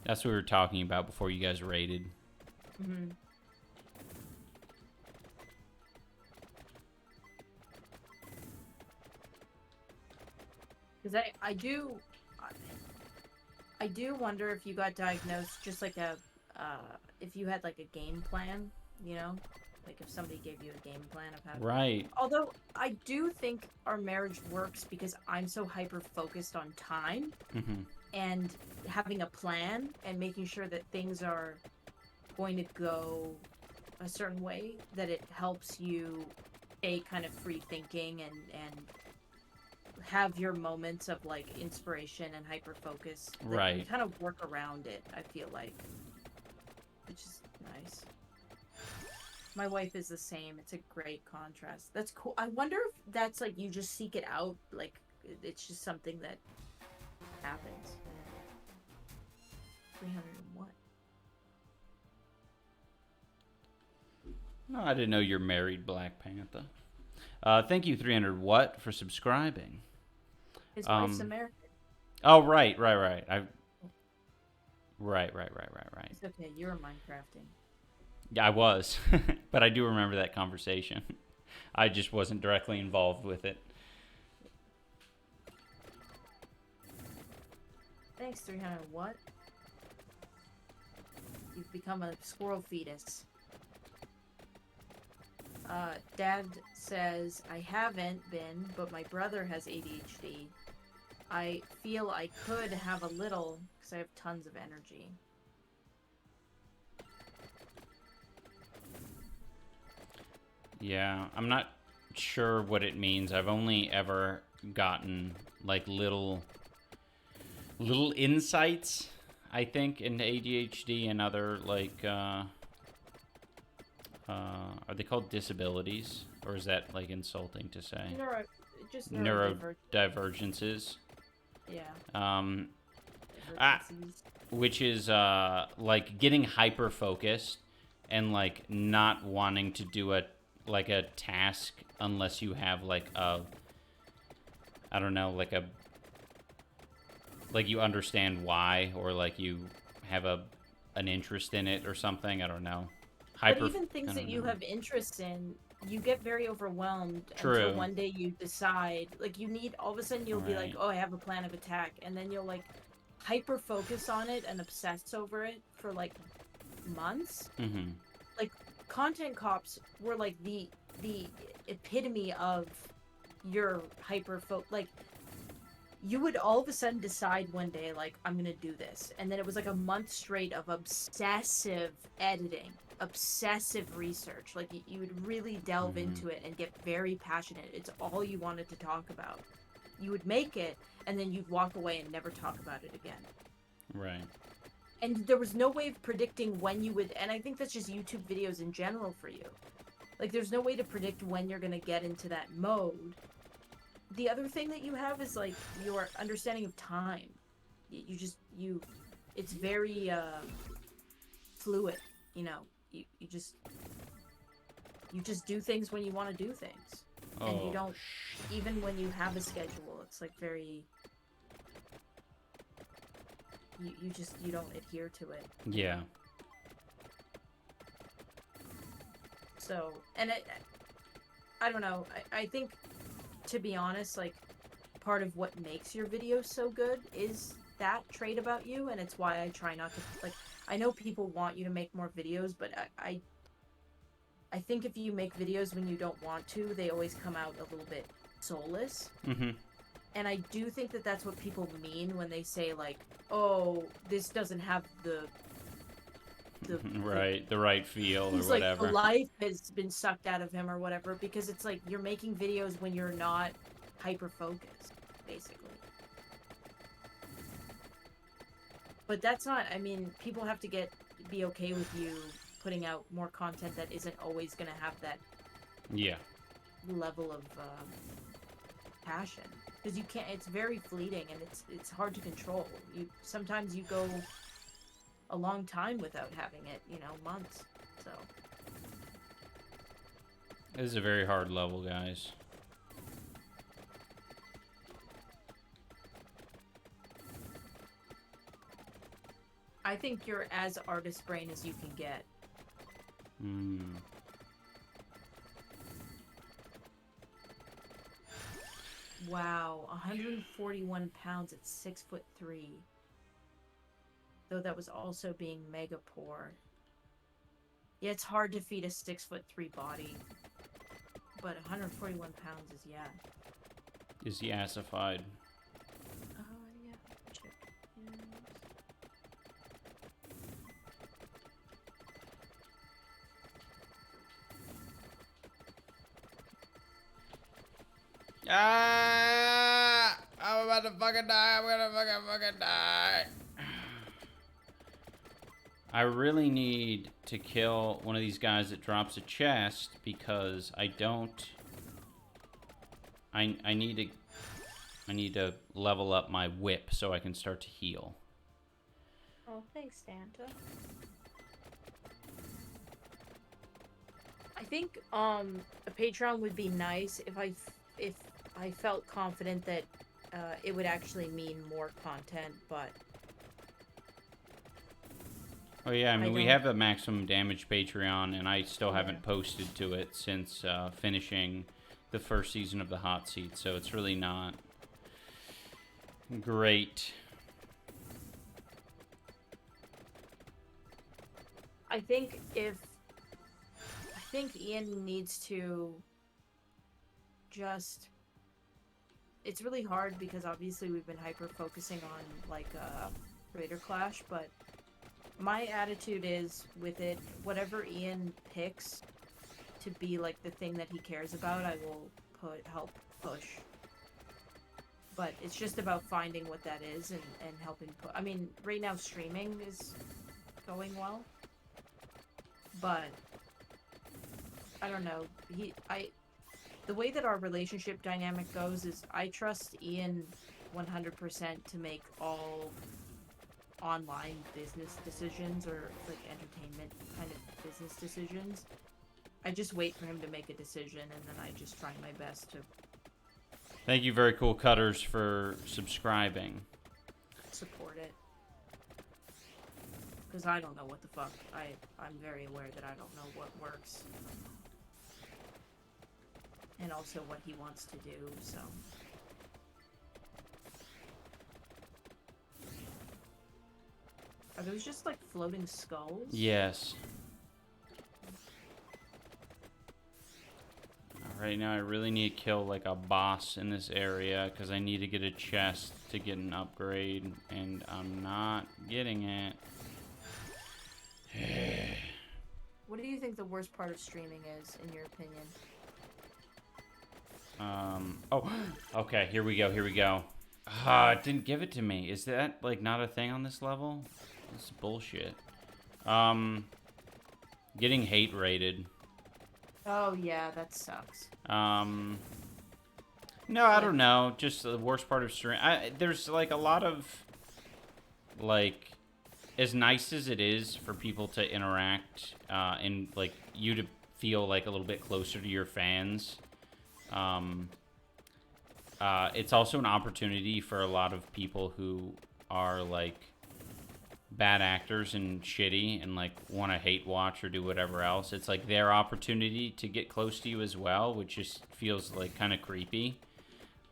That's what we were talking about before you guys raided. Mm-hmm. Because I do wonder if you got diagnosed just like if you had like a game plan, you know? Like if somebody gave you a game plan of how to... Right. Although I do think our marriage works because I'm so hyper focused on time and having a plan and making sure that things are going to go a certain way, that it helps you stay kind of free thinking and have your moments of like inspiration and hyper focus. Right. You kind of work around it, I feel like, which is nice. My wife is the same. It's a great contrast. That's cool. I wonder if that's like you just seek it out, like It's just something that happens. 300 and what? No, I didn't know you're married, Black Panther. Thank you, 300 what, for subscribing. His wife's American. Oh, right. Right. It's okay, you were Minecrafting. Yeah, I was. But I do remember that conversation. I just wasn't directly involved with it. Thanks, 300 what? You've become a squirrel fetus. Dad says, I haven't been, but my brother has ADHD. I feel I could have a little, because I have tons of energy. Yeah, I'm not sure what it means. I've only ever gotten, like, little insights, I think, into ADHD and other, like, are they called disabilities? Or is that, like, insulting to say? Neurodivergences. Yeah. Which is, like, getting hyper-focused and, like, not wanting to do a task unless you have, like, I don't know, like you understand why, or, like, you have an interest in it or something. I don't know. But even things that you have interest in, you get very overwhelmed until one day you decide, like, you need, all of a sudden you'll be like, oh, I have a plan of attack, and then you'll, like, hyper focus on it and obsess over it for, like, months. Mm-hmm. Like, content cops were, like, the epitome of your hyper like, you would all of a sudden decide one day, like, I'm gonna do this, and then it was like a month straight of obsessive editing, obsessive research. Like, you would really delve into it and get very passionate. It's all you wanted to talk about. You would make it, and then you'd walk away and never talk about it again. Right. And there was no way of predicting when you would, and I think that's just YouTube videos in general for you. Like, there's no way to predict when you're gonna get into that mode. The other thing that you have is, like, your understanding of time. It's very, fluid, you know? You just do things when you want to do things. Oh. And you don't, even when you have a schedule, it's, like, very, you don't adhere to it. Yeah. So, and I don't know, I think, to be honest, like, part of what makes your videos so good is that trait about you, and it's why I try not to, like, I know people want you to make more videos, but I think if you make videos when you don't want to, they always come out a little bit soulless. Mm-hmm. And I do think that that's what people mean when they say, like, oh, this doesn't have the right feel or he's whatever. Like, the life has been sucked out of him or whatever, because it's like you're making videos when you're not hyper focused, basically. But that's not, I mean, people have to be okay with you putting out more content that isn't always gonna have that level of passion, because you can't, it's very fleeting, and it's hard to control. Sometimes you go a long time without having it, you know, months. So this is a very hard level, guys. I think you're as artist brain as you can get. Wow, 141 pounds at 6'3". Though that was also being mega poor. Yeah, it's hard to feed a 6'3" body. But 141 pounds is, yeah. Is yassified. Yeah. Check. I'm about to fucking die. I'm gonna fucking die. I really need to kill one of these guys that drops a chest, because I don't... I need to I need to level up my whip so I can start to heal. Oh, thanks, Santa. I think a Patreon would be nice if I felt confident that it would actually mean more content, but Oh yeah, I mean we have a maximum damage Patreon, and I still haven't posted to it since finishing the first season of the Hot Seat, so it's really not great. I think Ian needs to just... It's really hard because obviously we've been hyper focusing on like Raider Clash, but my attitude is with it, whatever Ian picks to be like the thing that he cares about, I will help push. But it's just about finding what that is and helping put. I mean, right now streaming is going well, but I don't know. The way that our relationship dynamic goes is I trust Ian 100% to make all online business decisions or like entertainment kind of business decisions. I just wait for him to make a decision and then I just try my best to... Thank you, Very Cool Cutters, for subscribing. Support it. Because I don't know what the fuck. I'm very aware that I don't know what works. And also what he wants to do, so... Are those just like floating skulls? Yes. Right now I really need to kill like a boss in this area because I need to get a chest to get an upgrade, and I'm not getting it. What do you think the worst part of streaming is, in your opinion? Oh, okay, here we go, it didn't give it to me. Is that, like, not a thing on this level? This is bullshit. Getting hate rated. Oh, yeah, that sucks. No, I don't know. Just the worst part of stream. There's, like, a lot of, like, as nice as it is for people to interact, and, like, you to feel, like, a little bit closer to your fans, it's also an opportunity for a lot of people who are, like, bad actors and shitty and, like, want to hate watch or do whatever else. It's, like, their opportunity to get close to you as well, which just feels, like, kind of creepy.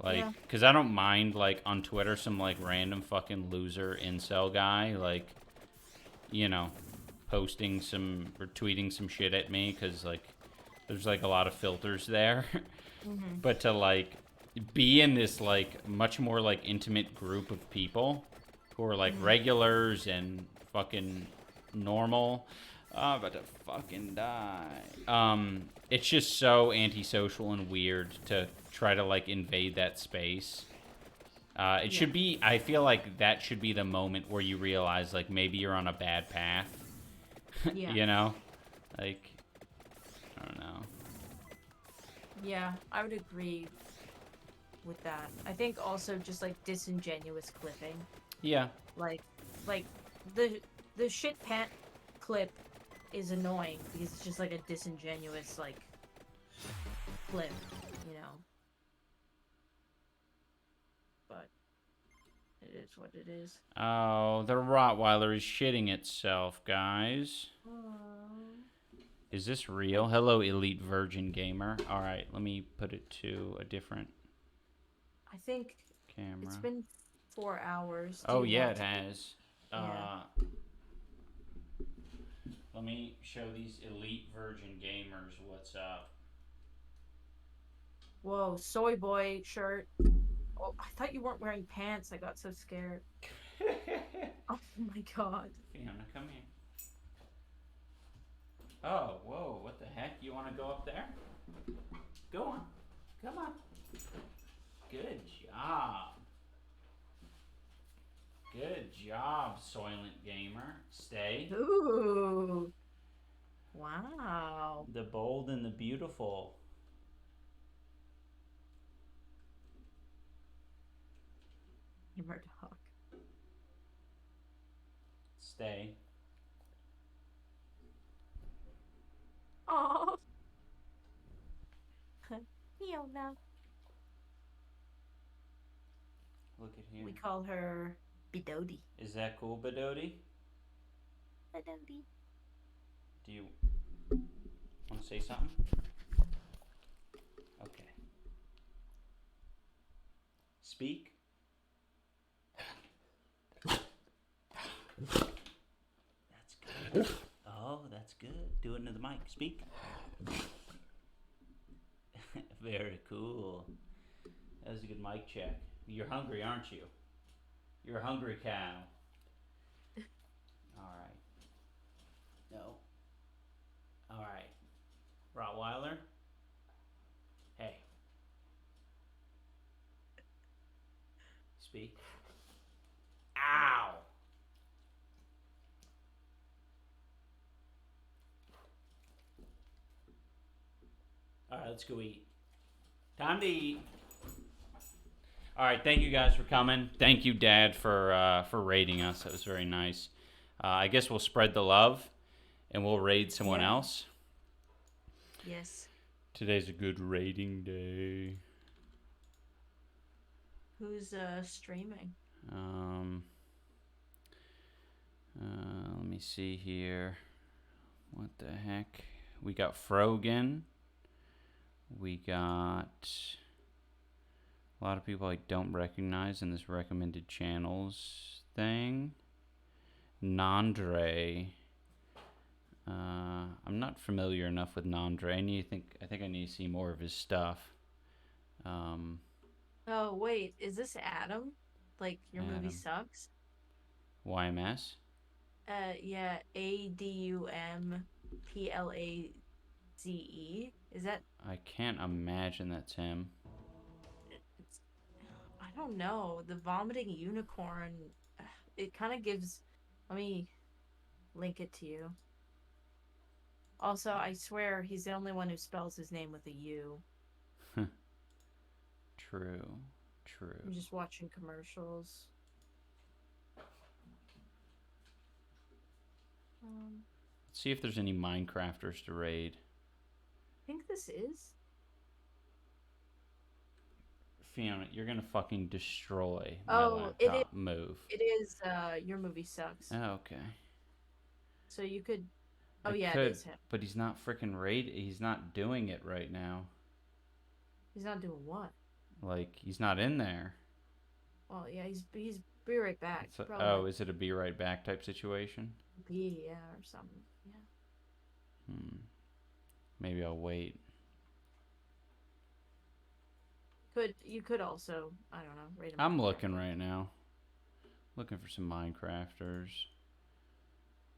Like, because I don't mind, like, on Twitter, some, like, random fucking loser incel guy, like, you know, posting some or tweeting some shit at me because, like, there's, like, a lot of filters there. Mm-hmm. But to, like, be in this, like, much more, like, intimate group of people who are, like, regulars and fucking normal. About to fucking die. It's just so antisocial and weird to try to, like, invade that space. It should be, I feel like that should be the moment where you realize, like, maybe you're on a bad path. You know? Like, I don't know. Yeah, I would agree with that. I think also just, like, disingenuous clipping. Yeah. Like the shit pant clip is annoying because it's just, like, a disingenuous, like, clip, you know? But it is what it is. Oh, the Rottweiler is shitting itself, guys. Is this real? Hello, Elite Virgin Gamer. Alright, let me put it to a different I think camera. It's been 4 hours. Oh, yeah, it has. Let me show these Elite Virgin Gamers what's up. Whoa, soy boy shirt. Oh, I thought you weren't wearing pants. I got so scared. Oh my god. Fiona, come here. Oh, whoa, what the heck? You want to go up there? Go on. Come on. Good job. Good job, Soylent Gamer. Stay. Ooh. Wow. The bold and the beautiful. Gamer dog. Stay. Oh. Fiona. Look at here. We call her Bidodi. Is that cool, Bedodi? Bidodi. Do you want to say something? Okay. Speak. That's good. Oh, that's good. Do it into the mic. Speak. Very cool. That was a good mic check. You're hungry, aren't you? You're a hungry cow. All right. No. All right. Rottweiler. Hey. Speak. Ow. All right, let's go eat. Time to eat. All right, thank you guys for coming. Thank you, Dad, for raiding us. That was very nice. I guess we'll spread the love, and we'll raid someone else. Yes. Today's a good raiding day. Who's streaming? Let me see here. What the heck? We got Frogan. We got a lot of people I don't recognize in this recommended channels thing. Nandre. I'm not familiar enough with Nandre. I think I need to see more of his stuff. Oh wait, is this Adam? Like your Adam. movie sucks? YMS? Yeah, ADUMPLAZE. Is that? I can't imagine that's him. It's, I don't know. The vomiting unicorn. It kind of gives. Let me link it to you. Also, I swear he's the only one who spells his name with a U. True. I'm just watching commercials. Let's see if there's any Minecrafters to raid. I think this is. Fiona, you're gonna fucking destroy my laptop. It is. Move. It is. Your movie sucks. Oh, okay. So you could. Oh I yeah, could, it is him. but he's not freaking raid. He's not doing it right now. He's not doing what? Like he's not in there. Well, yeah, he's be right back. Oh, is it a be right back type situation? Yeah, or something. Yeah. Maybe I'll wait. You could also, I don't know, rate him. I'm looking right now. Looking for some Minecrafters.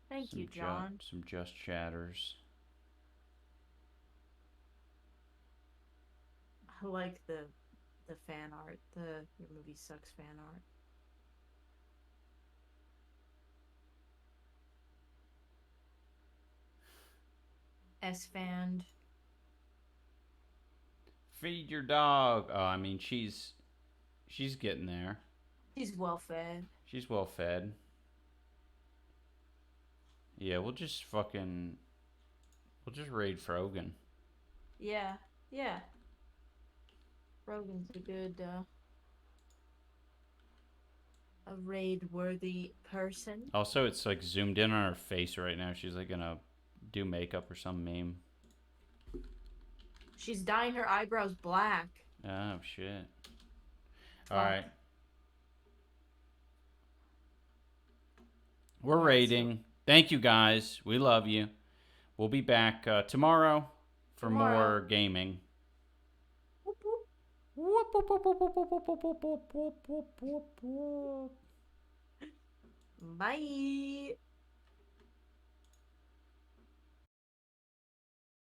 Thank you, John. Some Just Chatters. I like the fan art. Your movie sucks fan art. S-Fand. Feed your dog. Oh, I mean, she's getting there. She's well fed. She's well fed. Yeah, we'll just raid Frogan. Yeah. Frogan's a good, a raid-worthy person. Also, it's like zoomed in on her face right now. She's like gonna do makeup or some meme. She's dyeing her eyebrows black. Oh, shit. All right. We're raiding. Thank you, guys. We love you. We'll be back tomorrow for more gaming. Bye.